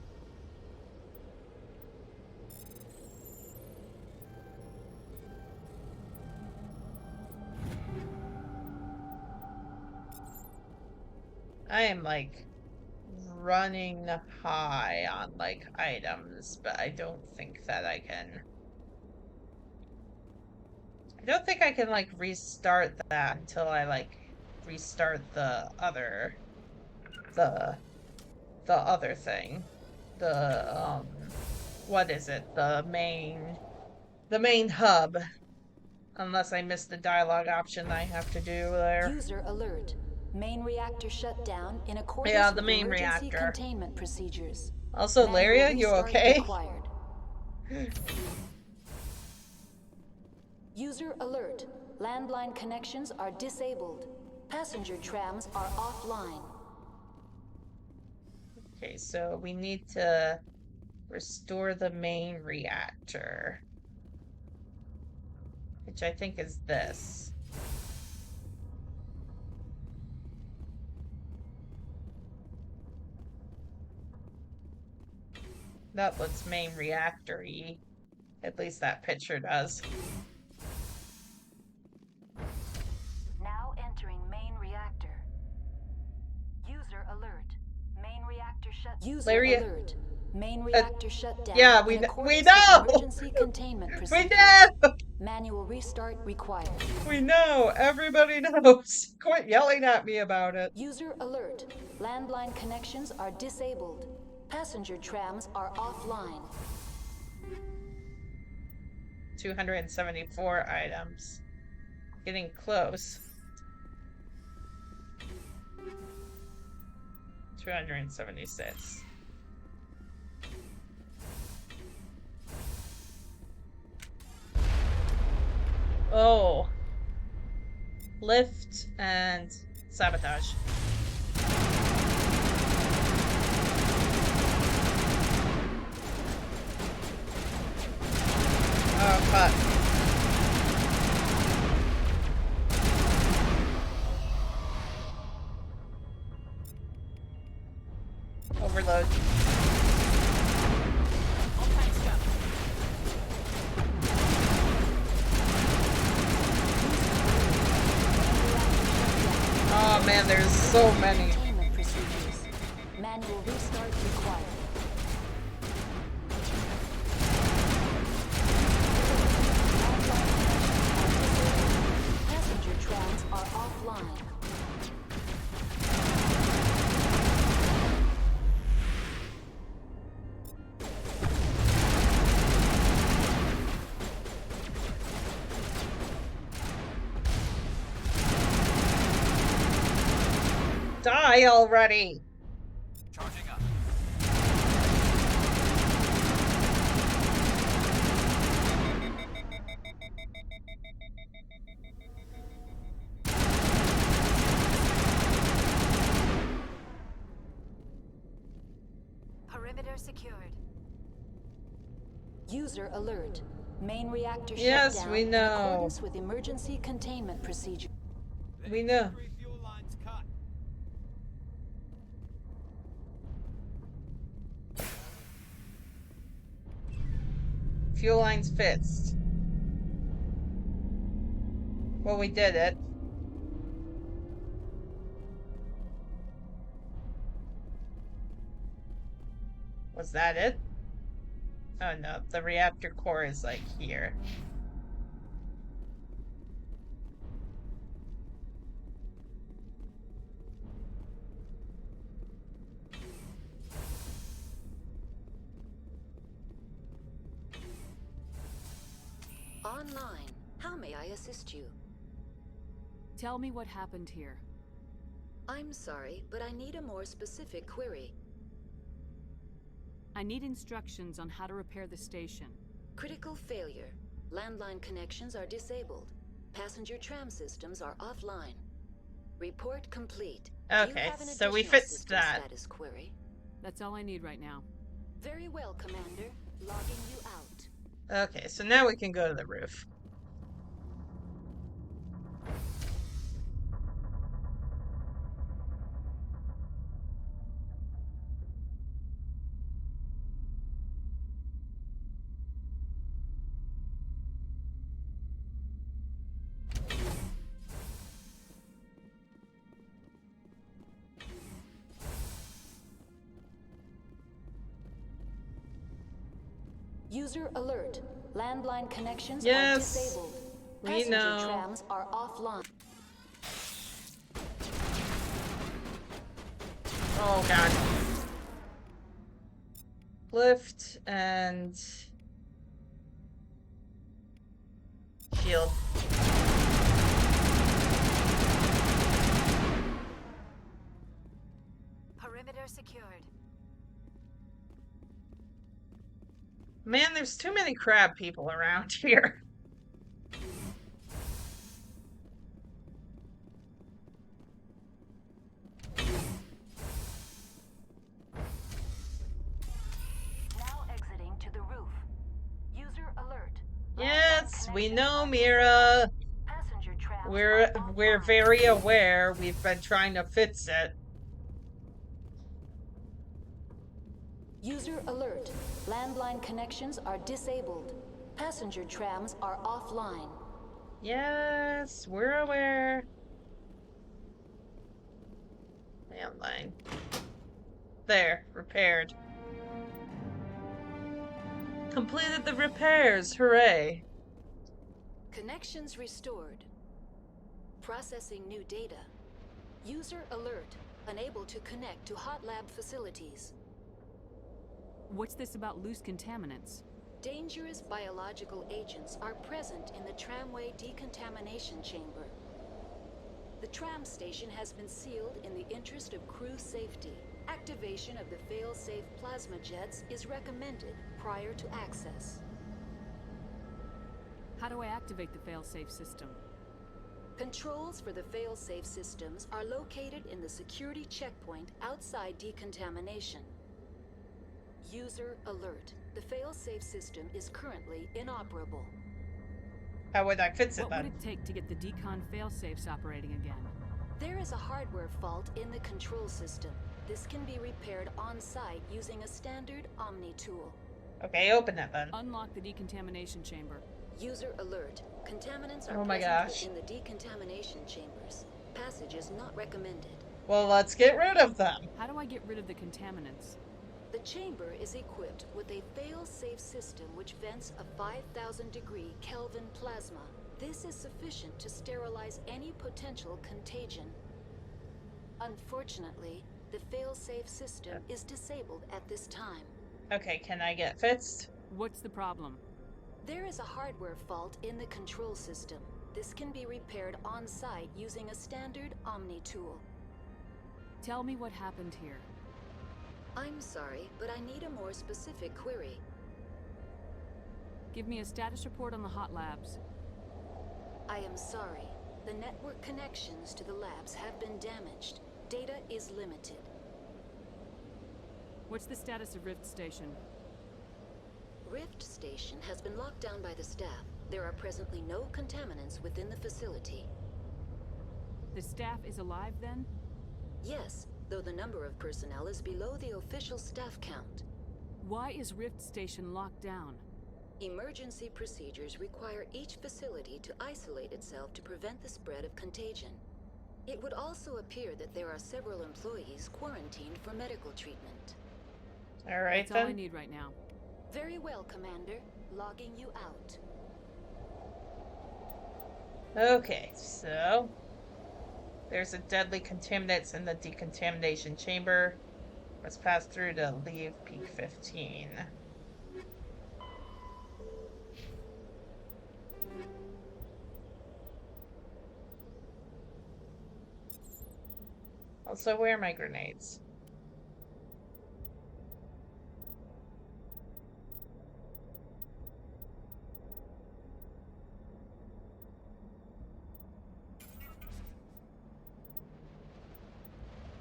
I am like running high on like items, but I don't think that I can. I don't think I can like restart that until I like restart the other thing. The what is it? The main hub. Unless I missed the dialogue option I have to do there. User alert. Main reactor shut down in accordance Yeah, the with main emergency reactor. containment procedures. Also, Laira, you restart okay? required. User alert. Landline connections are disabled. Passenger trams are offline. Okay, so we need to restore the main reactor. Which I think is this. That looks main reactor-y. At least that picture does. Now entering main reactor. User alert. Main reactor shut. User Laira, alert. Main reactor shut down. Yeah, we know. Emergency containment procedures. We know. Manual restart required. We know. Everybody knows. Quit yelling at me about it. User alert. Landline connections are disabled. Passenger trams are offline. 274 items. Getting close. 276. Oh. Lift and sabotage. Oh, fuck. Overload. Oh man, there's so many. Manual restart required. Passenger trams are offline. Die already! Charging up. Perimeter secured. User alert. Main reactor Yes, shut down we in know. accordance with emergency containment procedure. We know. Fuel lines cut. Fuel lines fixed. Well, we did it. Was that it? Oh no, the reactor core is like here. Online. How may I assist you? Tell me what happened here. I'm sorry, but I need a more specific query. I need instructions on how to repair the station. Critical failure. Landline connections are disabled. Passenger tram systems are offline. Report complete. Okay, so we fixed that. Status query? That's all I need right now. Very well, Commander. Logging you out. Okay, so now we can go to the roof. User alert. Landline connections Yes, are disabled. we Passenger know. trams are offline. Oh god. Lift and shield. Perimeter secured. Man, there's too many crab people around here. Now exiting to the roof. User alert. Yes, we know, Mira. Passenger trams We're very aware. We've been trying to fix it. User alert. Landline connections are disabled. Passenger trams are offline. Yes, we're aware. Landline. There, repaired. Completed the repairs, hooray. Connections restored. Processing new data. User alert. Unable to connect to hot lab facilities. What's this about loose contaminants? Dangerous biological agents are present in the tramway decontamination chamber. The tram station has been sealed in the interest of crew safety. Activation of the fail-safe plasma jets is recommended prior to access. How do I activate the fail-safe system? Controls for the fail-safe systems are located in the security checkpoint outside decontamination. User alert. The fail-safe system is currently inoperable. How would I fix it What then? would it take to get the decon fail-safes operating again? There is a hardware fault in the control system. This can be repaired on-site using a standard Omni tool. Okay, open it then. Unlock the decontamination chamber. User alert. Contaminants are Oh my present gosh. within the decontamination chambers. Passage is not recommended. Well, let's get rid of them. How do I get rid of the contaminants? The chamber is equipped with a fail-safe system which vents a 5,000-degree Kelvin plasma. This is sufficient to sterilize any potential contagion. Unfortunately, the fail-safe system is disabled at this time. Okay, can I get fixed? What's the problem? There is a hardware fault in the control system. This can be repaired on-site using a standard Omni tool. Tell me what happened here. I'm sorry, but I need a more specific query. Give me a status report on the hot labs. I am sorry. The network connections to the labs have been damaged. Data is limited. What's the status of Rift Station? Rift Station has been locked down by the staff. There are presently no contaminants within the facility. The staff is alive, then? Yes, though the number of personnel is below the official staff count. Why is Rift Station locked down? Emergency procedures require each facility to isolate itself to prevent the spread of contagion. It would also appear that there are several employees quarantined for medical treatment. All right, That's all I need right now. Very well, Commander. Logging you out. Okay, so there's a deadly contaminants in the decontamination chamber. Let's pass through to leave peak 15. Also, where are my grenades?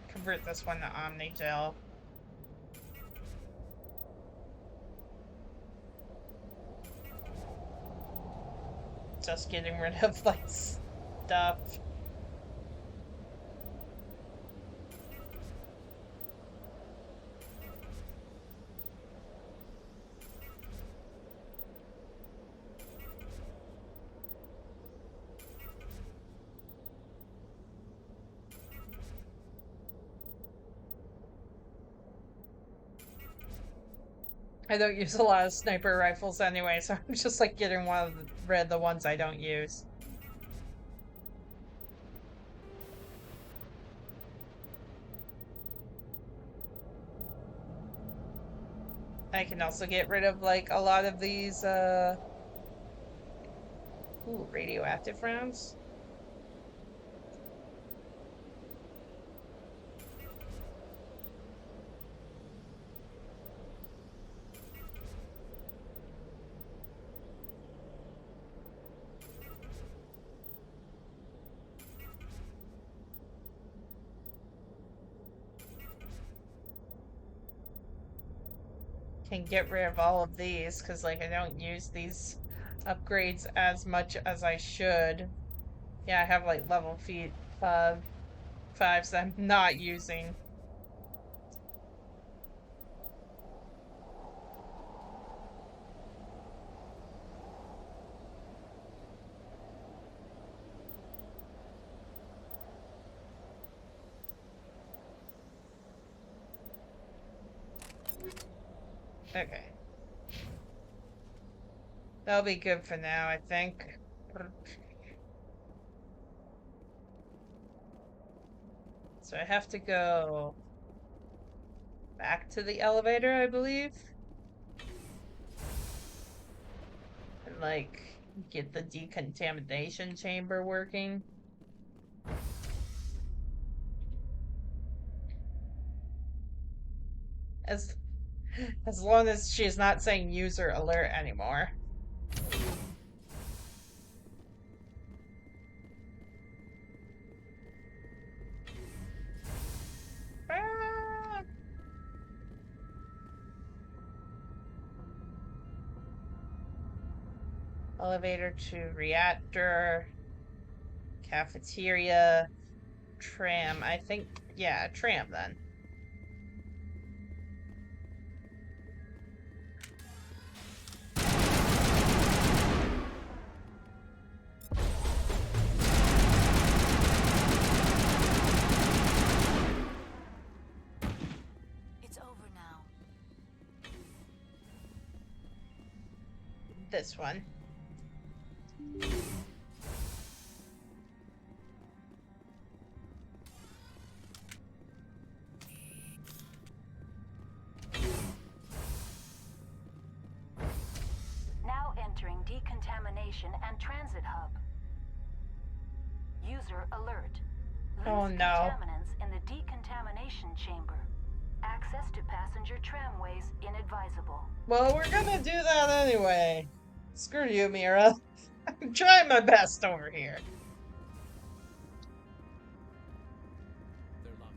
Convert this one to Omni Gel. Just getting rid of like stuff. I don't use a lot of sniper rifles anyway, so I'm just like getting rid of the ones I don't use. I can also get rid of like a lot of these radioactive rounds. Can get rid of all of these because like I don't use these upgrades as much as I should. Yeah, I have like level 5s that I'm not using. Okay. That'll be good for now, I think. So I have to go back to the elevator, I believe. And like get the decontamination chamber working. As long as she's not saying user alert anymore. Elevator to reactor, cafeteria, tram. I think, yeah, tram then. It's over now. This one. Now entering decontamination and transit hub. User alert. Oh no. Contaminants in the decontamination chamber. Access to passenger tramways inadvisable. Well, we're gonna do that anyway. Screw you, Mira. I'm trying my best over here. They're locked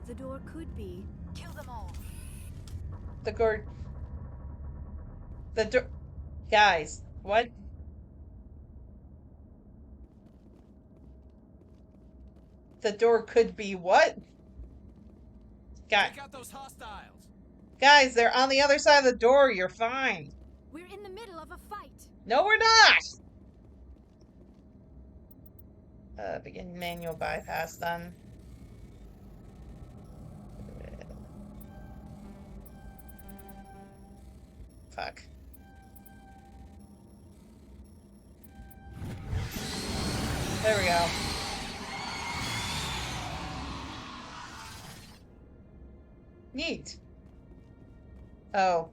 in. The door could be... Kill them all. The door... The door... Guys, what? The door could be what? Take out those hostiles. Guys, they're on the other side of the door. You're fine. We're in the middle of a fight. No, we're not! Begin manual bypass then. Fuck. There we go. Neat. Oh.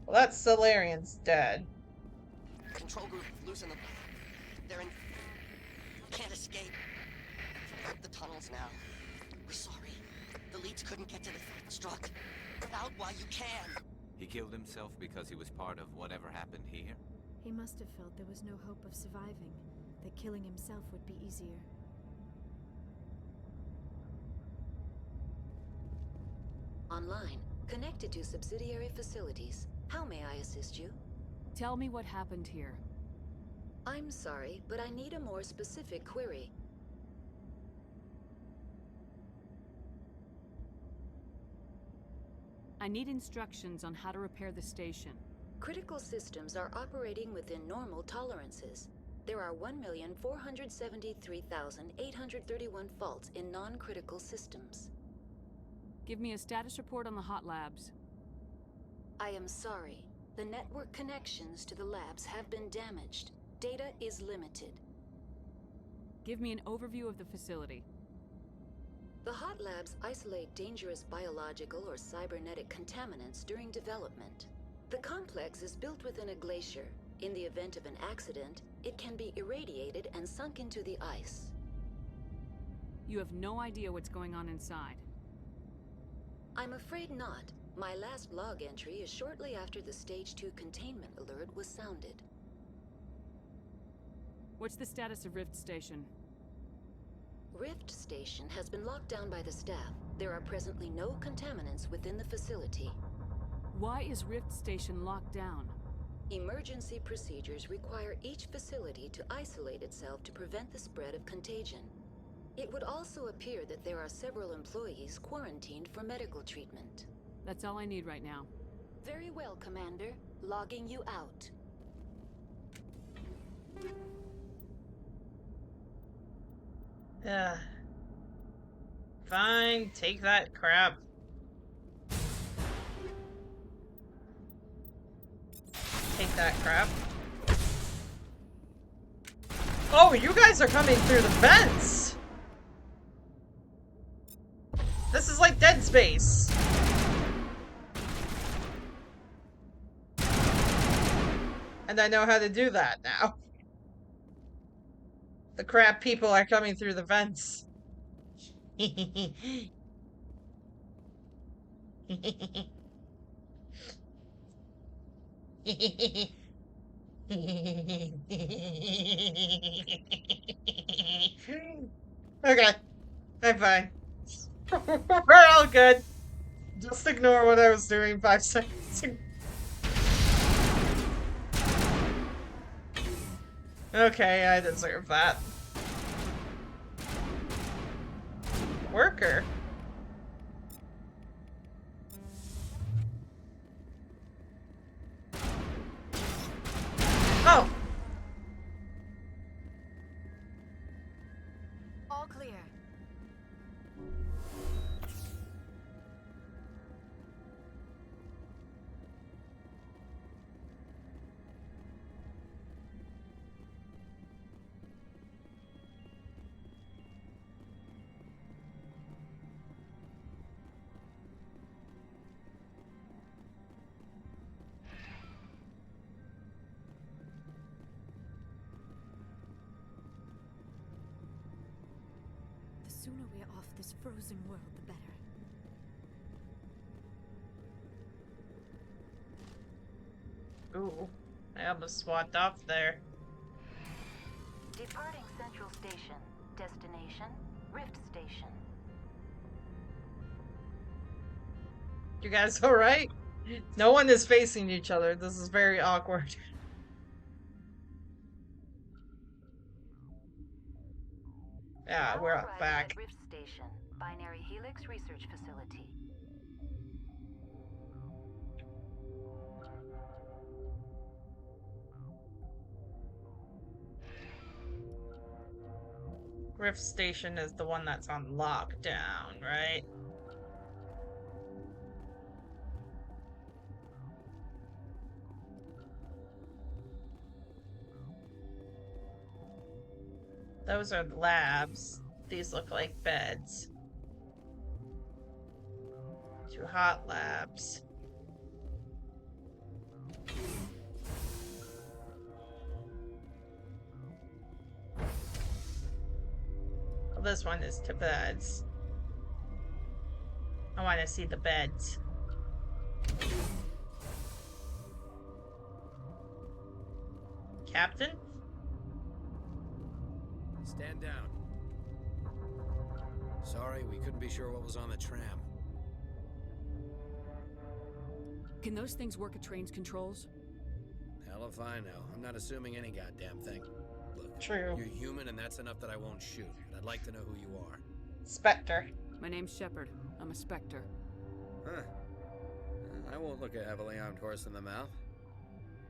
Well, that Solarian's dead. Control group, loosen them. They're in... Can't escape. The tunnels now. We're sorry. The leads couldn't get to the struck. Get out while you can. He killed himself because he was part of whatever happened here? He must have felt there was no hope of surviving, that killing himself would be easier. Online, connected to subsidiary facilities. How may I assist you? Tell me what happened here. I'm sorry, but I need a more specific query. I need instructions on how to repair the station. Critical systems are operating within normal tolerances. There are 1,473,831 faults in non-critical systems. Give me a status report on the hot labs. I am sorry. The network connections to the labs have been damaged. Data is limited. Give me an overview of the facility. The hot labs isolate dangerous biological or cybernetic contaminants during development. The complex is built within a glacier. In the event of an accident, it can be irradiated and sunk into the ice. You have no idea what's going on inside. I'm afraid not. My last log entry is shortly after the Stage 2 containment alert was sounded. What's the status of Rift Station? Rift Station has been locked down by the staff. There are presently no contaminants within the facility. Why is Rift Station locked down? Emergency procedures require each facility to isolate itself to prevent the spread of contagion. It would also appear that there are several employees quarantined for medical treatment. That's all I need right now. Very well, Commander. Logging you out. Fine, take that crap. Take that crap. Oh, you guys are coming through the vents! This is like Dead Space. And I know how to do that now. The crap people are coming through the vents. Okay, I'm fine. We're all good. Just ignore what I was doing 5 seconds ago. Okay, I deserve that. Worker. Oh! All clear. The sooner we're off this frozen world, the better. Ooh, I almost swapped off there. Departing Central Station. Destination, Rift Station. You guys alright? No one is facing each other. This is very awkward. Yeah, Now we're arriving back. at Rift Station, Binary Helix Research Facility. Rift Station is the one that's on lockdown, right? Those are labs. These look like beds. 2 hot labs. Well, this one is to beds. I want to see the beds. Captain? Stand down. Sorry, we couldn't be sure what was on the tram. Can those things work at train's controls? Hell if I know. I'm not assuming any goddamn thing. Look, True. You're human and that's enough that I won't shoot. But I'd like to know who you are. Spectre. My name's Shepard. I'm a Spectre. Huh. I won't look a heavily armed horse in the mouth.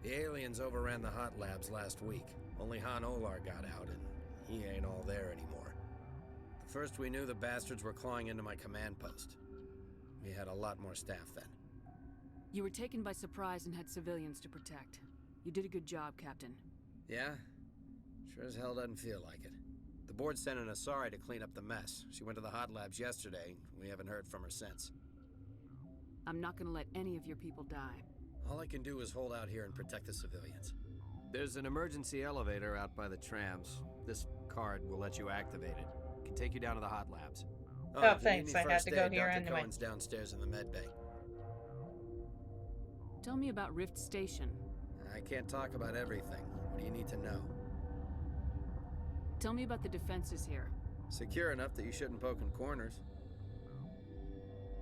The aliens overran the hot labs last week. Only Han Olar got out and he ain't all there anymore. The first we knew, the bastards were clawing into my command post. We had a lot more staff then. You were taken by surprise and had civilians to protect. You did a good job, Captain. Yeah? Sure as hell doesn't feel like it. The board sent an Asari to clean up the mess. She went to the hot labs yesterday. We haven't heard from her since. I'm not gonna let any of your people die. All I can do is hold out here and protect the civilians. There's an emergency elevator out by the trams. This card will let you activate it. It can take you down to the hot labs. Oh, thanks. I had to go here Dr. anyway. Cohen's downstairs in the med bay. Tell me about Rift Station. I can't talk about everything. What do you need to know? Tell me about the defenses here. Secure enough that you shouldn't poke in corners.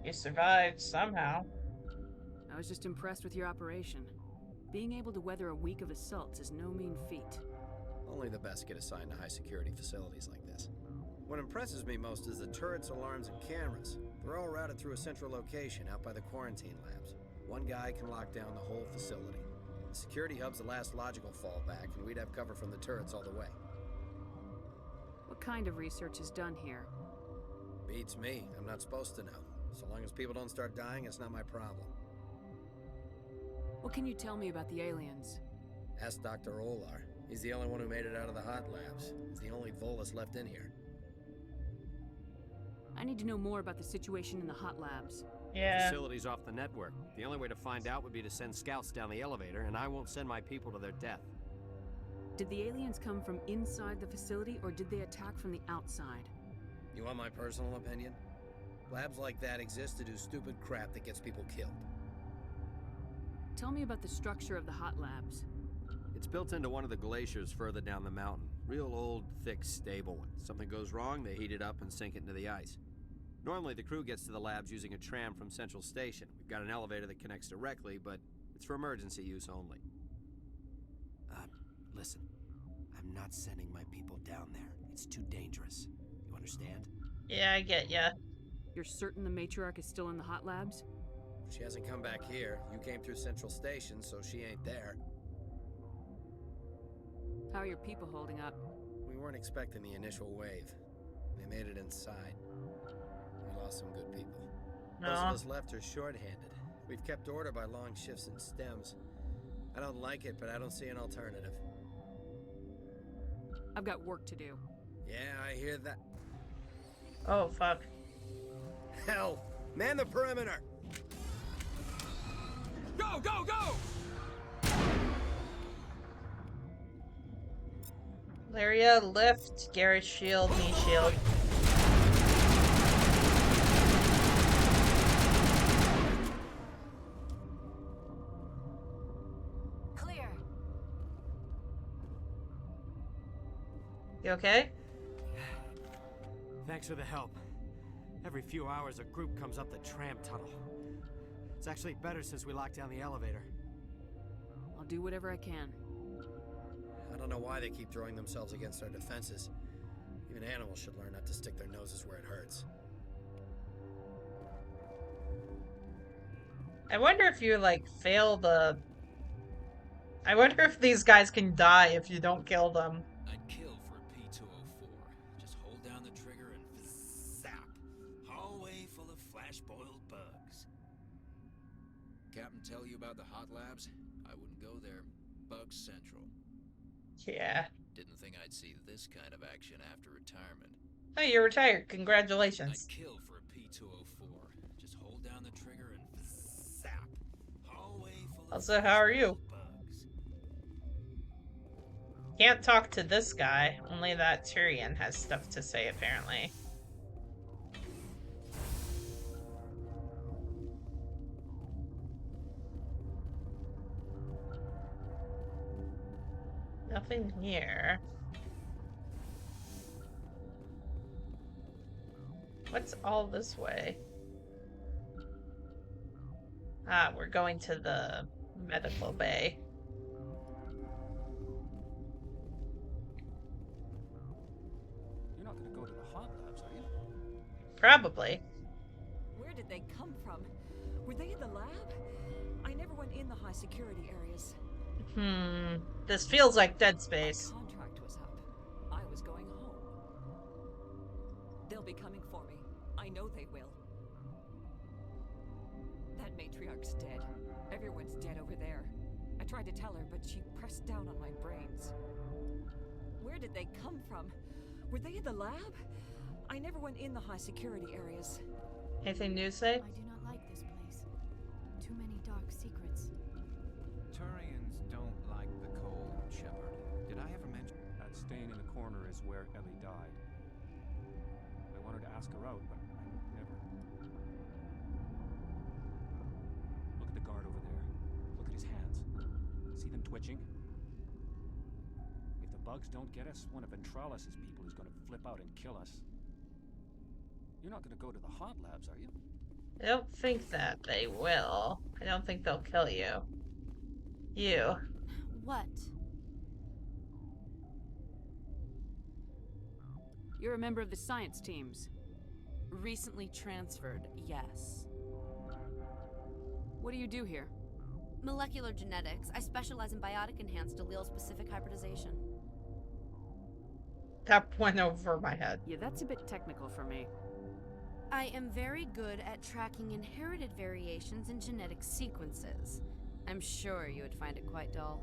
You survived somehow. I was just impressed with your operation. Being able to weather a week of assaults is no mean feat. Only the best get assigned to high security facilities like this. What impresses me most is the turrets, alarms, and cameras. They're all routed through a central location out by the quarantine labs. One guy can lock down the whole facility. The security hub's the last logical fallback, and we'd have cover from the turrets all the way. What kind of research is done here? Beats me. I'm not supposed to know. So long as people don't start dying, it's not my problem. What can you tell me about the aliens? Ask Dr. Olar. He's the only one who made it out of the hot labs. He's the only Volus left in here. I need to know more about the situation in the hot labs. Yeah. The facility's off the network. The only way to find out would be to send scouts down the elevator, and I won't send my people to their death. Did the aliens come from inside the facility, or did they attack from the outside? You want my personal opinion? Labs like that exist to do stupid crap that gets people killed. Tell me about the structure of the hot labs. It's built into one of the glaciers further down the mountain. Real old, thick, stable one. Something goes wrong, they heat it up and sink it into the ice. Normally, the crew gets to the labs using a tram from Central Station. We've got an elevator that connects directly, but it's for emergency use only. Listen. I'm not sending my people down there. It's too dangerous. You understand? Yeah, I get ya. You're certain the Matriarch is still in the hot labs? She hasn't come back here. You came through Central Station, so she ain't there. How are your people holding up? We weren't expecting the initial wave. They made it inside. We lost some good people. No. Most of us left are short-handed. We've kept order by long shifts and stems. I don't like it, but I don't see an alternative. I've got work to do. Yeah, I hear that. Oh, fuck. Hell! Man the perimeter! Go, go, go! Laira, lift, Garrett shield, me shield. Clear. You okay? Thanks for the help. Every few hours, a group comes up the tram tunnel. It's actually better since we locked down the elevator. I'll do whatever I can. I don't know why they keep throwing themselves against our defenses. Even animals should learn not to stick their noses where it hurts. I wonder if you, like, fail the... I wonder if these guys can die if you don't kill them. I'd kill for a P204. Just hold down the trigger and zap. Hallway full of flash-boiled bugs. Captain tell you about the hot labs? I wouldn't go there. Bugs Central. Yeah. Didn't think I'd see this kind of action after retirement. Oh, you're retired. Congratulations. I'd kill for a P204. Just hold down the trigger and zap. Hallway full of Also, how are you? Can't talk to this guy. Only that Tyrion has stuff to say, apparently. Nothing here. What's all this way? Ah, we're going to the medical bay. You're not gonna go to the hot labs, are you? Probably. Where did they come from? Were they in the lab? I never went in the high security areas. This feels like Dead Space. My contract was up. I was going home. They'll be coming for me. I know they will. That matriarch's dead. Everyone's dead over there. I tried to tell her, but she pressed down on my brains. Where did they come from? Were they in the lab? I never went in the high security areas. Anything new to say? I do not like this place. Too many dark secrets. Turians don't like the cold, Shepard. Did I ever mention... That stain in the corner is where Ellie died. I wanted to ask her out, but I never. Look at the guard over there. Look at his hands. See them twitching? If the bugs don't get us, one of Ventralis' people is going to flip out and kill us. You're not going to go to the hot labs, are you? I don't think that they will. I don't think they'll kill you. You. What? You're a member of the science teams. Recently transferred, yes. What do you do here? Molecular genetics. I specialize in biotic-enhanced allele-specific hybridization. That went over my head. Yeah, that's a bit technical for me. I am very good at tracking inherited variations in genetic sequences. I'm sure you would find it quite dull.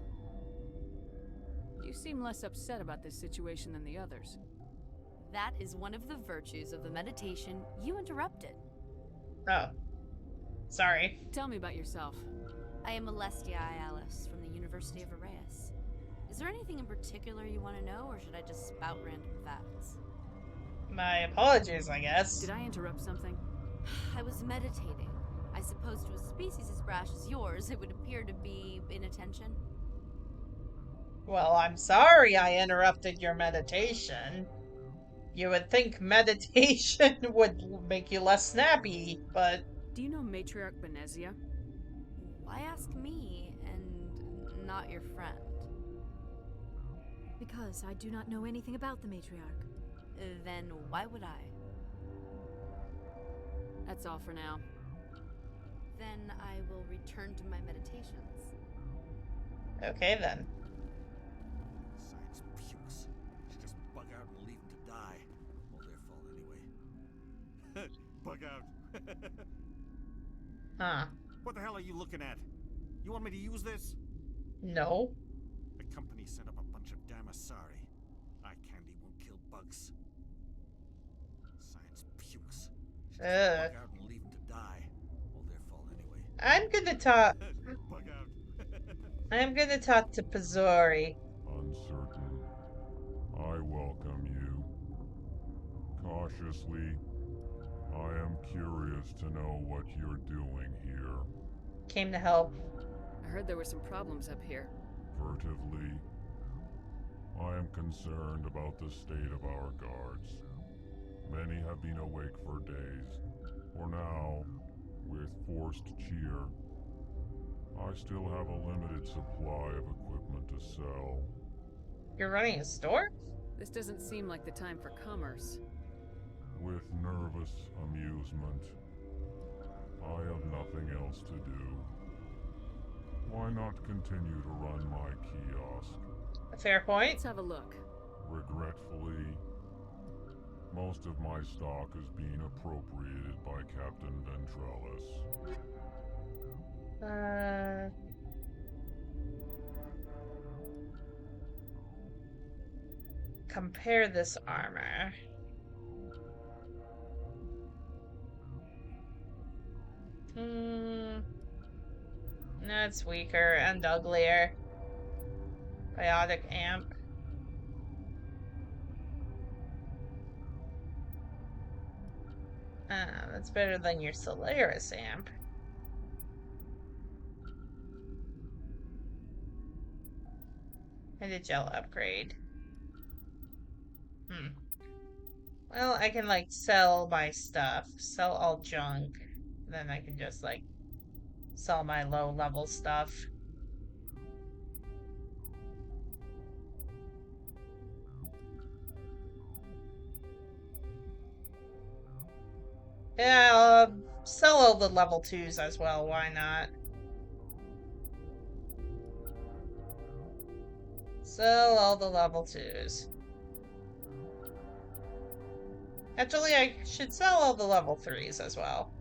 You seem less upset about this situation than the others. That is one of the virtues of the meditation you interrupted. Oh. Sorry. Tell me about yourself. I am Alestia Alice from the University of Arrayus. Is there anything in particular you want to know, or should I just spout random facts? My apologies, I guess. Did I interrupt something? I was meditating. I suppose to a species as brash as yours, it would appear to be inattention. Well, I'm sorry I interrupted your meditation. You would think meditation would make you less snappy, but... Do you know Matriarch Benezia? Why ask me, and not your friend? Because I do not know anything about the matriarch. Then why would I? That's all for now. Then I will return to my meditations. Okay, then. Science pukes. Should just bug out and leave them to die. All their fault anyway. Bug out. Huh. What the hell are you looking at? You want me to use this? No. The company sent up a bunch of Damasari. Eye candy won't kill bugs. Science pukes. Bug out and leave them to die. All their fault anyway. I'm gonna talk... Bug out. I'm gonna talk to Pazori. Uncertain. I welcome you. Cautiously, I am curious to know what you're doing here. Came to help. I heard there were some problems up here. Furtively, I am concerned about the state of our guards. Many have been awake for days. For now, we're with forced cheer. I still have a limited supply of equipment to sell. You're running a store? This doesn't seem like the time for commerce. With nervous amusement. I have nothing else to do. Why not continue to run my kiosk? A fair point. Let's have a look. Regretfully, most of my stock is being appropriated by Captain Ventralis. Compare this armor. No, it's weaker and uglier. Biotic amp. That's better than your Solaris amp. And a gel upgrade. Well, I can, like, sell my stuff. Sell all junk. Then I can just, like, sell my low-level stuff. Yeah, I'll sell all the level 2s as well. Why not? Sell all the level 2s. Actually, I should sell all the level 3s as well.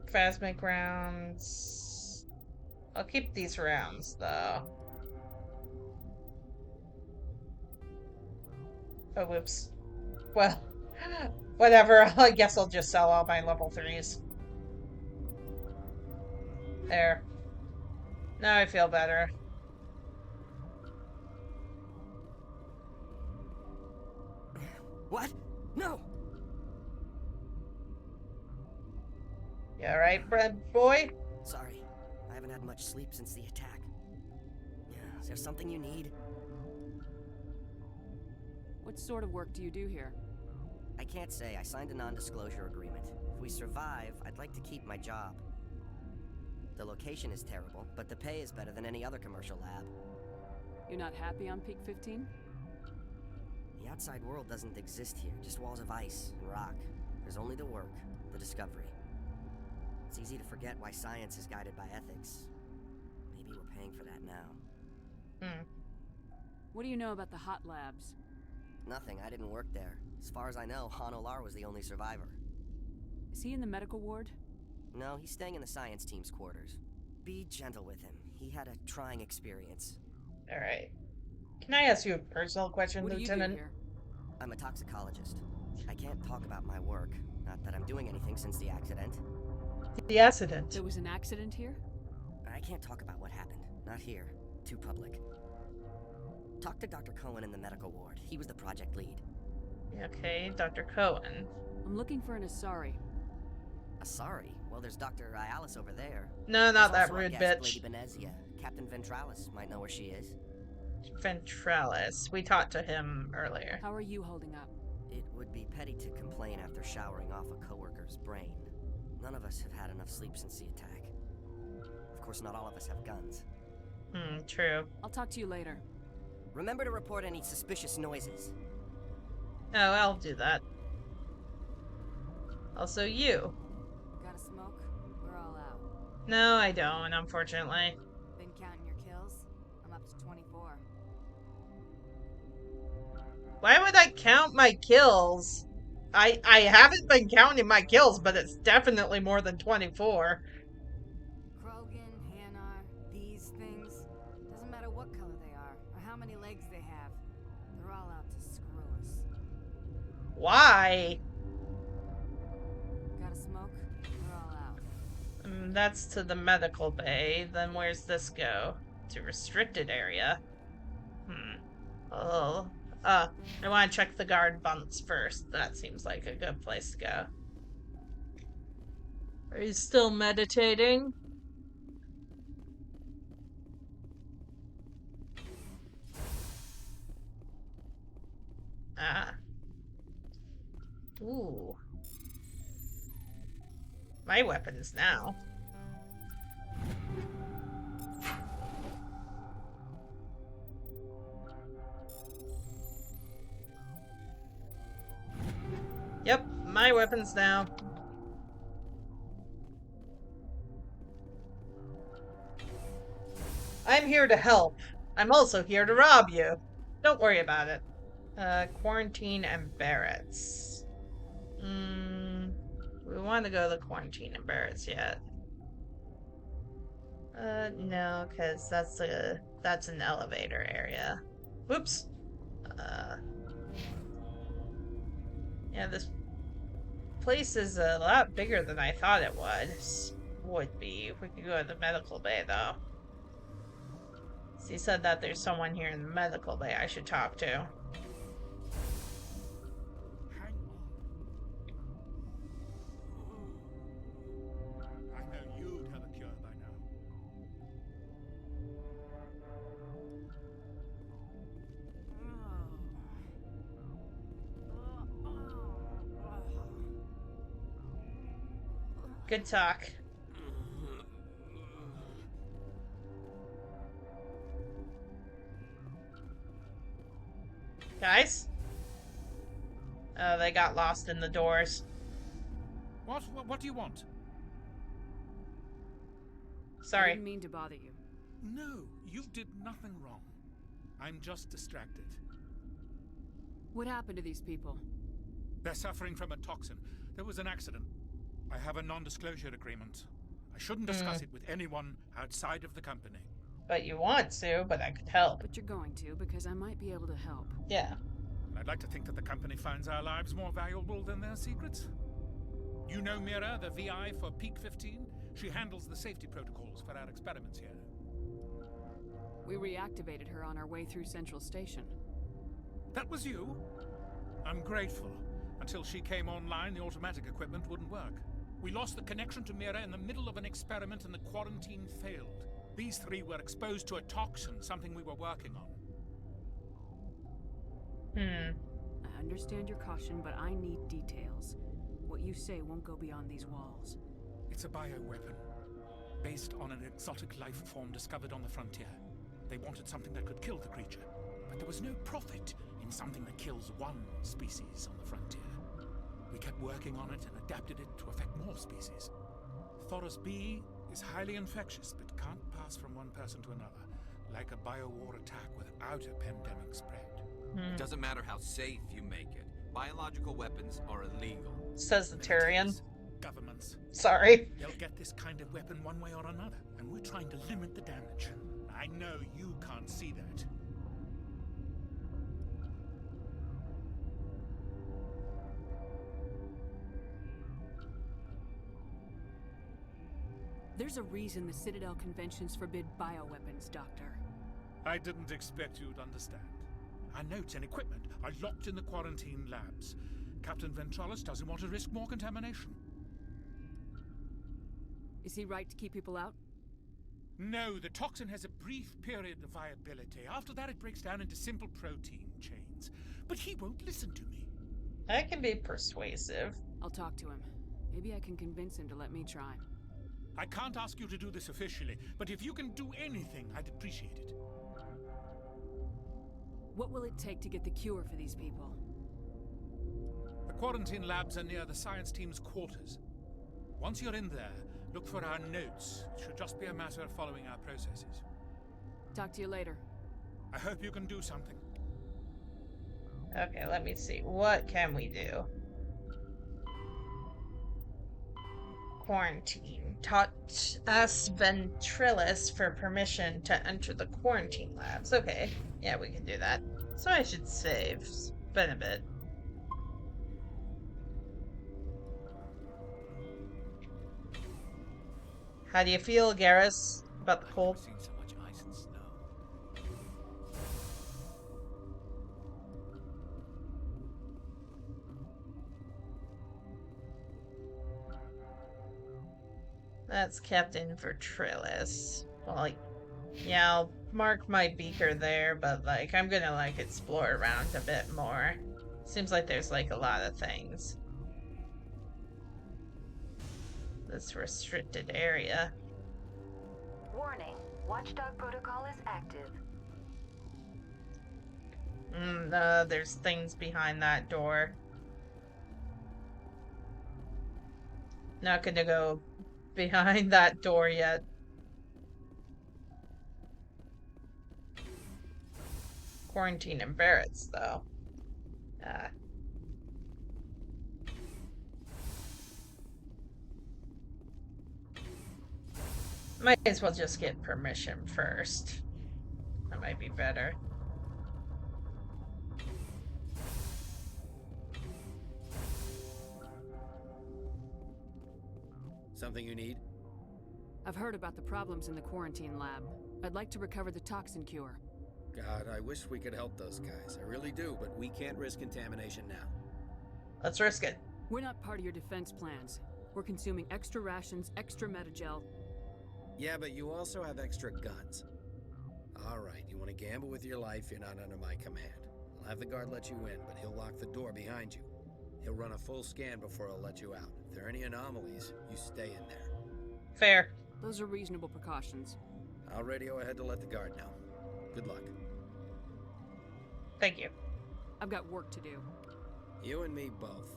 Phasmic rounds. I'll keep these rounds, though. Oh, whoops. Well, whatever. I guess I'll just sell all my level 3s. There. Now I feel better. What? No! You alright, bread boy? Sorry. I haven't had much sleep since the attack. Is there something you need? What sort of work do you do here? I can't say. I signed a non-disclosure agreement. If we survive, I'd like to keep my job. The location is terrible, but the pay is better than any other commercial lab. You're not happy on Peak 15? The outside world doesn't exist here, just walls of ice and rock. There's only the work, the discovery. It's easy to forget why science is guided by ethics. Maybe we're paying for that now. What do you know about the hot labs? Nothing, I didn't work there. As far as I know, Han Olar was the only survivor. Is he in the medical ward? No, he's staying in the science team's quarters. Be gentle with him. He had a trying experience. Alright. Can I ask you a personal question, Lieutenant? Lieutenant? What do you do here? I'm a toxicologist. I can't talk about my work. Not that I'm doing anything since the accident. The accident? There was an accident here? I can't talk about what happened. Not here. Too public. Talk to Dr. Cohen in the medical ward. He was the project lead. Okay, Dr. Cohen. I'm looking for an Asari. Asari? Well, there's Dr. Ialis over there. No, not There's that also our rude guest, bitch. Lady Benezia. Captain Ventralis might know where she is. Ventralis. We talked to him earlier. How are you holding up? It would be petty to complain after showering off a coworker's brain. None of us have had enough sleep since the attack. Of course, not all of us have guns. True. I'll talk to you later. Remember to report any suspicious noises. Oh, I'll do that. Also, you. Got a smoke? We're all out. No, I don't, unfortunately. Been counting your kills? I'm up to 24. Why would I count my kills? I haven't been counting my kills, but it's definitely more than 24. Krogan, Hanar, these things. Doesn't matter what color they are, or how many legs they have. They're all out to screw us. Why? Got a smoke? We're all out. That's to the medical bay. Then where's this go? To restricted area. Oh. I want to check the guard bunts first. That seems like a good place to go. Are you still meditating? Ooh. My weapons now. Yep, my weapons now. I'm here to help. I'm also here to rob you. Don't worry about it. Quarantine and Barrett's. We want to go to the quarantine and Barrett's yet. No, because that's an elevator area. Whoops. Yeah, this place is a lot bigger than I thought it would be. We could go to the medical bay, though. So he said that there's someone here in the medical bay I should talk to. Good talk. Guys? They got lost in the doors. What do you want? Sorry. I didn't mean to bother you. No, you did nothing wrong. I'm just distracted. What happened to these people? They're suffering from a toxin. There was an accident. I have a non-disclosure agreement. I shouldn't discuss it with anyone outside of the company. But you want to, but I could help. But you're going to, because I might be able to help. Yeah. I'd like to think that the company finds our lives more valuable than their secrets. You know Mira, the VI for Peak 15? She handles the safety protocols for our experiments here. We reactivated her on our way through Central Station. That was you? I'm grateful. Until she came online, the automatic equipment wouldn't work. We lost the connection to Mira in the middle of an experiment and the quarantine failed. These three were exposed to a toxin, something we were working on. I understand your caution, but I need details. What you say won't go beyond these walls. It's a bioweapon, based on an exotic life form discovered on the frontier. They wanted something that could kill the creature, but there was no profit in something that kills one species on the frontier. We kept working on it and adapted it to affect more species. Thoros B is highly infectious, but can't pass from one person to another, like a biowar attack without a pandemic spread. It doesn't matter how safe you make it. Biological weapons are illegal. Says the Turian. Governments. Sorry. They'll get this kind of weapon one way or another, and we're trying to limit the damage. I know you can't see that. There's a reason the Citadel conventions forbid bioweapons, Doctor. I didn't expect you'd understand. Our notes and equipment are locked in the quarantine labs. Captain Ventralis doesn't want to risk more contamination. Is he right to keep people out? No, the toxin has a brief period of viability. After that, it breaks down into simple protein chains. But he won't listen to me. I can be persuasive. I'll talk to him. Maybe I can convince him to let me try. I can't ask you to do this officially, but if you can do anything, I'd appreciate it. What will it take to get the cure for these people? The quarantine labs are near the science team's quarters. Once you're in there, look for our notes. It should just be a matter of following our processes. Talk to you later. I hope you can do something. Okay, let me see. What can we do? Quarantine. Ask Ventralis for permission to enter the quarantine labs. Okay, yeah, we can do that. So I should save. It's been a bit. How do you feel, Garrus, about the cold? I've never seen so much ice and snow. That's Captain Ventralis. Well, like, yeah, I'll mark my beaker there, but, like, I'm gonna, like, explore around a bit more. Seems like there's, like, a lot of things. this restricted area. Warning, Watchdog protocol is active. There's things behind that door. Not gonna go behind that door yet. Quarantine and Barrett's, though. Might as well just get permission first. That might be better. Something you need? I've heard about the problems in the quarantine lab. I'd like to recover the toxin cure. God, I wish we could help those guys. I really do, but we can't risk contamination now. Let's risk it. We're not part of your defense plans. We're consuming extra rations, extra metagel. Yeah, but you also have extra guns. All right, you want to gamble with your life, you're not under my command. I'll have the guard let you in, but he'll lock the door behind you. He'll run a full scan before he'll let you out. If there are any anomalies, you stay in there. Fair. Those are reasonable precautions. I'll radio ahead to let the guard know. Good luck. Thank you. I've got work to do. You and me both.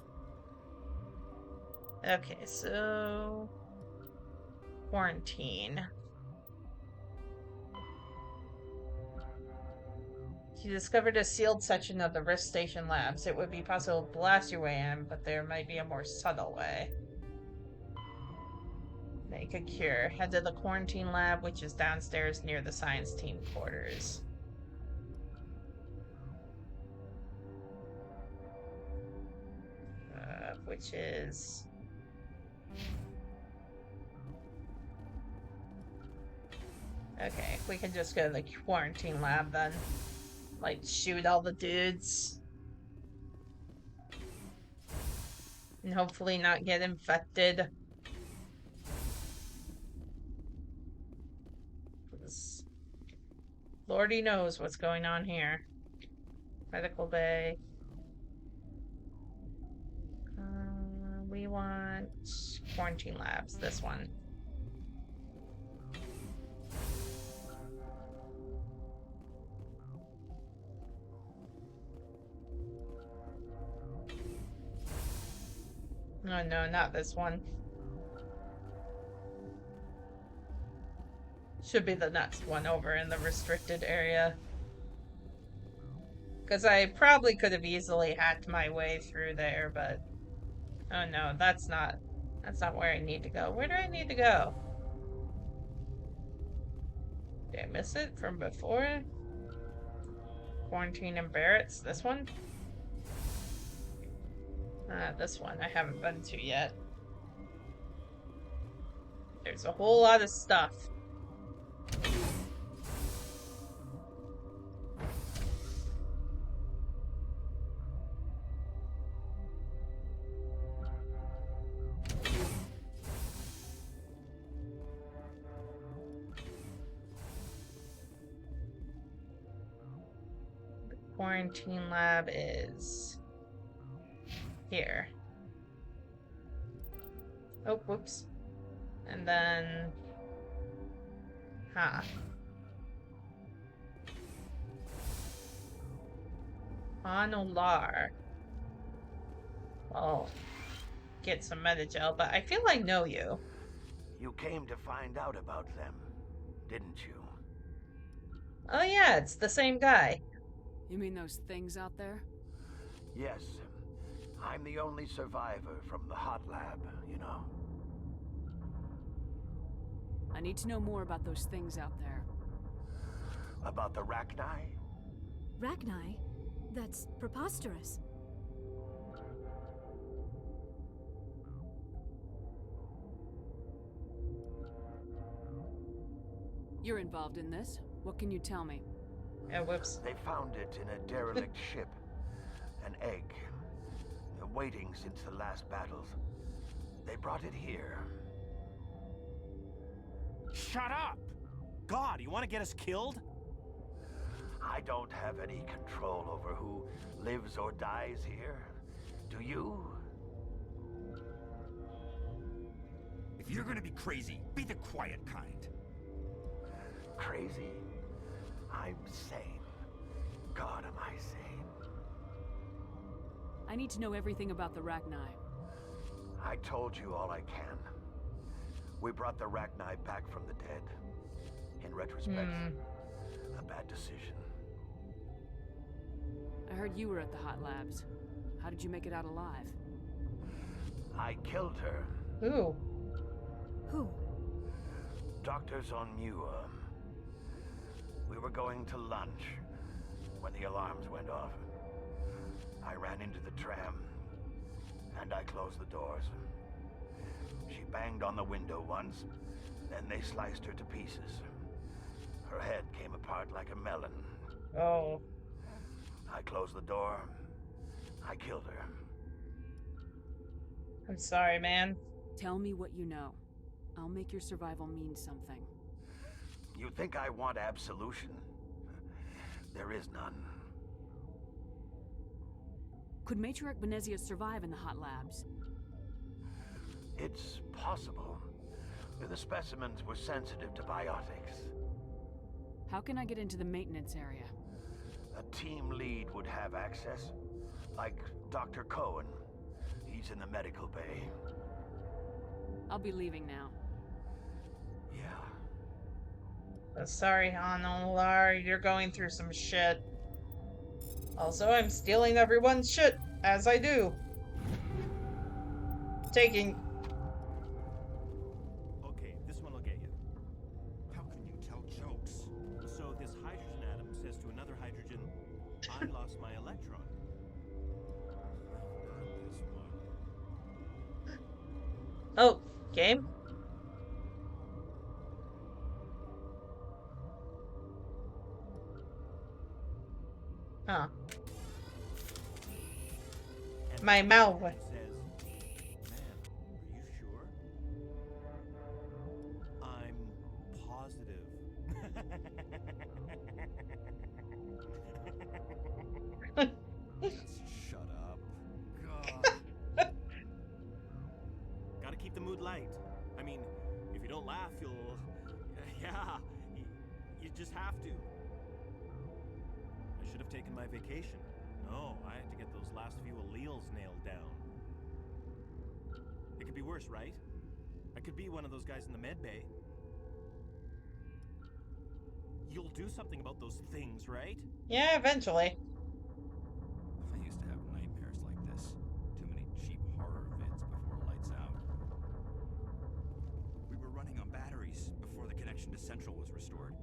Okay, so... quarantine. You discovered a sealed section of the Rift Station labs. It would be possible to blast your way in, but there might be a more subtle way. Make a cure. Head to the quarantine lab, which is downstairs near the science team quarters. Which is... okay, we can just go to the quarantine lab then. Like, shoot all the dudes. And hopefully not get infected. Lordy knows what's going on here. Medical bay. We want quarantine labs, this one. Oh no, not this one. Should be the next one over in the restricted area. Because I probably could have easily hacked my way through there, but... oh no, that's not where I need to go. Where do I need to go? Did I miss it from before? Quarantine and Barrett's, this one? This one I haven't been to yet. There's a whole lot of stuff. The quarantine lab is here. Oh, whoops. And then... Olar. Well, get some metagel, but I feel I know you. You came to find out about them, didn't you? Oh yeah, it's the same guy. You mean those things out there? Yes. I'm the only survivor from the hot lab, you know. I need to know more about those things out there. About the Rachni? Rachni? That's preposterous. You're involved in this. What can you tell me? Oh, whoops. They found it in a derelict ship. An egg. Waiting since the last battles. They brought it here. Shut up! God, you want to get us killed? I don't have any control over who lives or dies here. Do you? If If you're gonna be crazy, be the quiet kind. Crazy? I'm sane. God, am I sane? I need to know everything about the Rachni. I told you all I can. We brought the Rachni back from the dead. In retrospect, a bad decision. I heard you were at the hot labs. How did you make it out alive? I killed her. Who? Who? Doctors on Muir. We were going to lunch when the alarms went off. I ran into the tram, and I closed the doors. She banged on the window once, then they sliced her to pieces. Her head came apart like a melon. Oh. I closed the door. I killed her. I'm sorry, man. Tell me what you know. I'll make your survival mean something. You think I want absolution? There is none. Could Matriarch Benezia survive in the hot labs? It's possible. The specimens were sensitive to biotics. How can I get into the maintenance area? A team lead would have access. Like Dr. Cohen. He's in the medical bay. I'll be leaving now. Yeah. Sorry, Han and Laira, you're going through some shit. Also, I'm stealing everyone's shit, as I do. Taking... Okay, this one will get you. How can you tell jokes? So this hydrogen atom says to another hydrogen, I lost my electron. Oh, game? Huh. My mouth. Says, man, are you sure? I'm positive. Shut up. God. Gotta keep the mood light. I mean, if you don't laugh, you'll... Yeah, you just have to. I should have taken my vacation. No, I had to get those last few alleles nailed down. It could be worse, right? I could be one of those guys in the med bay. You'll do something about those things, right? Yeah, eventually. I used to have nightmares like this. Too many cheap horror vids before lights out. We were running on batteries before the connection to Central was restored.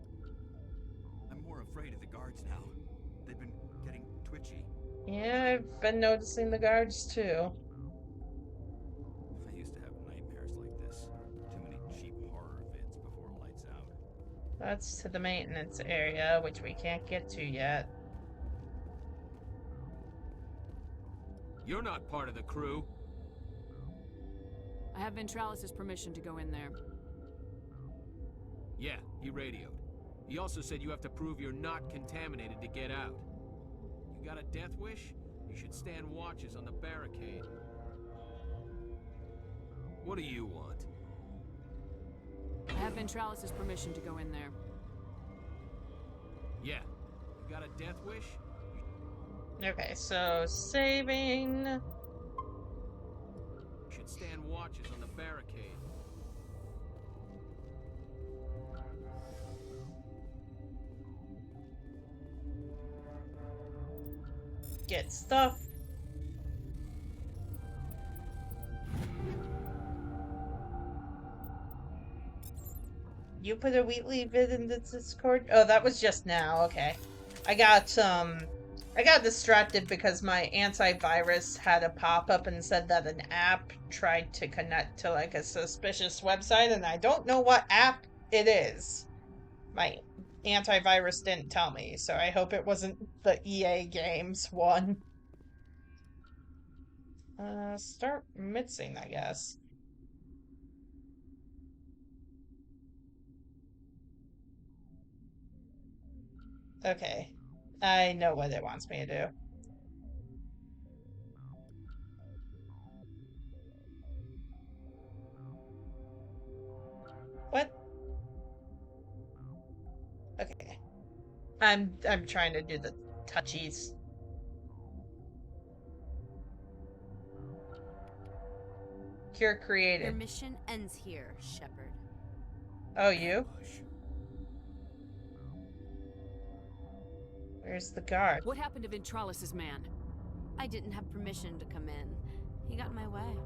I'm more afraid of the guards now. They've been getting twitchy. Yeah, I've been noticing the guards too. I used to have nightmares like this. Too many cheap horror vids before lights out. That's to the maintenance area, which we can't get to yet. You're not part of the crew. I have Ventralis's permission to go in there. Yeah, he radioed. He also said you have to prove you're not contaminated to get out. You got a death wish? You should stand watches on the barricade. What do you want? I have Ventralis's permission to go in there. Yeah. You got a death wish? Okay, so saving... You should stand watches on the barricade. Get stuff. You put a Wheatley vid in the Discord? Oh, that was just now. Okay. I got distracted because my antivirus had a pop-up and said that an app tried to connect to like a suspicious website, and I don't know what app it is. My antivirus didn't tell me, so I hope it wasn't the EA Games one. Start mixing, I guess. Okay. I know what it wants me to do. I'm trying to do the touchies. Cure created. Your mission ends here, Shepard. Oh, you? Where's the guard? What happened to Ventralis's man? I didn't have permission to come in. He got in my way.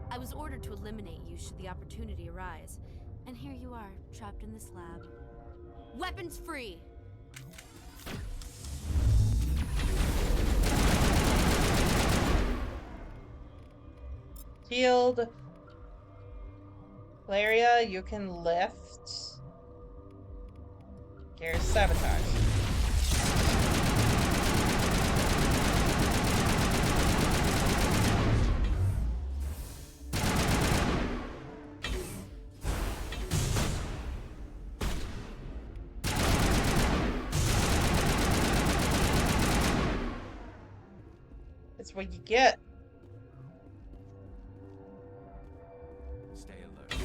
I was ordered to eliminate you should the opportunity arise. And here you are, trapped in this lab. Weapons free! Shield. Laira, you can lift. Here's sabotage. That's what you get. Stay alert.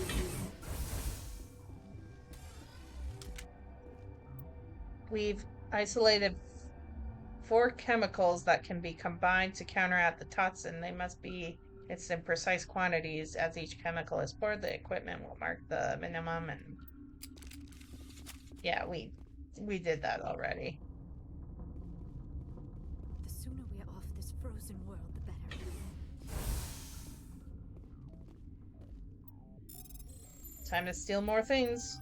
We've isolated 4 chemicals that can be combined to counteract the toxin. They must be it's in precise quantities. As each chemical is poured, the equipment will mark the minimum, and yeah, we did that already. The sooner we are off this frozen world, the better. Time to steal more things.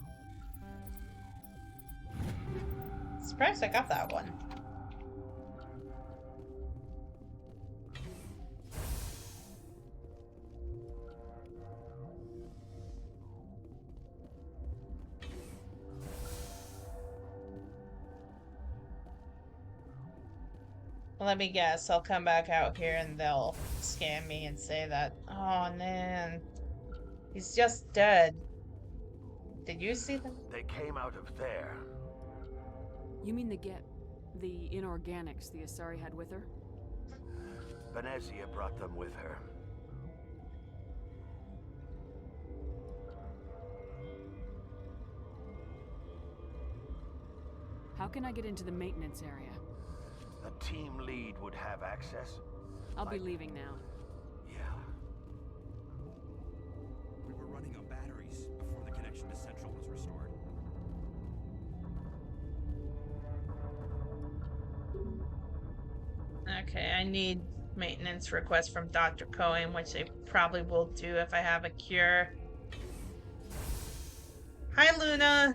Surprised I got that one. Let me guess, I'll come back out here and they'll scam me and say that, oh man, he's just dead. Did you see them? They came out of there. You mean the inorganics the Asari had with her? Benezia brought them with her. How can I get into the maintenance area? A team lead would have access. I'll be leaving now. Yeah. We were running on batteries before the connection to Central was restored. Okay, I need maintenance request from Dr. Cohen, which they probably will do if I have a cure. Hi, Luna.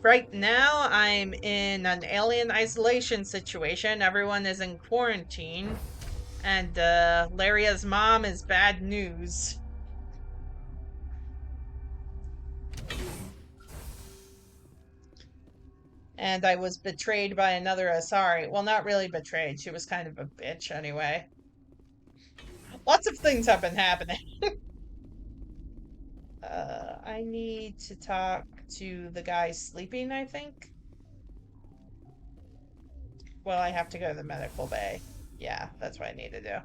Right now, I'm in an alien isolation situation. Everyone is in quarantine. And, Laria's mom is bad news. And I was betrayed by another Asari. Well, not really betrayed. She was kind of a bitch anyway. Lots of things have been happening. I need to talk to the guy sleeping, I think. Well, I have to go to the medical bay. Yeah, that's what I need to do.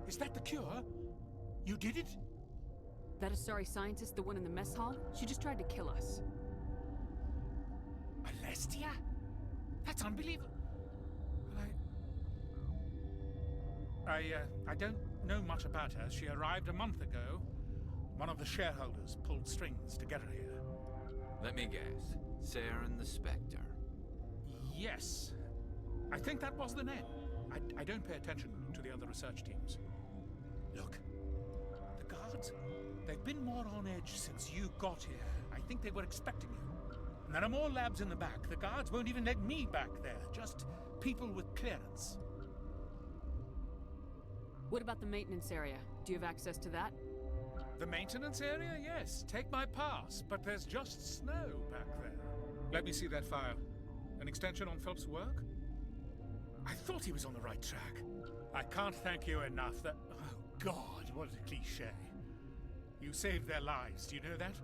Is that the cure? You did it? That Asari scientist, the one in the mess hall? She just tried to kill us. Alestia? That's unbelievable. Well, I don't know much about her. She arrived a month ago. One of the shareholders pulled strings to get her here. Let me guess. Saren the Spectre. Yes. I think that was the name. I don't pay attention to the other research teams. Look, the guards, they've been more on edge since you got here. I think they were expecting you. And there are more labs in the back. The guards won't even let me back there. Just people with clearance. What about the maintenance area? Do you have access to that? The maintenance area? Yes. Take my pass. But there's just snow back there. Let me see that file. An extension on Phelps' work? I thought he was on the right track. I can't thank you enough that... Oh, God, what a cliche. You saved their lives, do you know that?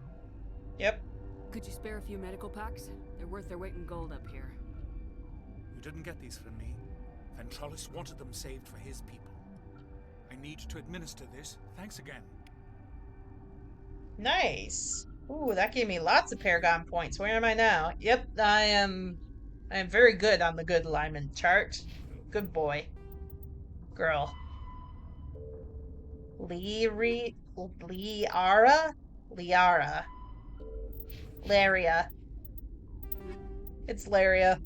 Yep. Could you spare a few medical packs? They're worth their weight in gold up here. You didn't get these from me. Ventralis wanted them saved for his people. I need to administer this. Thanks again. Nice. Ooh, that gave me lots of Paragon points. Where am I now? Yep, I am very good on the good alignment chart. Good boy. Girl. Liara? Liara. Laria. It's Laria.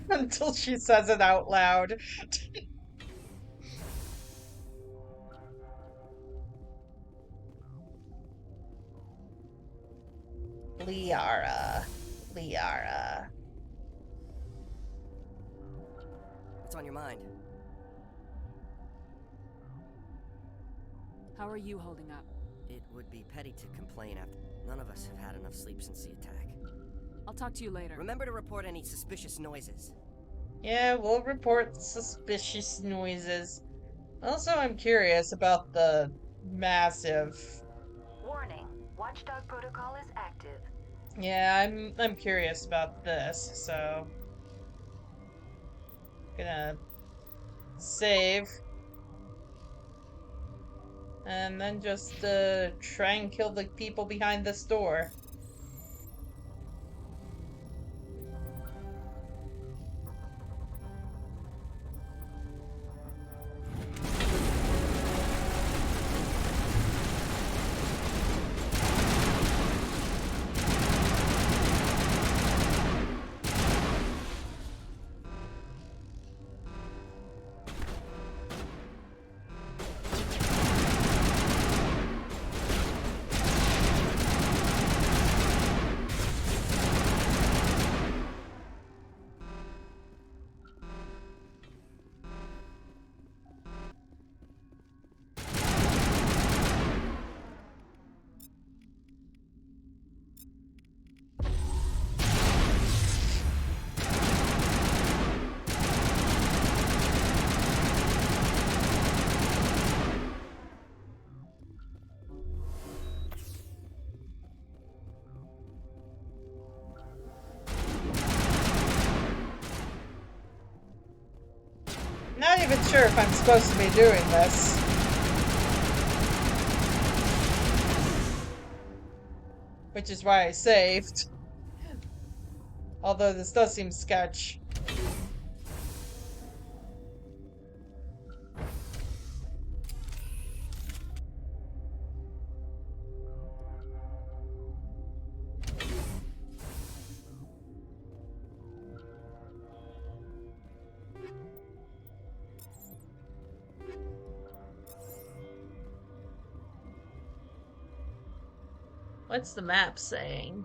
Until she says it out loud. Liara. Liara. What's on your mind? How are you holding up? It would be petty to complain after none of us have had enough sleep since the attack. I'll talk to you later. Remember to report any suspicious noises. Yeah, we'll report suspicious noises. Also, I'm curious about the massive... Warning, Watchdog protocol is active. Yeah, I'm curious about this, so... Gonna save. And then just try and kill the people behind this door. Not even sure if I'm supposed to be doing this. Which is why I saved. Although this does seem sketch. What's the map saying?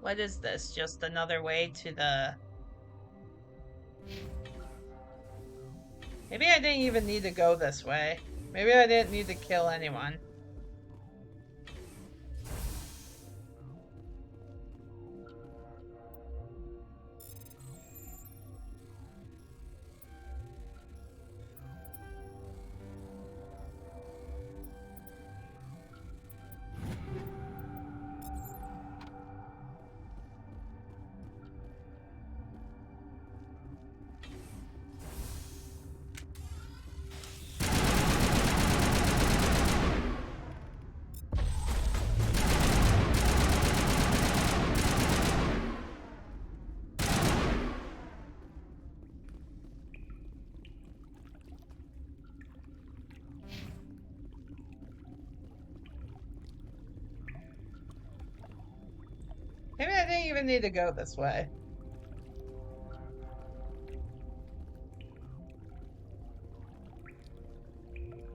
What is this? Just another way to the... Maybe I didn't even need to go this way. Maybe I didn't need to kill anyone. Maybe I didn't even need to go this way.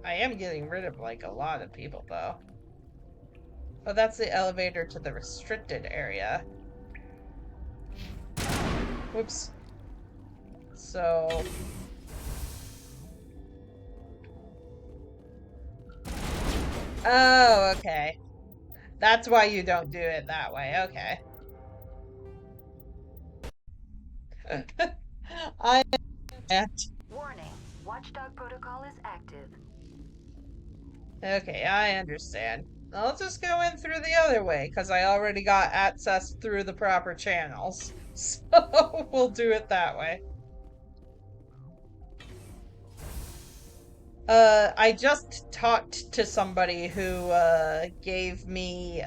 I am getting rid of, like, a lot of people, though. Oh, that's the elevator to the restricted area. Whoops. So... Oh, okay. That's why you don't do it that way. Okay. I can't. Warning, Watchdog protocol is active. Okay, I understand. I'll just go in through the other way, because I already got access through the proper channels. So we'll do it that way. I just talked to somebody who gave me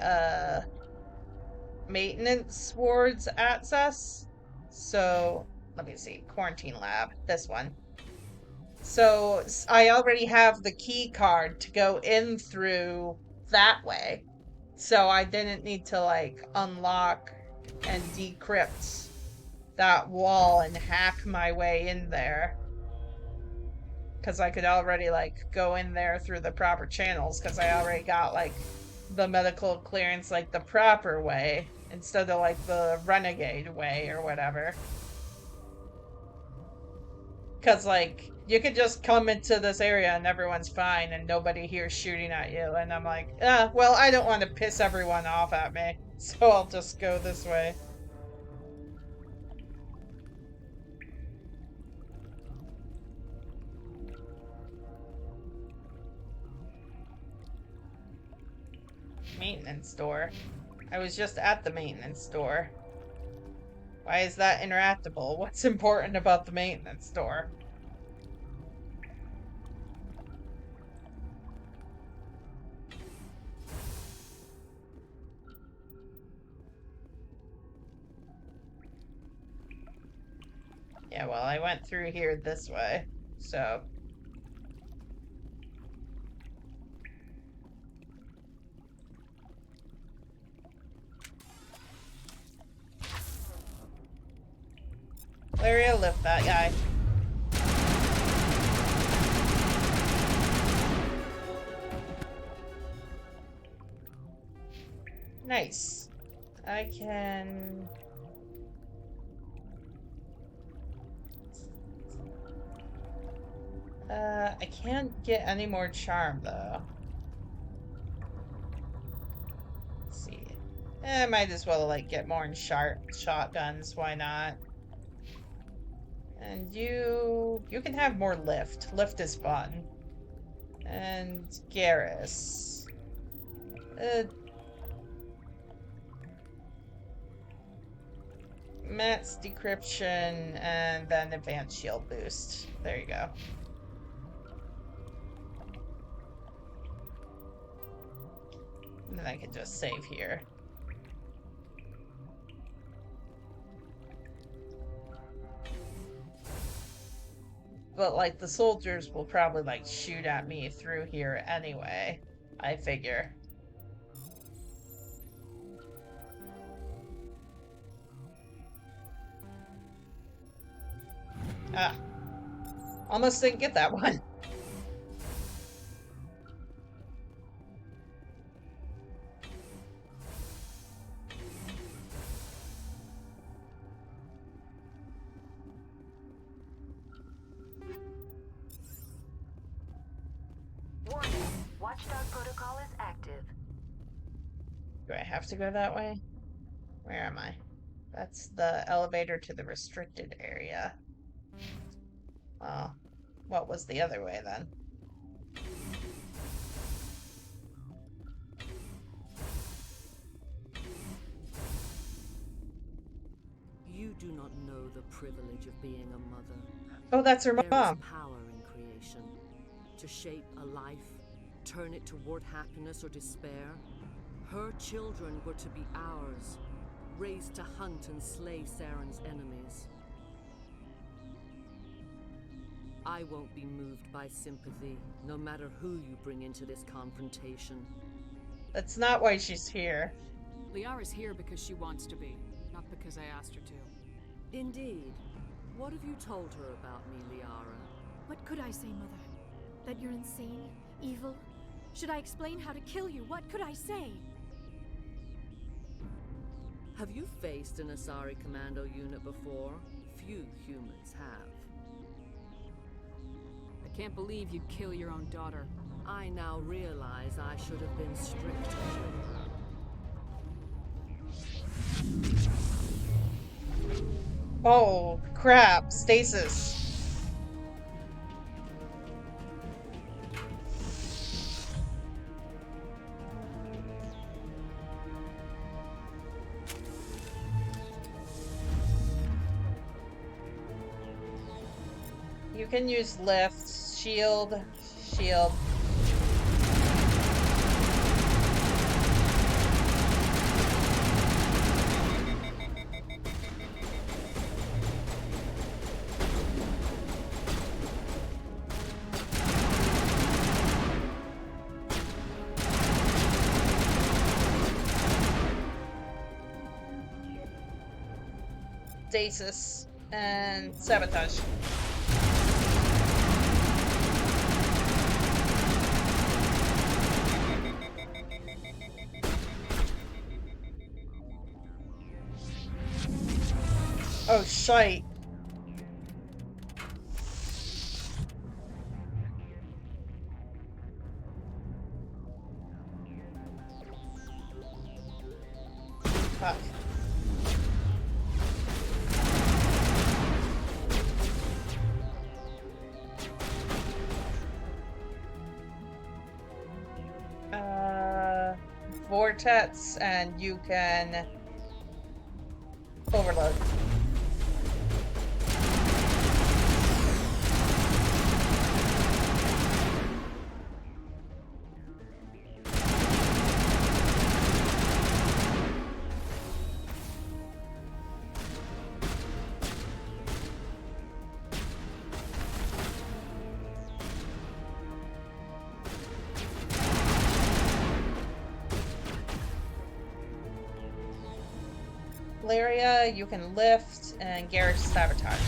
maintenance wards access. So let me see, quarantine lab, this one. So I already have the key card to go in through that way. So I didn't need to like unlock and decrypt that wall and hack my way in there. Because I could already like go in there through the proper channels because I already got like the medical clearance like the proper way instead of like the renegade way or whatever. Because like you could just come into this area and everyone's fine and nobody here's shooting at you, and I'm like, well, I don't want to piss everyone off at me, so I'll just go this way. Maintenance door. I was just at the maintenance door. Why is that interactable? What's important about the maintenance door? Yeah, well, I went through here this way, so... Laira, lift that guy. Nice. I can... I can't get any more charm, though. Let's see. I might as well, like, get more in shotguns. Why not? And you can have more lift. Lift is fun. And Garrus. Matt's decryption and then advanced shield boost. There you go. And then I can just save here. But, like, the soldiers will probably, like, shoot at me through here anyway, I figure. Ah. Almost didn't get that one. Warning, Watchdog protocol is active. Do I have to go that way? Where am I? That's the elevator to the restricted area. Oh, what was the other way then? You do not know the privilege of being a mother. Oh, that's her There mom. is power in creation. To shape a life, turn it toward happiness or despair. Her children were to be ours, raised to hunt and slay Saren's enemies. I won't be moved by sympathy, no matter who you bring into this confrontation. That's not why she's here. Liara's here because she wants to be, not because I asked her to. Indeed. What have you told her about me, Liara? What could I say, Mother? That you're insane? Evil? Should I explain how to kill you? What could I say? Have you faced an Asari commando unit before? Few humans have. I can't believe you'd kill your own daughter. I now realize I should have been stricter with her. Oh, crap. Stasis. You can use lift, shield, shield. Stasis and sabotage. Oh, shite. Fuck. Vortex, and you can overload. Laira, you can lift, and Garrick sabotage.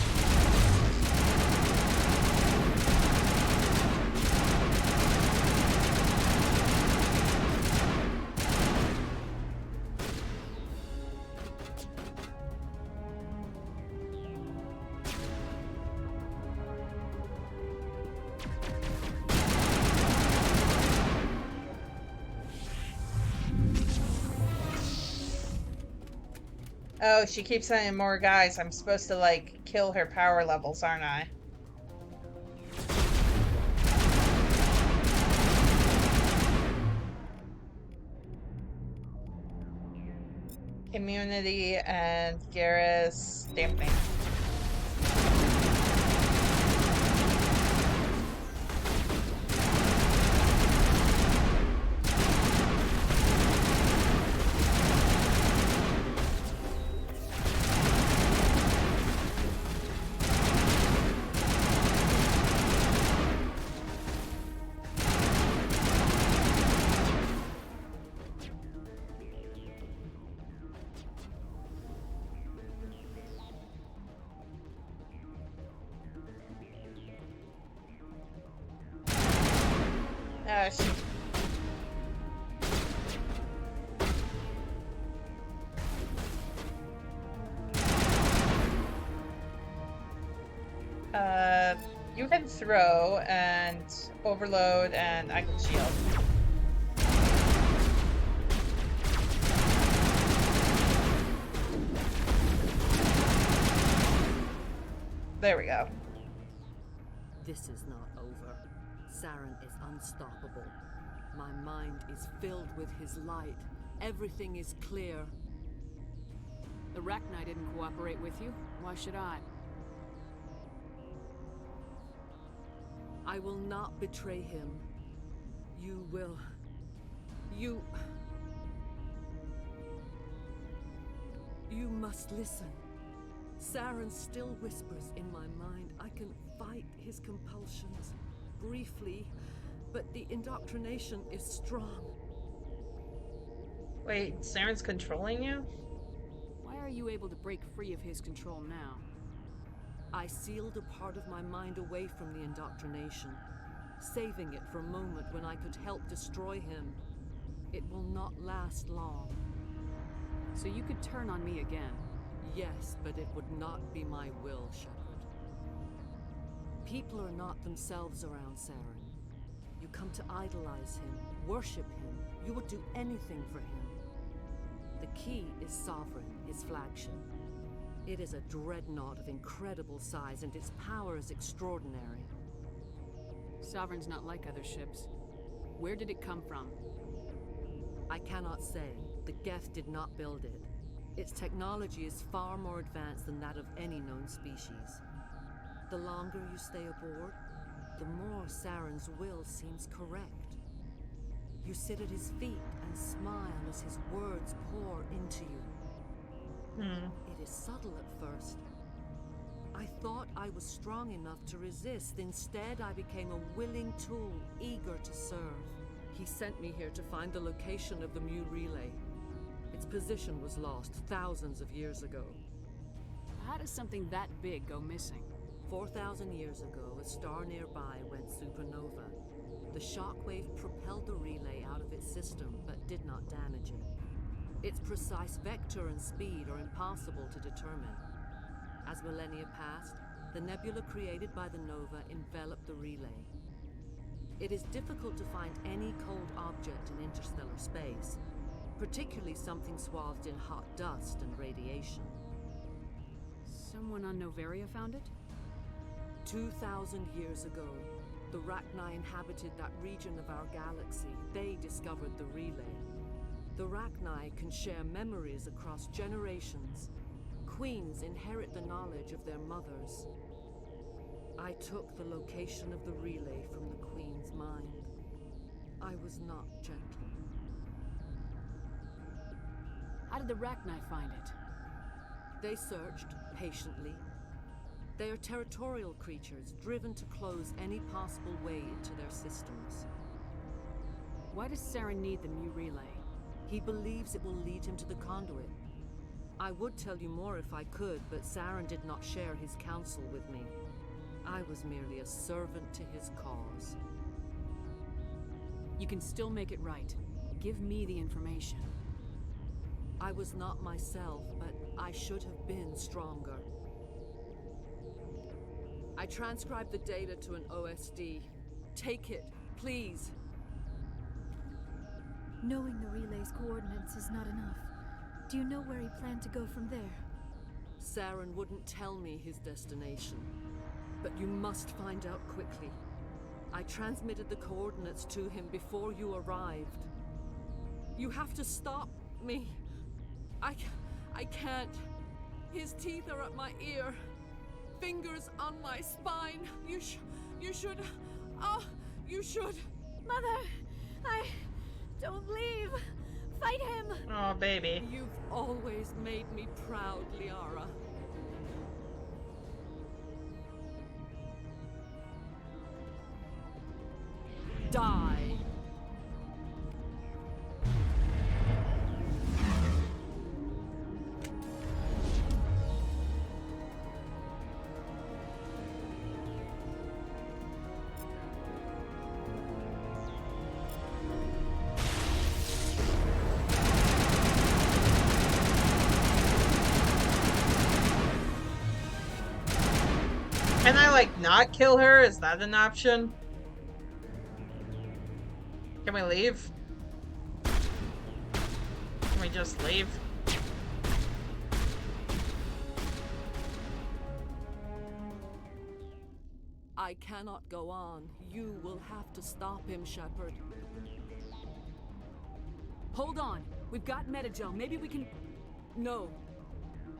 Oh, she keeps sending more guys. I'm supposed to, like, kill her power levels, aren't I? Immunity and Garrus dampening. Shit. You can throw and overload, and I can shield. There we go. This is not over. Saren is unstoppable. My mind is filled with his light. Everything is clear. The Rachni didn't cooperate with you. Why should I? I will not betray him. You will. You must listen. Saren still whispers in my mind. I can fight his compulsions. Briefly, but the indoctrination is strong. Wait, Saren's controlling you? Why are you able to break free of his control now? I sealed a part of my mind away from the indoctrination, saving it for a moment when I could help destroy him. It will not last long. So you could turn on me again? Yes, but it would not be my will, Shepard. People are not themselves around Saren. You come to idolize him, worship him. You would do anything for him. The key is Sovereign, his flagship. It is a dreadnought of incredible size, and its power is extraordinary. Sovereign's not like other ships. Where did it come from? I cannot say. The Geth did not build it. Its technology is far more advanced than that of any known species. The longer you stay aboard, the more Saren's will seems correct. You sit at his feet and smile as his words pour into you. It is subtle at first. I thought I was strong enough to resist. Instead, I became a willing tool, eager to serve. He sent me here to find the location of the Mu relay. Its position was lost thousands of years ago. How does something that big go missing? 4,000 years ago, a star nearby went supernova. The shockwave propelled the relay out of its system, but did not damage it. Its precise vector and speed are impossible to determine. As millennia passed, the nebula created by the nova enveloped the relay. It is difficult to find any cold object in interstellar space, particularly something swathed in hot dust and radiation. Someone on Noveria found it? 2,000 years ago, the Rachni inhabited that region of our galaxy. They discovered the relay. The Rachni can share memories across generations. Queens inherit the knowledge of their mothers. I took the location of the relay from the Queen's mind. I was not gentle. How did the Rachni find it? They searched patiently. They are territorial creatures, driven to close any possible way into their systems. Why does Saren need the Mu relay? He believes it will lead him to the conduit. I would tell you more if I could, but Saren did not share his counsel with me. I was merely a servant to his cause. You can still make it right. Give me the information. I was not myself, but I should have been stronger. I transcribed the data to an OSD. Take it, please. Knowing the relay's coordinates is not enough. Do you know where he planned to go from there? Saren wouldn't tell me his destination, but you must find out quickly. I transmitted the coordinates to him before you arrived. You have to stop me. I can't. His teeth are at my ear. Fingers on my spine. You should. You should. Mother, don't leave. Fight him. Oh, baby. You've always made me proud, Laira. Die. Can I, like, not kill her? Is that an option? Can we leave? Can we just leave? I cannot go on. You will have to stop him, Shepard. Hold on. We've got Metagel. Maybe we can... No.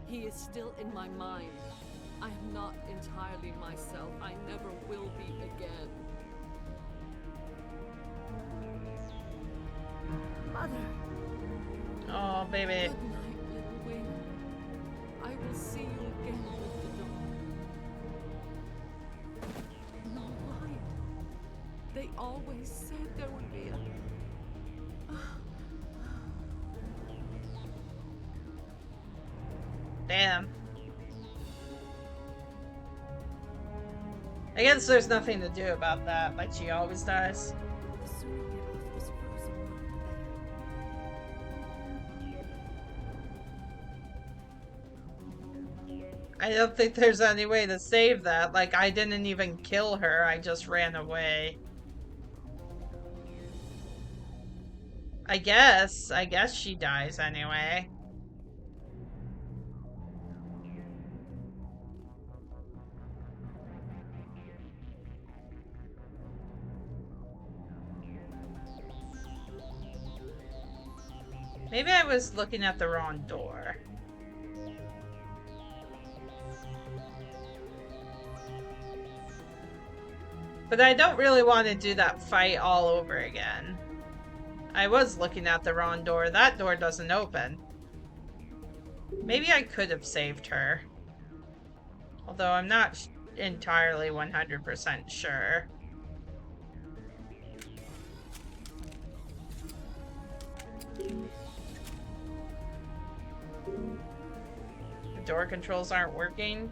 He is still in my mind. I am not entirely myself. I never will be again. Mother. Oh, baby. Good night, little wing. I will see you again with the dawn. No light. They always said there would be a... Damn. I guess there's nothing to do about that, like she always does. The sooner we get off this frozen world, the better. I don't think there's any way to save that. Like, I didn't even kill her, I just ran away. I guess she dies anyway. Maybe I was looking at the wrong door. But I don't really want to do that fight all over again. I was looking at the wrong door. That door doesn't open. Maybe I could have saved her. Although I'm not entirely 100% sure. The door controls aren't working.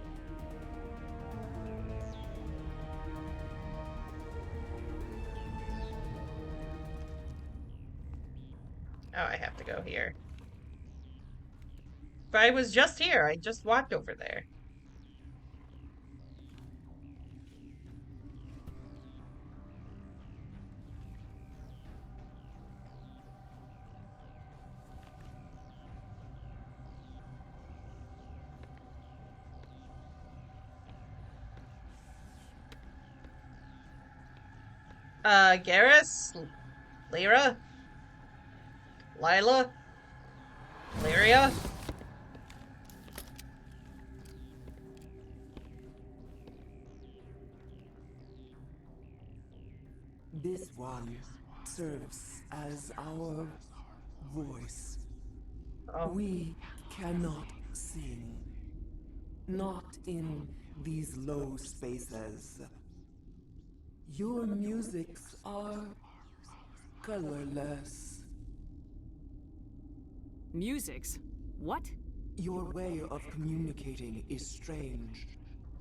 Oh, I have to go here. But I was just here. I just walked over there. Garrus? Laira? Lila? Lyria? This one serves as our voice. Oh. We cannot sing. Not in these low spaces. Your musics are colorless. Musics? What? Your way of communicating is strange.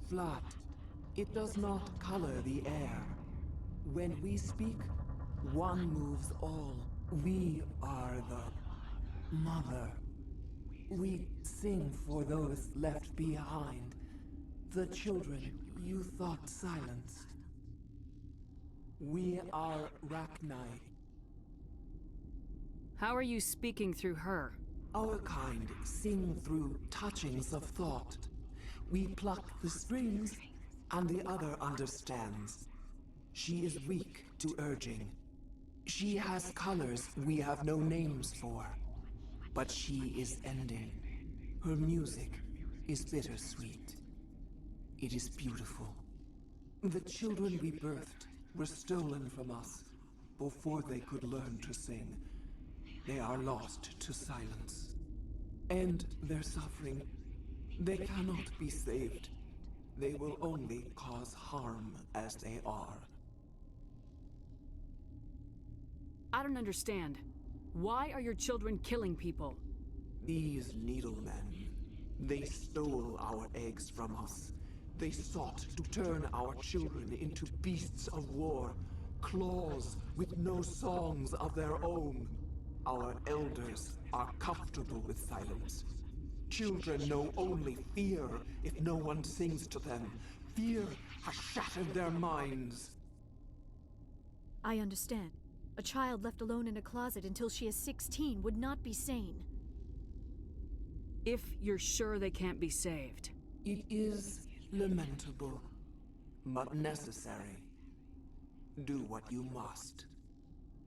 Flat. It does not color the air. When we speak, one moves all. We are the mother. We sing for those left behind. The children you thought silenced. We are Rachni. How are you speaking through her? Our kind sing through touchings of thought. We pluck the strings, and the other understands. She is weak to urging. She has colors we have no names for. But she is ending. Her music is bittersweet. It is beautiful. The children we birthed were stolen from us before they could learn to sing. They are lost to silence. And their suffering, they cannot be saved. They will only cause harm as they are. I don't understand. Why are your children killing people? These needlemen, they stole our eggs from us. They sought to turn our children into beasts of war, claws with no songs of their own. Our elders are comfortable with silence. Children know only fear if no one sings to them. Fear has shattered their minds. I understand. A child left alone in a closet until she is 16 would not be sane. If you're sure they can't be saved. It is lamentable, but necessary. Do what you must.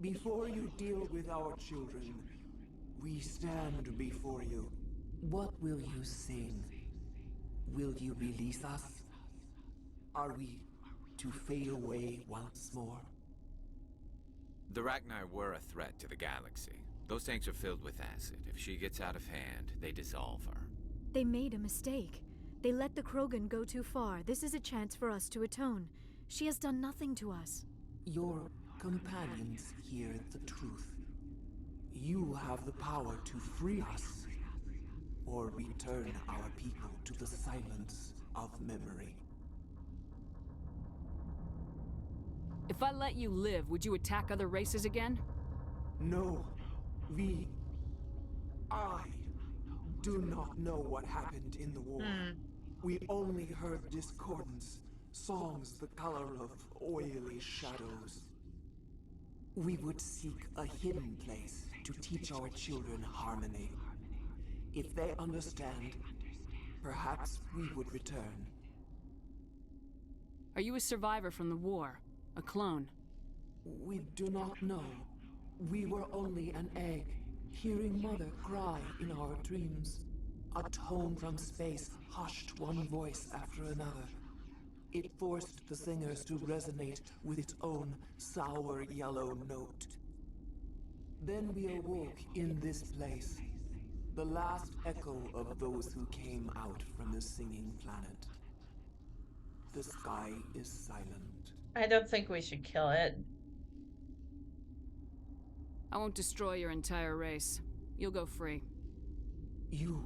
Before you deal with our children, we stand before you. What will you sing? Will you release us? Are we to fade away once more? The Rachni were a threat to the galaxy. Those tanks are filled with acid. If she gets out of hand, they dissolve her. They made a mistake. They let the Krogan go too far. This is a chance for us to atone. She has done nothing to us. Your companions hear the truth. You have the power to free us, or return our people to the silence of memory. If I let you live, would you attack other races again? No. I do not know what happened in the war. We only heard discordance, songs the color of oily shadows. We would seek a hidden place to teach our children harmony. If they understand, perhaps we would return. Are you a survivor from the war? A clone? We do not know. We were only an egg, hearing Mother cry in our dreams. A tone from space hushed one voice after another. It forced the singers to resonate with its own sour yellow note. Then we awoke in this place, the last echo of those who came out from the singing planet. The sky is silent. I don't think we should kill it. I won't destroy your entire race. You'll go free. You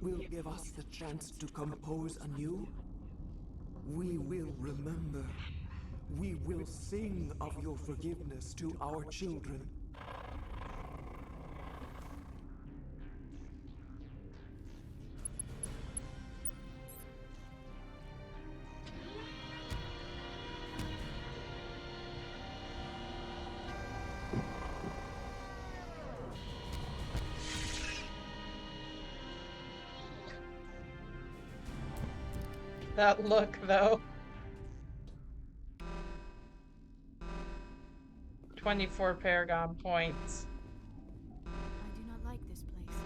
will give us the chance to compose anew? We will remember. We will sing of your forgiveness to our children. That look, though. 24 Paragon points. I do not like this place.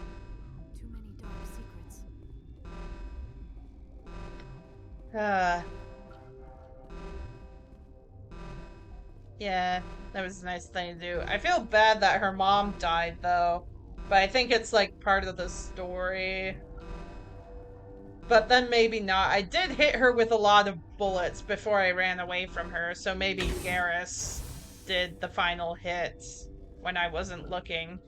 Too many dark secrets. Yeah, that was a nice thing to do. I feel bad that her mom died, though. But I think it's like part of the story. But then maybe not. I did hit her with a lot of bullets before I ran away from her, so maybe Garrus did the final hit when I wasn't looking.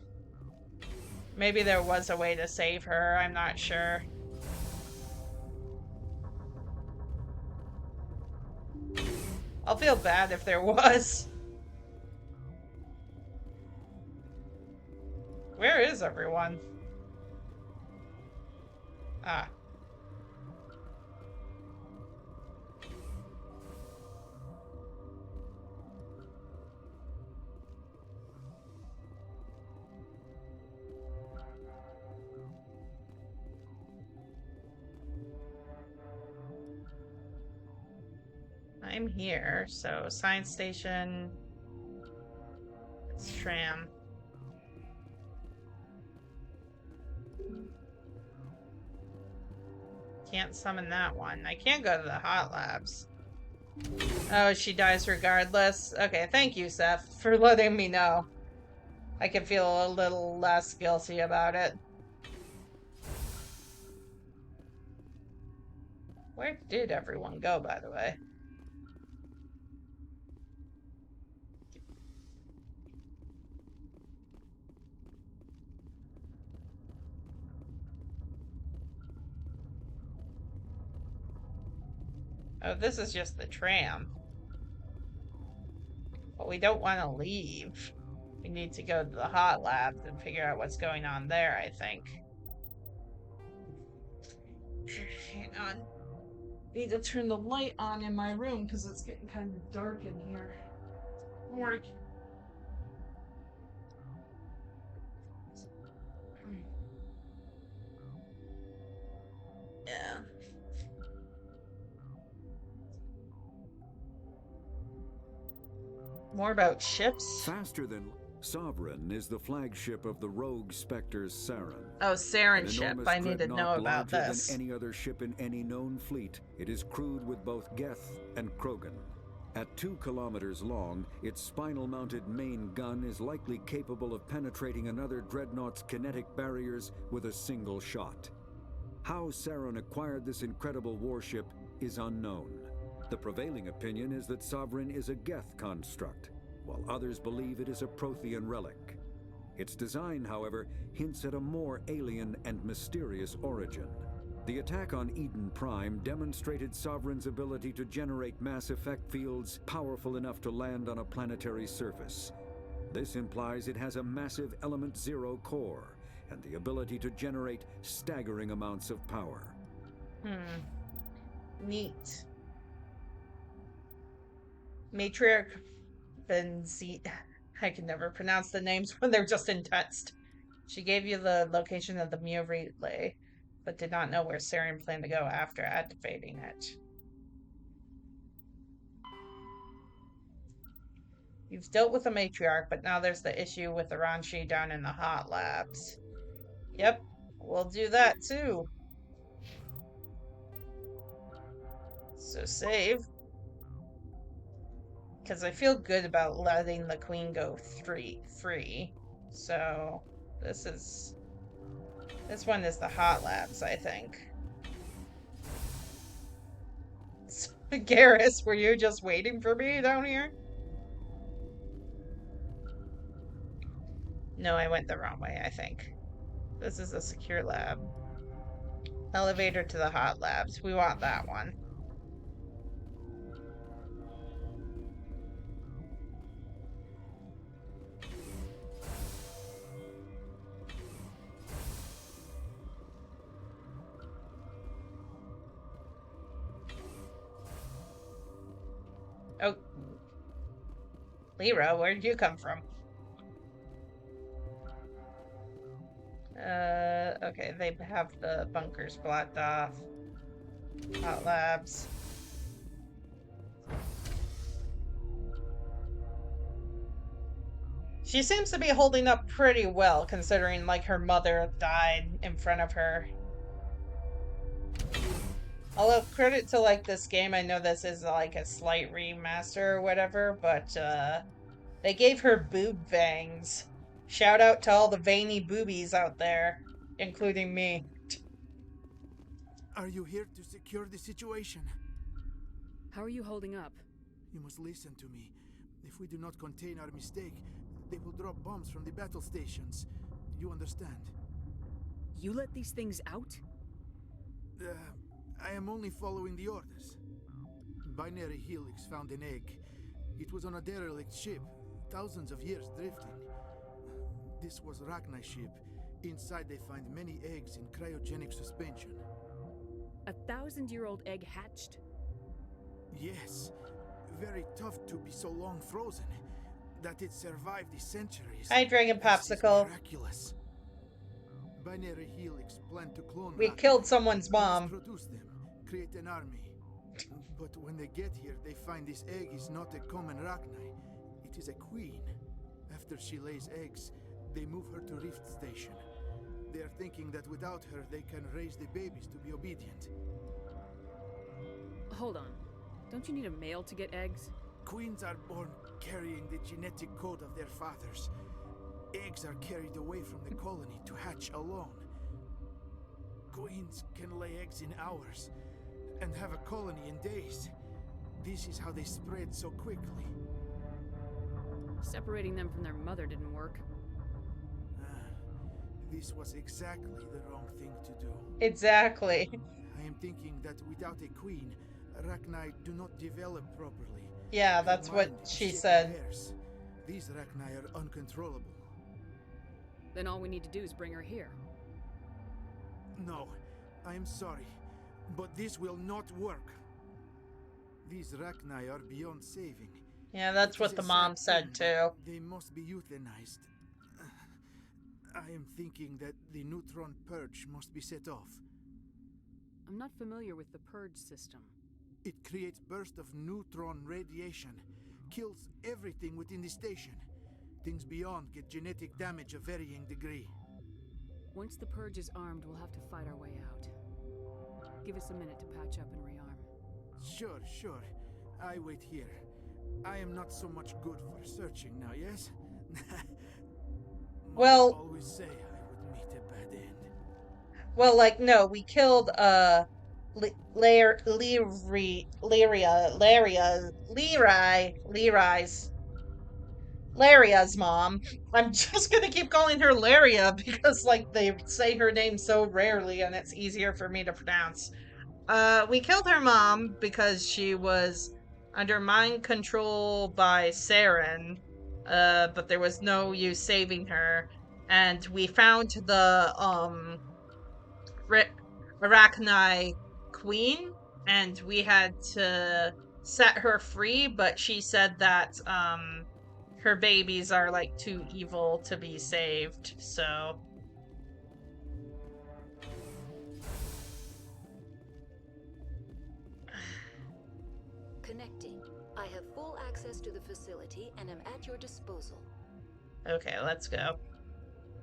Maybe there was a way to save her, I'm not sure. I'll feel bad if there was. Where is everyone? Ah. I'm here, so science station. It's tram. Can't summon that one. I can't go to the hot labs. Oh, she dies regardless. Okay, thank you, Seth, for letting me know. I can feel a little less guilty about it. Where did everyone go, by the way? Oh, this is just the tram. But we don't want to leave. We need to go to the hot labs and figure out what's going on there, I think. Hang on. Need to turn the light on in my room because it's getting kind of dark in here. Or yeah. More about ships? Faster than Sovereign is the flagship of the rogue Spectre's Saren. Oh, Saren ship. I need to know about larger this. Than any other ship in any known fleet, it is crewed with both Geth and Krogan. At 2 kilometers long, its spinal-mounted main gun is likely capable of penetrating another dreadnought's kinetic barriers with a single shot. How Saren acquired this incredible warship is unknown. The prevailing opinion is that Sovereign is a Geth construct, while others believe it is a Prothean relic. Its design, however, hints at a more alien and mysterious origin. The attack on Eden Prime demonstrated Sovereign's ability to generate mass effect fields powerful enough to land on a planetary surface. This implies it has a massive Element Zero core and the ability to generate staggering amounts of power. Neat. Matriarch Benezia. I can never pronounce the names when they're just in text. She gave you the location of the Mu relay, but did not know where Saren planned to go after activating it. You've dealt with the Matriarch, but now there's the issue with the Ranshi down in the hot labs. Yep, we'll do that too. So save. Because I feel good about letting the queen go free. So this one is the hot labs, I think. So, Garrus, were you just waiting for me down here? No, I went the wrong way, I think. This is a secure lab. Elevator to the hot labs. We want that one. Oh. Laira, where did you come from? Okay, they have the bunkers blocked off. Hot labs. She seems to be holding up pretty well, considering, like, her mother died in front of her. Although, credit to, like, this game, I know this is, like, a slight remaster or whatever, but, they gave her boob fangs. Shout out to all the veiny boobies out there, including me. Are you here to secure the situation? How are you holding up? You must listen to me. If we do not contain our mistake, they will drop bombs from the battle stations. You understand? You let these things out? I am only following the orders. Binary Helix found an egg. It was on a derelict ship, thousands of years drifting. This was Rachni's ship. Inside they find many eggs in cryogenic suspension. 1,000-year-old egg hatched? Yes. Very tough to be so long frozen. That it survived the centuries. Hi, Dragon Popsicle. Miraculous. Binary Helix planned to clone We Rachni. killed someone's mom. Produce them, create an army. But when they get here, they find this egg is not a common Rachni. It is a queen. After she lays eggs, they move her to Rift Station. They are thinking that without her, they can raise the babies to be obedient. Hold on. Don't you need a male to get eggs? Queens are born carrying the genetic code of their fathers. Eggs are carried away from the colony to hatch alone. Queens can lay eggs in hours and have a colony in days. This is how they spread so quickly. Separating them from their mother didn't work. This was exactly the wrong thing to do. Exactly. I am thinking that without a queen, Rachni do not develop properly. Yeah, that's what she said. These Rachni are uncontrollable. Then all we need to do is bring her here. No, I am sorry, but this will not work. These Rachni are beyond saving. Yeah, that's what the mom said too. They must be euthanized. I am thinking that the neutron purge must be set off. I'm not familiar with the purge system. It creates bursts of neutron radiation, kills everything within the station. Things beyond get genetic damage of varying degree. Once the purge is armed, we'll have to fight our way out. Give us a minute to patch up and rearm. Sure. I wait here. I am not so much good for searching now, yes? Well, always say I would meet a bad end. Well, like, no, we killed Laria's mom. I'm just gonna keep calling her Laria because, like, they say her name so rarely and it's easier for me to pronounce. We killed her mom because she was under mind control by Saren, but there was no use saving her. And we found the, Rachni Queen, and we had to set her free, but she said that, her babies are, like, too evil to be saved, so... Connecting. I have full access to the facility and am at your disposal. Okay, let's go.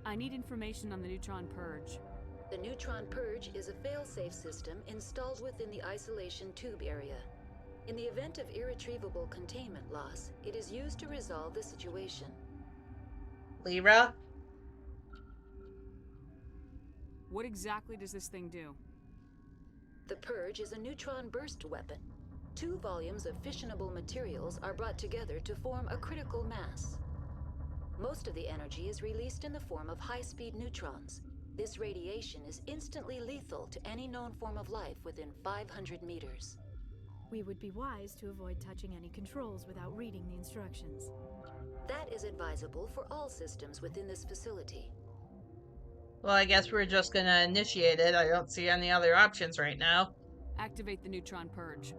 I need information on the neutron purge. The neutron purge is a fail-safe system installed within the isolation tube area. In the event of irretrievable containment loss, it is used to resolve the situation. Laira? What exactly does this thing do? The purge is a neutron burst weapon. 2 volumes of fissionable materials are brought together to form a critical mass. Most of the energy is released in the form of high-speed neutrons. This radiation is instantly lethal to any known form of life within 500 meters. We would be wise to avoid touching any controls without reading the instructions. That is advisable for all systems within this facility. Well, I guess we're just gonna initiate it. I don't see any other options right now. Activate the neutron purge.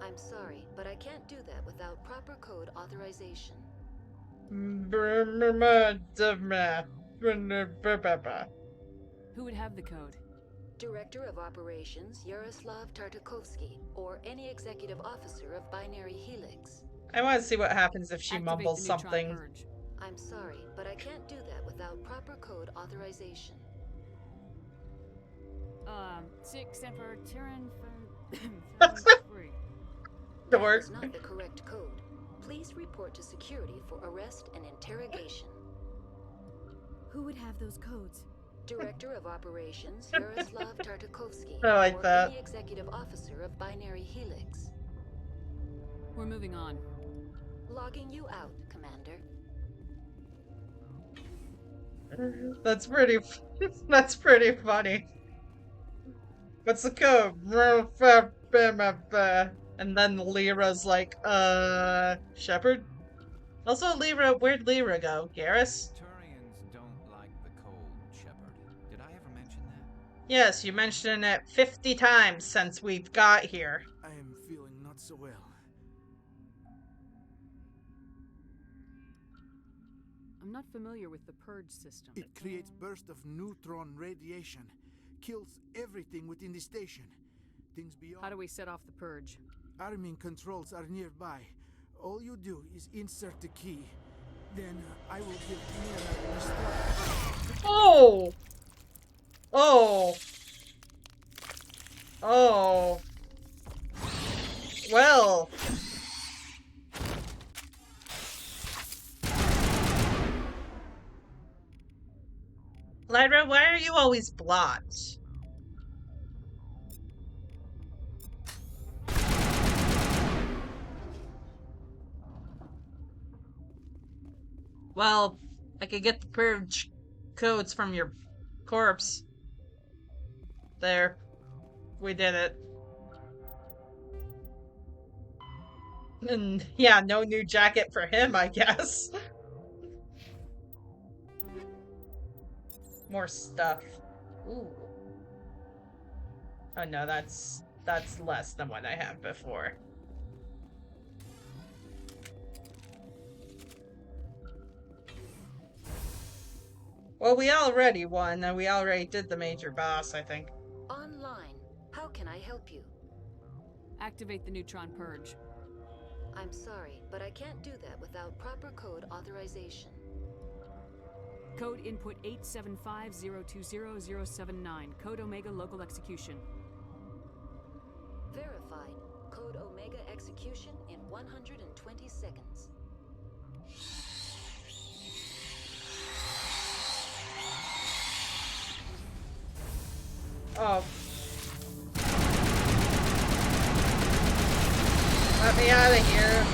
I'm sorry, but I can't do that without proper code authorization. Who would have the code? Director of Operations Yaroslav Tartakovsky, or any executive officer of Binary Helix. I want to see what happens if she Activate mumbles the neutron something. purge. I'm sorry, but I can't do that without proper code authorization. 6 Emperor Tyrann free. That is not the correct code. Please report to security for arrest and interrogation. Who would have those codes? Director of Operations Yaroslav Tartakovsky, I like or that. any executive officer of Binary Helix. We're moving on. Logging you out, Commander. That's pretty. That's pretty funny. What's the code? And then Lyra's like, Shepard? Also, Lyra, where'd Lyra go? Garrus? Turians don't like the cold, Shepard. Did I ever mention that? Yes, you mentioned it 50 times since we've got here. I am feeling not so well. I'm not familiar with the purge system. It creates bursts of neutron radiation, kills everything within the station. Things beyond. How do we set off the purge? Arming controls are nearby. All you do is insert the key. Then I will give Mira the start. Oh! Oh! Oh. Well. Lyra, why are you always blocked? Well, I could get the purge codes from your corpse. There. We did it. And yeah, no new jacket for him, I guess. More stuff. Ooh. Oh no, that's less than what I had before. Well, we already won, and we already did the major boss, I think. Online. How can I help you? Activate the neutron purge. I'm sorry, but I can't do that without proper code authorization. Code input 875020079. Code Omega local execution. Verified. Code Omega execution in 120 seconds. Oh. Let me out of here.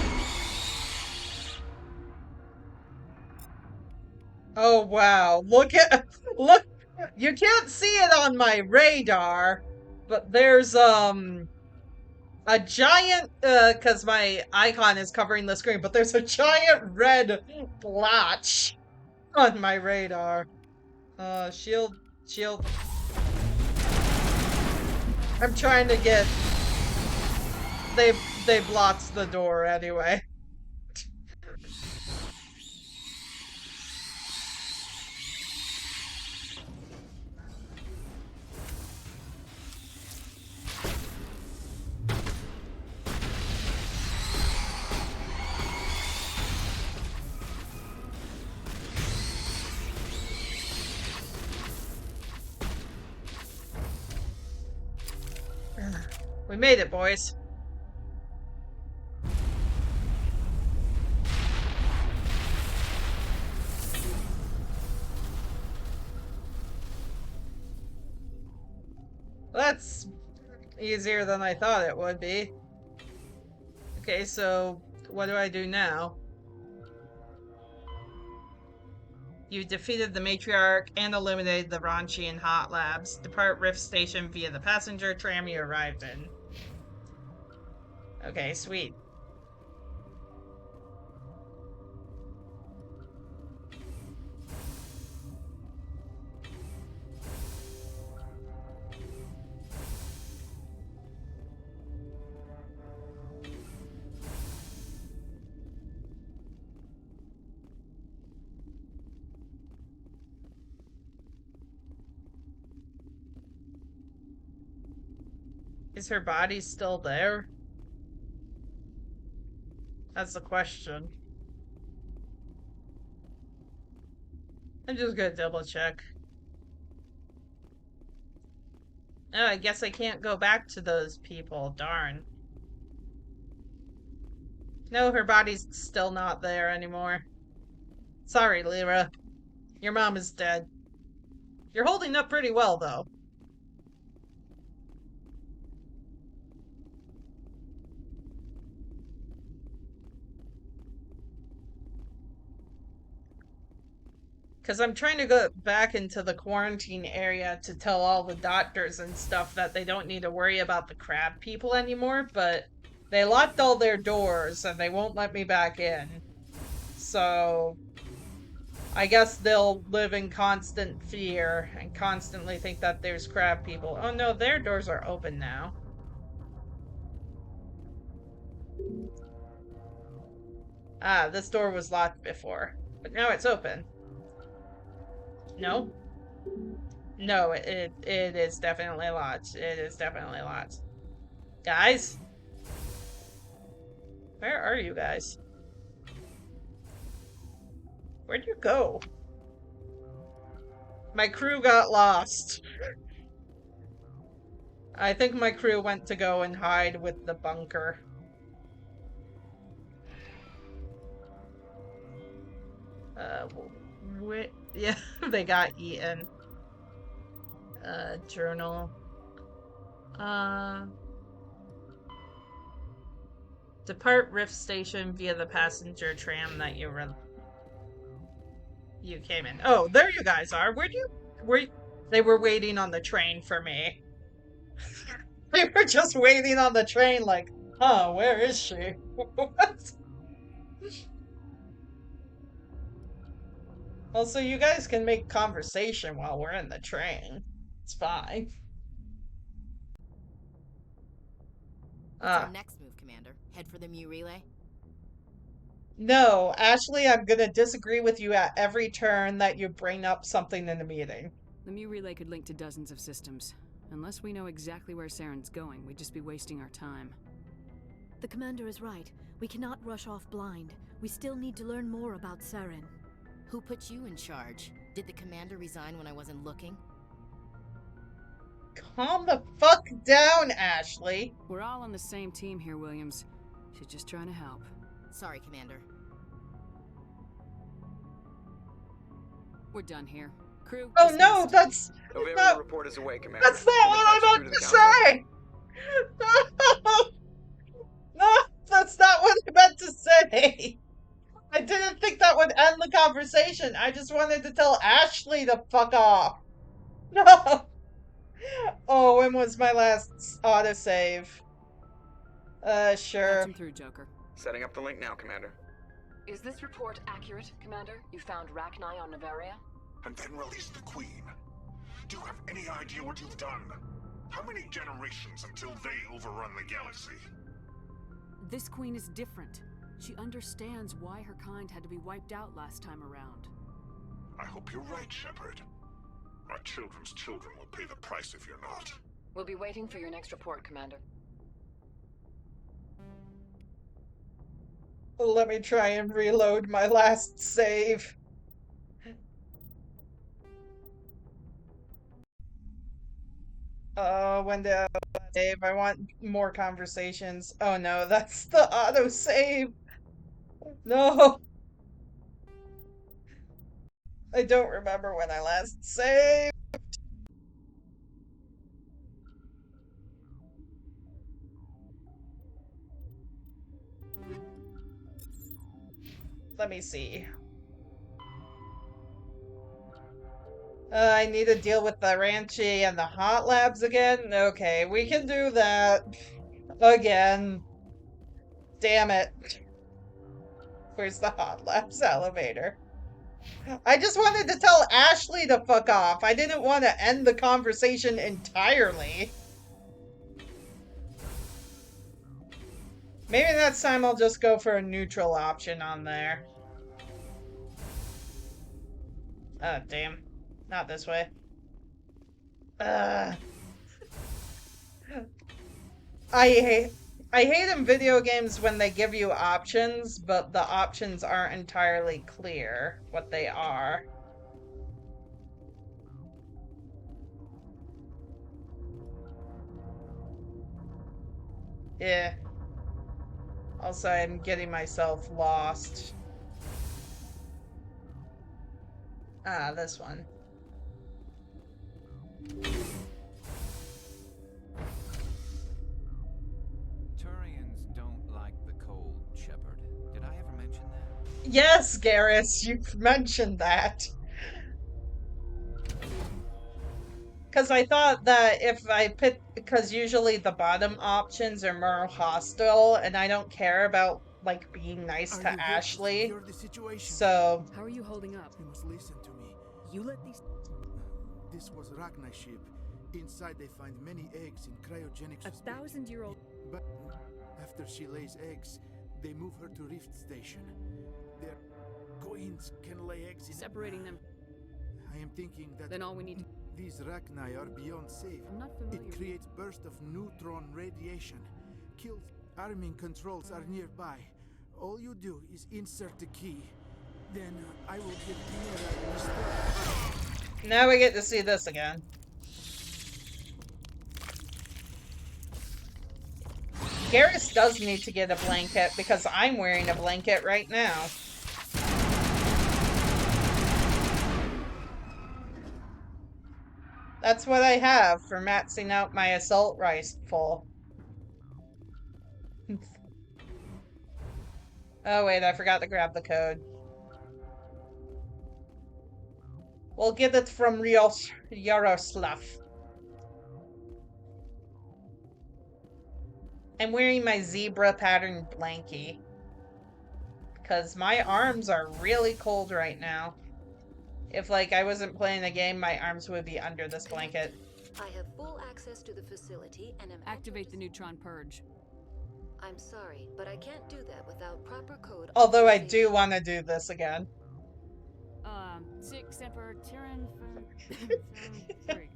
Oh wow, look, you can't see it on my radar, but there's, a giant, cause my icon is covering the screen, but there's a giant red blotch on my radar. Shield. I'm trying to get, they blocked the door anyway. We made it, boys. That's easier than I thought it would be. Okay, so what do I do now? You defeated the Matriarch and eliminated the Raunchy and Hot Labs. Depart Rift Station via the passenger tram you arrived in. Okay, sweet. Is her body still there? That's the question. I'm just gonna double check. Oh, I guess I can't go back to those people. Darn. No, her body's still not there anymore. Sorry, Laira. Your mom is dead. You're holding up pretty well, though. Because I'm trying to go back into the quarantine area to tell all the doctors and stuff that they don't need to worry about the crab people anymore, but they locked all their doors and they won't let me back in. So I guess they'll live in constant fear and constantly think that there's crab people. Oh no, their doors are open now. Ah, this door was locked before, but now it's open. No? No, it is definitely locked. It is definitely locked. Guys? Where are you guys? Where'd you go? My crew got lost. I think my crew went to go and hide with the bunker. Yeah, they got eaten. Journal. Depart Rift Station via the passenger tram that you came in. Oh, there you guys are. They were waiting on the train for me. They were just waiting on the train like, huh, where is she? What? Also, you guys can make conversation while we're in the train. It's fine. What's our next move, Commander? Head for the Mu relay? No, Ashley, I'm gonna disagree with you at every turn that you bring up something in the meeting. The Mu relay could link to dozens of systems. Unless we know exactly where Saren's going, we'd just be wasting our time. The commander is right. We cannot rush off blind. We still need to learn more about Saren. Who put you in charge? Did the commander resign when I wasn't looking? Calm the fuck down, Ashley. We're all on the same team here, Williams. She's just trying to help. Sorry, Commander. We're done here. Crew, oh dismissed. No, that's Ovarian report is away, Commander. That's not what I'm about to say! No, that's not what I meant to say! I didn't think that would end the conversation. I just wanted to tell Ashley to fuck off. No! Oh, when was my last autosave? Sure. Patch him through, Joker. Setting up the link now, Commander. Is this report accurate, Commander? You found Rachni on Navaria? And then released the Queen. Do you have any idea what you've done? How many generations until they overrun the galaxy? This Queen is different. She understands why her kind had to be wiped out last time around. I hope you're right, Shepard. My children's children will pay the price if you're not. We'll be waiting for your next report, Commander. Let me try and reload my last save. Oh, when to save? I want more conversations. Oh no, that's the auto save. No, I don't remember when I last saved. Let me see. I need to deal with the Ranchi and the hot labs again? Okay, we can do that. Again. Damn it. Where's the hot labs elevator? I just wanted to tell Ashley to fuck off. I didn't want to end the conversation entirely. Maybe next time I'll just go for a neutral option on there. Oh, damn. Not this way. I hate I hate in video games when they give you options, but the options aren't entirely clear what they are. Yeah. Also, I'm getting myself lost. Ah, this one. Turians don't like the cold, Shepard. Did I ever mention that? Yes, Garrus, you've mentioned that. Because I thought that if I pick, because usually the bottom options are more hostile, and I don't care about, like, being nice to Ashley. So. How are you holding up? You must listen to me. You let these. This was Rachni ship. Inside they find many eggs in cryogenic. 1,000-year-old. But after she lays eggs, they move her to Rift Station. Their queens can lay eggs in. Separating them. I am thinking that. Then all we need. These Rachni are beyond safe. I'm not familiar. It creates bursts of neutron radiation. Kills. Arming controls are nearby. All you do is insert the key. Then I will give Laira restored. Now we get to see this again. Garrus does need to get a blanket because I'm wearing a blanket right now. That's what I have for maxing out my assault rifle. Oh wait, I forgot to grab the code. We'll get it from Yaroslav. I'm wearing my zebra pattern blankie. Because my arms are really cold right now. If, like, I wasn't playing a game, my arms would be under this blanket. I have full access to the facility and am activate the neutron purge. I'm sorry, but I can't do that without proper code. Although I do want to do this again. 6 Emperor Tyrann 3.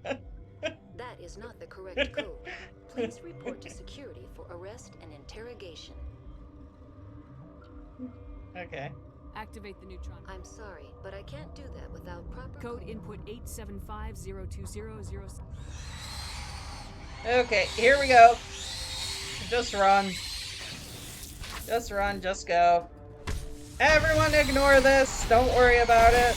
That is not the correct code. Please report to security for arrest and interrogation. Okay. Activate the neutron. I'm sorry, but I can't do that without proper code input 8750200. Okay, here we go. Just run. Just run, just go. Everyone ignore this. Don't worry about it.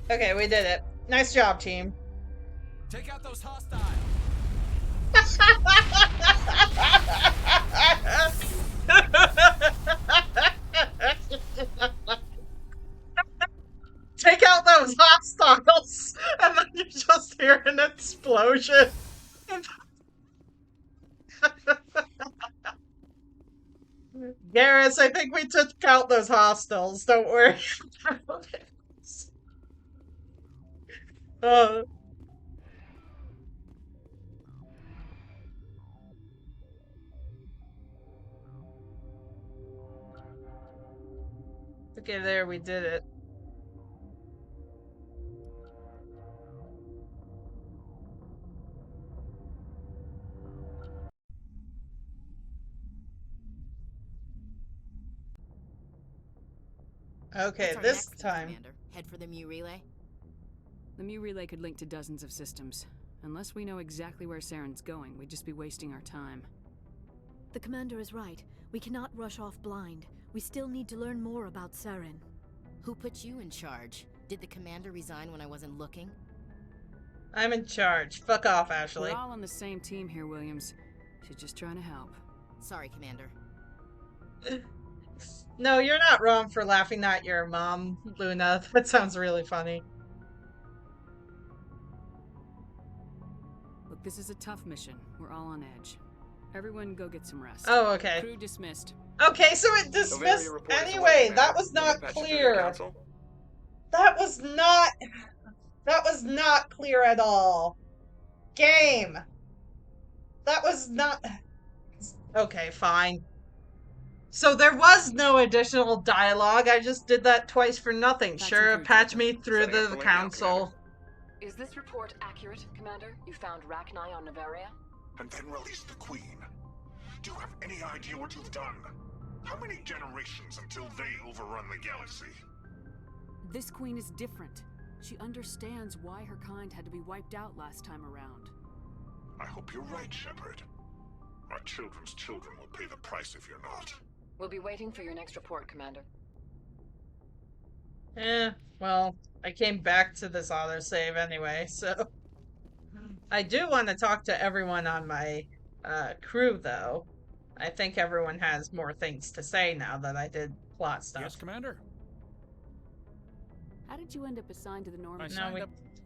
Okay, we did it. Nice job, team. Take out those hostiles. Take out those hostiles, and then you just hear an explosion. Garrus, I think we took out those hostiles. Don't worry about it. Okay, there, we did it. Okay, What's our this next move, time. Commander? Head for the Mu relay? The Mu relay could link to dozens of systems. Unless we know exactly where Saren's going, we'd just be wasting our time. The commander is right. We cannot rush off blind. We still need to learn more about Saren. Who put you in charge? Did the commander resign when I wasn't looking? I'm in charge. Fuck off, Ashley. We're all on the same team here, Williams. She's just trying to help. Sorry, Commander. No, you're not wrong for laughing at your mom, Luna. That sounds really funny. Look, this is a tough mission. We're all on edge. Everyone go get some rest. Oh, okay. Crew dismissed. Okay, so it dismissed anyway. That was not clear. That was not clear at all. Game. That was not. Okay, fine. So there was no additional dialogue. I just did that twice for nothing. Sure, patch me through the council. Is this report accurate, Commander? You found Rachni on Nevaria? And then release the Queen. Do you have any idea what you've done? How many generations until they overrun the galaxy? This queen is different. She understands why her kind had to be wiped out last time around. I hope you're right, Shepard. Our children's children will pay the price if you're not. We'll be waiting for your next report, Commander. Well, I came back to this autosave anyway, so... I do want to talk to everyone on my crew, though. I think everyone has more things to say now that I did plot stuff. Yes, Commander? How did you end up assigned to the Norman?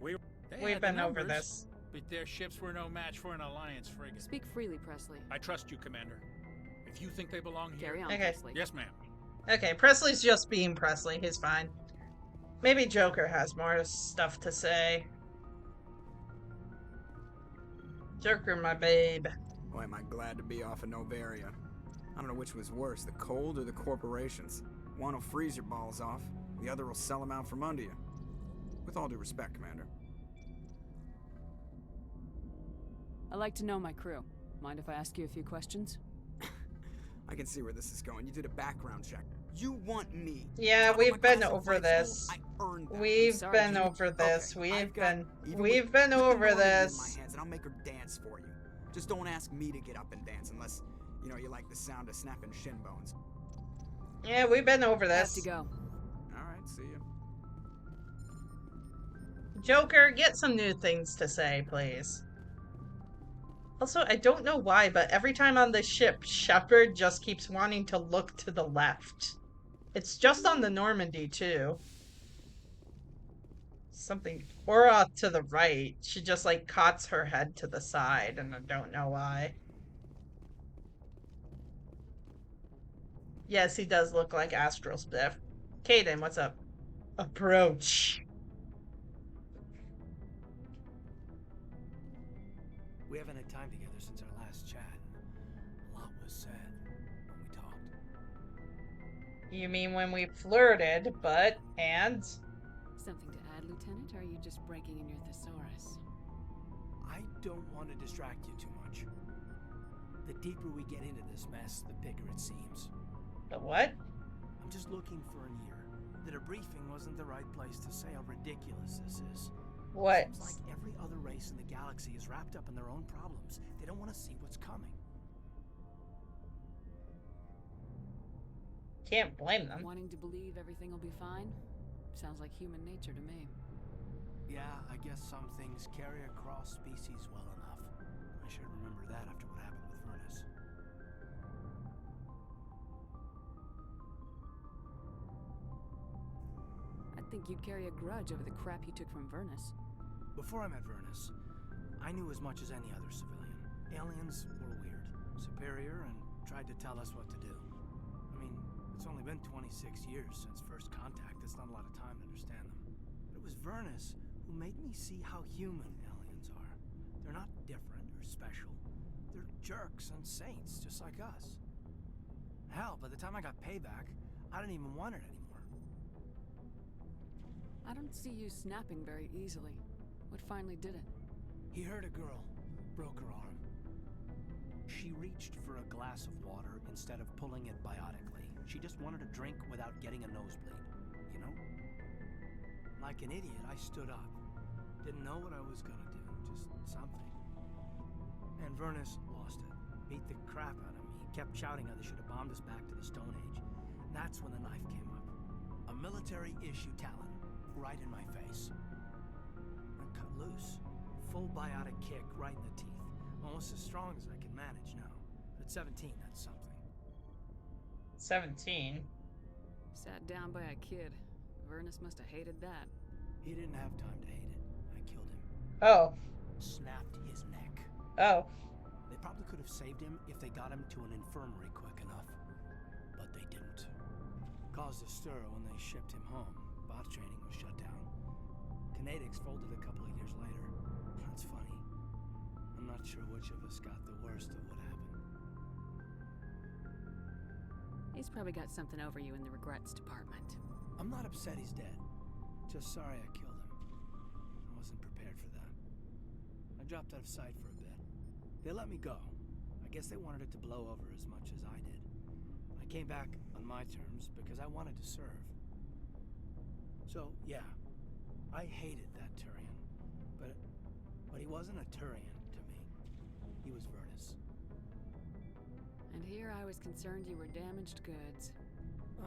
We've been over this. But their ships were no match for an Alliance frigate. Speak freely, Presley. I trust you, Commander. If you think they belong here... Carry on, Okay. Presley. Yes, ma'am. Okay, Presley's just being Presley. He's fine. Maybe Joker has more stuff to say. Joker, my babe. Boy, am I glad to be off of Novaria. I don't know which was worse, the cold or the corporations. One will freeze your balls off, the other will sell them out from under you. With all due respect, Commander. I like to know my crew. Mind if I ask you a few questions? I can see where this is going. You did a background check. You want me? Yeah, we've been over this. We've been over this. We've been over this. And I'll make her dance for you. Just don't ask me to get up and dance unless, you know, you like the sound of snapping shin bones. Yeah, we've been over this. Have to go. All right, see you. Joker, get some new things to say, please. Also, I don't know why, but every time on the ship, Shepard just keeps wanting to look to the left. It's just on the Normandy, too. Something... Or to the right. She just, like, cocks her head to the side, and I don't know why. Yes, he does look like Astral Spiff. Kaden, what's up? Approach. We haven't had time together since our last chat. A lot was said when we talked. You mean when we flirted, but... and? Something to add, Lieutenant? Or are you just breaking in your thesaurus? I don't want to distract you too much. The deeper we get into this mess, the bigger it seems. The what? I'm just looking for an ear. The debriefing wasn't the right place to say how ridiculous this is. What? Seems like every other race in the galaxy is wrapped up in their own problems. They don't want to see what's coming. Can't blame them. Wanting to believe everything will be fine? Sounds like human nature to me. Yeah, I guess some things carry across species well enough. I should remember that after what happened with Vernus. I'd think you'd carry a grudge over the crap you took from Vernus. Before I met Vernus, I knew as much as any other civilian. Aliens were weird, superior, and tried to tell us what to do. I mean, it's only been 26 years since first contact. It's not a lot of time to understand them. But it was Vernus who made me see how human aliens are. They're not different or special. They're jerks and saints, just like us. Hell, by the time I got payback, I didn't even want it anymore. I don't see you snapping very easily. What finally did it? He hurt a girl, broke her arm. She reached for a glass of water instead of pulling it biotically. She just wanted a drink without getting a nosebleed. Like an idiot, I stood up. Didn't know what I was gonna do, just something. And Vernus lost it. Beat the crap out of me. He kept shouting how they should have bombed us back to the Stone Age. And that's when the knife came up. A military-issue talon, right in my face. I cut loose. Full biotic kick right in the teeth. Almost as strong as I can manage now. But at 17, that's something. 17? Sat down by a kid. Vernus must have hated that. He didn't have time to hate it. I killed him. Oh. Snapped his neck. Oh. They probably could have saved him if they got him to an infirmary quick enough. But they didn't. Caused a stir when they shipped him home. Bot training was shut down. Kinetics folded a couple of years later. That's funny. I'm not sure which of us got the worst of what happened. He's probably got something over you in the regrets department. I'm not upset he's dead. Just sorry I killed him. I wasn't prepared for that. I dropped out of sight for a bit. They let me go. I guess they wanted it to blow over as much as I did. I came back on my terms because I wanted to serve. So, yeah, I hated that Turian. But he wasn't a Turian to me. He was Vernus. And here I was concerned you were damaged goods.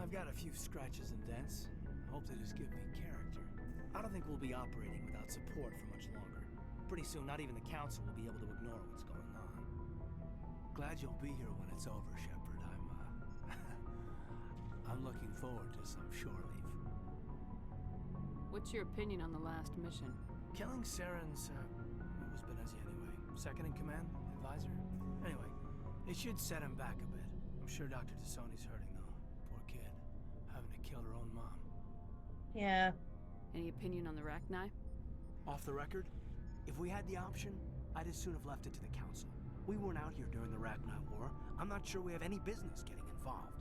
I've got a few scratches and dents. Hope they just give me character. I don't think we'll be operating without support for much longer. Pretty soon, not even the council will be able to ignore what's going on. Glad you'll be here when it's over, Shepard. I'm looking forward to some shore leave. What's your opinion on the last mission? Killing Saren's, it was Benezia anyway. Second in command? Advisor? Anyway, it should set him back a bit. I'm sure Dr. Tassoni's hurting, though. Poor kid. Having to kill her own mom. Yeah. Any opinion on the Rachni? Off the record, if we had the option, I'd as soon have left it to the council. We weren't out here during the Rachni War. I'm not sure we have any business getting involved.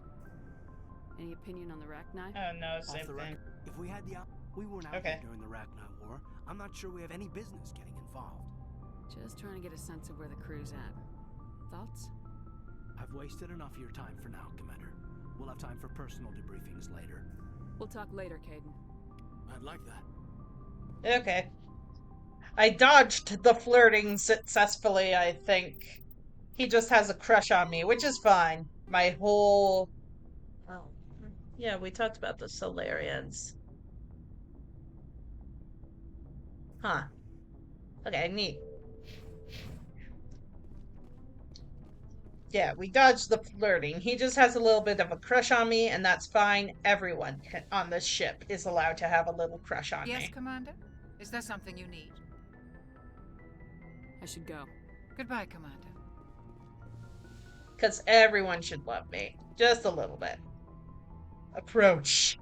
Any opinion on the Rachni? Oh no, same thing. Record, if we had the we weren't out here during the Rachni War. I'm not sure we have any business getting involved. Just trying to get a sense of where the crew's at. Thoughts? I've wasted enough of your time for now, Commander. We'll have time for personal debriefings later. We'll talk later, Caden. I'd like that. Okay. I dodged the flirting successfully, I think. He just has a crush on me, which is fine. My whole... Oh. Yeah, we talked about the Solarians. Huh. Okay, neat. Yeah, we dodged the flirting. He just has a little bit of a crush on me, and that's fine. Everyone on this ship is allowed to have a little crush on me. Yes, Commander? Is there something you need? I should go. Goodbye, Commander. Because everyone should love me. Just a little bit. Approach.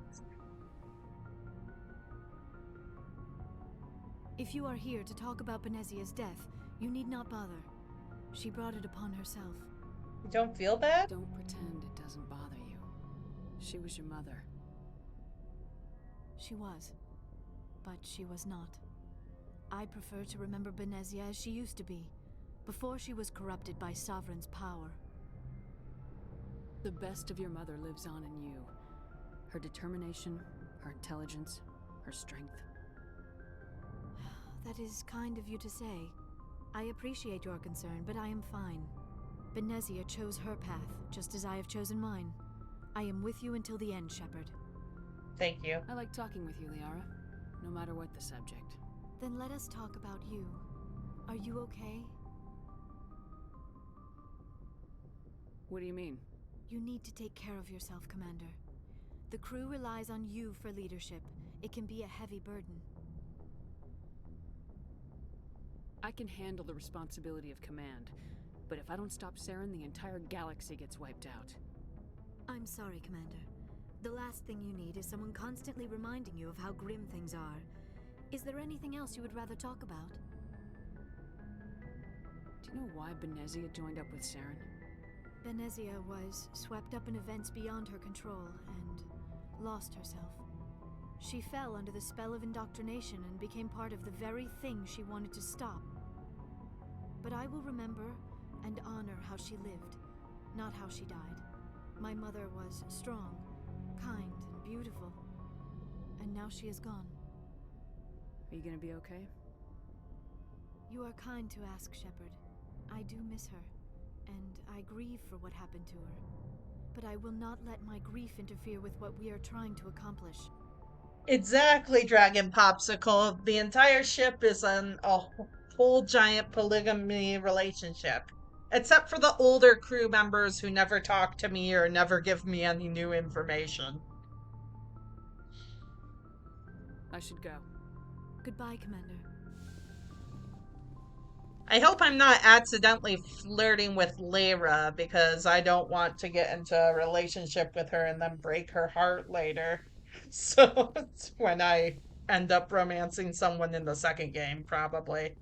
If you are here to talk about Benezia's death, you need not bother. She brought it upon herself. You don't feel bad? Don't pretend it doesn't bother you. She was your mother. She was. But she was not. I prefer to remember Benezia as she used to be, before she was corrupted by Sovereign's power. The best of your mother lives on in you. Her determination, her intelligence, her strength. That is kind of you to say. I appreciate your concern, but I am fine. Benezia chose her path, just as I have chosen mine. I am with you until the end, Shepard. Thank you. I like talking with you, Laira, no matter what the subject. Then let us talk about you. Are you okay? What do you mean? You need to take care of yourself, Commander. The crew relies on you for leadership. It can be a heavy burden. I can handle the responsibility of command, but if I don't stop Saren, the entire galaxy gets wiped out. I'm sorry, Commander. The last thing you need is someone constantly reminding you of how grim things are. Is there anything else you would rather talk about? Do you know why Benezia joined up with Saren? Benezia was swept up in events beyond her control and lost herself. She fell under the spell of indoctrination and became part of the very thing she wanted to stop. But I will remember and honor how she lived, not how she died. My mother was strong, kind, and beautiful, and now she is gone. Are you gonna be okay? You are kind to ask, Shepard. I do miss her, and I grieve for what happened to her. But I will not let my grief interfere with what we are trying to accomplish. Exactly, Dragon Popsicle. The entire ship is a whole giant polygamy relationship. Except for the older crew members who never talk to me or never give me any new information. I should go. Goodbye, Commander. I hope I'm not accidentally flirting with Laira because I don't want to get into a relationship with her and then break her heart later. So it's when I end up romancing someone in the second game, probably.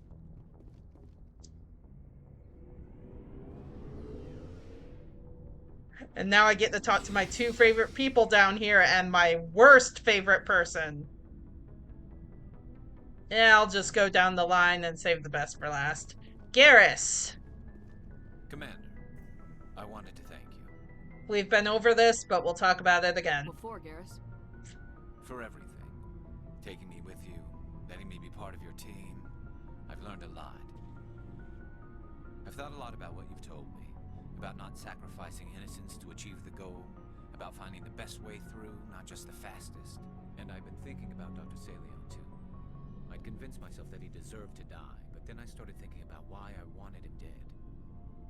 And now I get to talk to my two favorite people down here and my worst favorite person. Yeah, I'll just go down the line and save the best for last. Garrus! Commander, I wanted to thank you. We've been over this, but we'll talk about it again. What for, Garrus? For everything. Taking me with you, letting me be part of your team. I've learned a lot. I've thought a lot about what you've told me. About not sacrificing innocence to achieve the goal. About finding the best way through, not just the fastest. And I've been thinking about Dr. Salion, too. I'd convinced myself that he deserved to die, but then I started thinking about why I wanted him dead.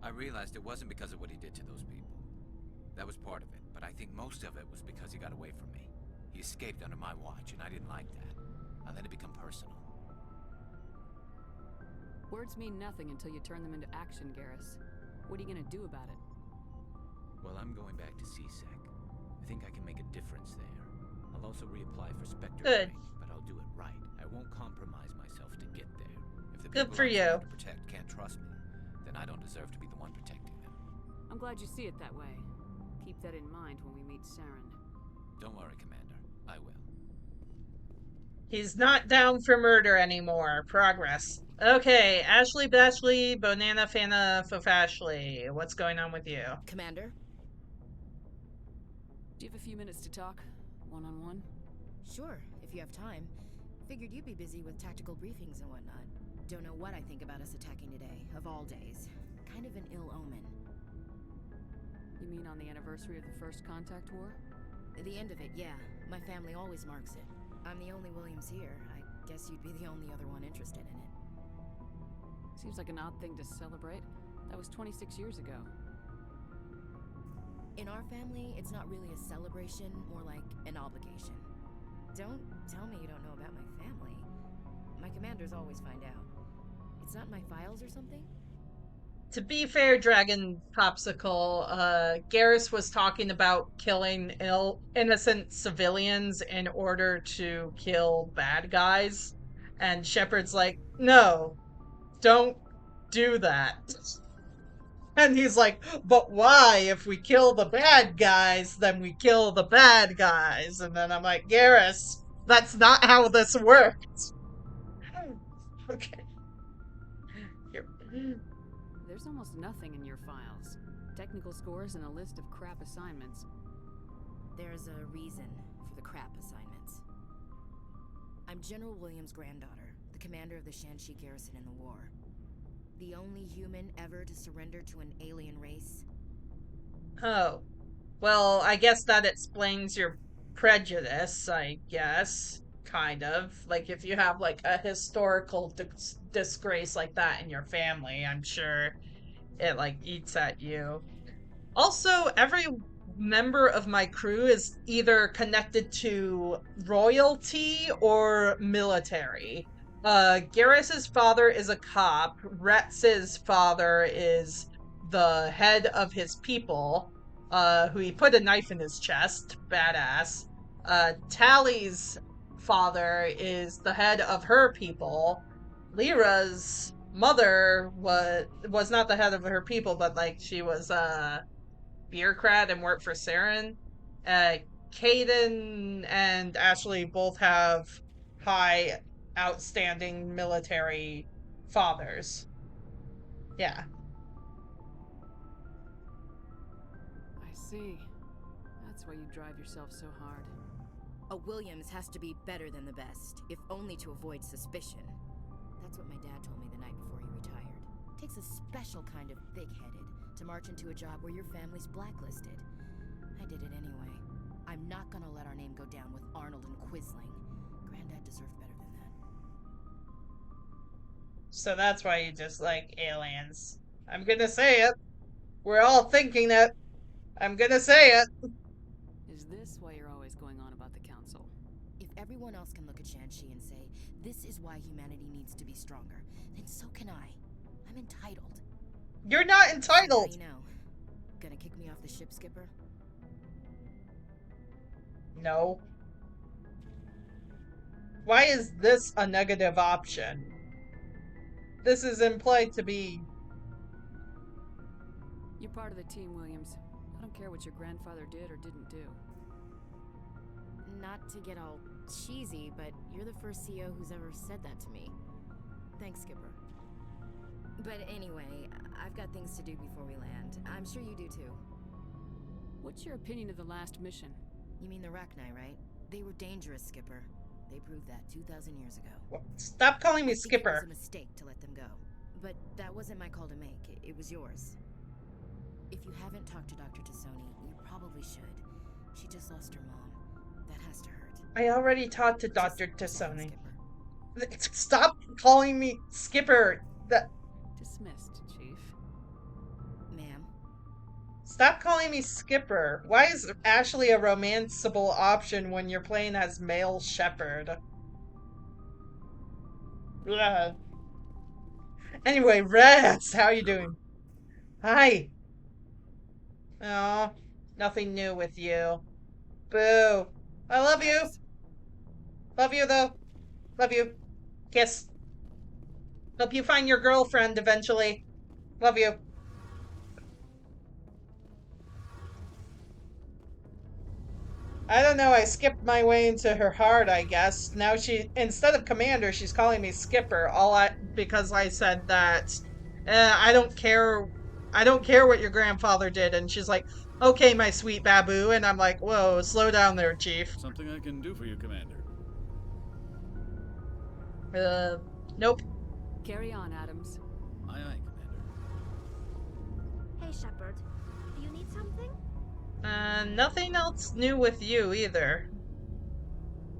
I realized it wasn't because of what he did to those people. That was part of it, but I think most of it was because he got away from me. He escaped under my watch, and I didn't like that. I let it become personal. Words mean nothing until you turn them into action, Garrus. What are you gonna do about it? Well, I'm going back to CSEC. I think I can make a difference there. I'll also reapply for Spectre Good. training, but I'll do it right. I won't compromise myself to get there. If the Good people for I'm you. trying to protect can't trust me, then I don't deserve to be the one protecting them. I'm glad you see it that way. Keep that in mind when we meet Saren. Don't worry, Commander. I will. He's not down for murder anymore. Progress. Okay, Ashley Bashley, Bonana Fana Fafashley. What's going on with you? Commander? Do you have a few minutes to talk? One-on-one? Sure, if you have time. Figured you'd be busy with tactical briefings and whatnot. Don't know what I think about us attacking today, of all days. Kind of an ill omen. You mean on the anniversary of the first contact war? At the end of it, yeah. My family always marks it. I'm the only Williams here. I guess you'd be the only other one interested in it. Seems like an odd thing to celebrate. That was 26 years ago. In our family, it's not really a celebration, more like an obligation. Don't tell me you don't know about my family. My commanders always find out. It's not in my files or something? To be fair, Dragon Popsicle, Garrus was talking about killing innocent civilians in order to kill bad guys. And Shepard's like, no, don't do that. And he's like, but why? If we kill the bad guys, then we kill the bad guys. And then I'm like, Garrus, that's not how this works. Okay. Here. There's almost nothing in your files. Technical scores and a list of crap assignments. There's a reason for the crap assignments. I'm General Williams' granddaughter, the commander of the Shanxi garrison in the war. The only human ever to surrender to an alien race. Oh. Well, I guess that explains your prejudice, I guess. Kind of. Like, if you have, like, a historical disgrace like that in your family, I'm sure it, like, eats at you. Also, every member of my crew is either connected to royalty or military. Garrus's father is a cop. Rex's father is the head of his people, who he put a knife in his chest. Badass. Tally's father is the head of her people. Lyra's mother was not the head of her people, but like she was bureaucrat and worked for Saren. Caden and Ashley both have high, outstanding military fathers. Yeah. I see. That's why you drive yourself so hard. A Williams has to be better than the best, if only to avoid suspicion. That's what my dad told me the night before he retired. Takes a special kind of thick-headed to march into a job where your family's blacklisted. I did it anyway. I'm not gonna let our name go down with Arnold and Quisling. Granddad deserved better than that. So that's why you dislike aliens. I'm gonna say it. We're all thinking it. I'm gonna say it. Is this why you're always going on about the council? If everyone else can look at Shanxi and say, this is why humanity needs to be stronger, then so can I. I'm entitled. You're not entitled! So now you know. Gonna kick me off the ship, Skipper? No. Why is this a negative option? This is implied to be... You're part of the team, Williams. I don't care what your grandfather did or didn't do. Not to get all cheesy, but you're the first CEO who's ever said that to me. Thanks, Skipper. But anyway, I've got things to do before we land. I'm sure you do too. What's your opinion of the last mission? You mean the Rachni, right? They were dangerous, Skipper. They proved that 2,000 years ago. Stop calling me Skipper. It was a mistake to let them go. But that wasn't my call to make. It was yours. If you haven't talked to Dr. Tassoni, you probably should. She just lost her mom. That has to hurt. I already talked to Dr. Tassoni. Stop calling me Skipper. Dismissed, Chief. Ma'am? Stop calling me Skipper. Why is Ashley a romanceable option when you're playing as male shepherd? Ugh. Anyway, Rez, how you doing? Hi. Oh, nothing new with you. Boo. I love you. Love you, though. Love you. Kiss. Hope you find your girlfriend eventually. Love you. I don't know, I skipped my way into her heart, I guess. Now instead of Commander, she's calling me Skipper, because I said that, I don't care what your grandfather did, and she's like, okay, my sweet Babu, and I'm like, whoa, slow down there, Chief. Something I can do for you, Commander. Nope. Carry on, Adams. Aye, aye, Commander. Hey, Shepard. Do you need something? Nothing else new with you, either.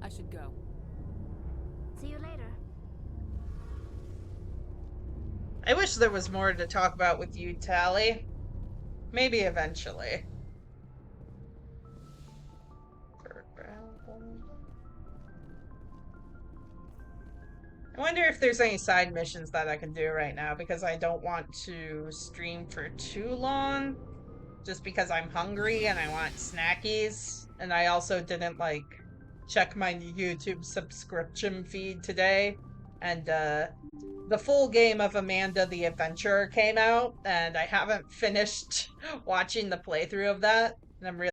I should go. See you later. I wish there was more to talk about with you, Tally. Maybe eventually. I wonder if there's any side missions that I can do right now, because I don't want to stream for too long. Just because I'm hungry and I want snackies. And I also didn't, like, check my YouTube subscription feed today. And, the full game of Amanda the Adventurer came out, and I haven't finished watching the playthrough of that. And I'm really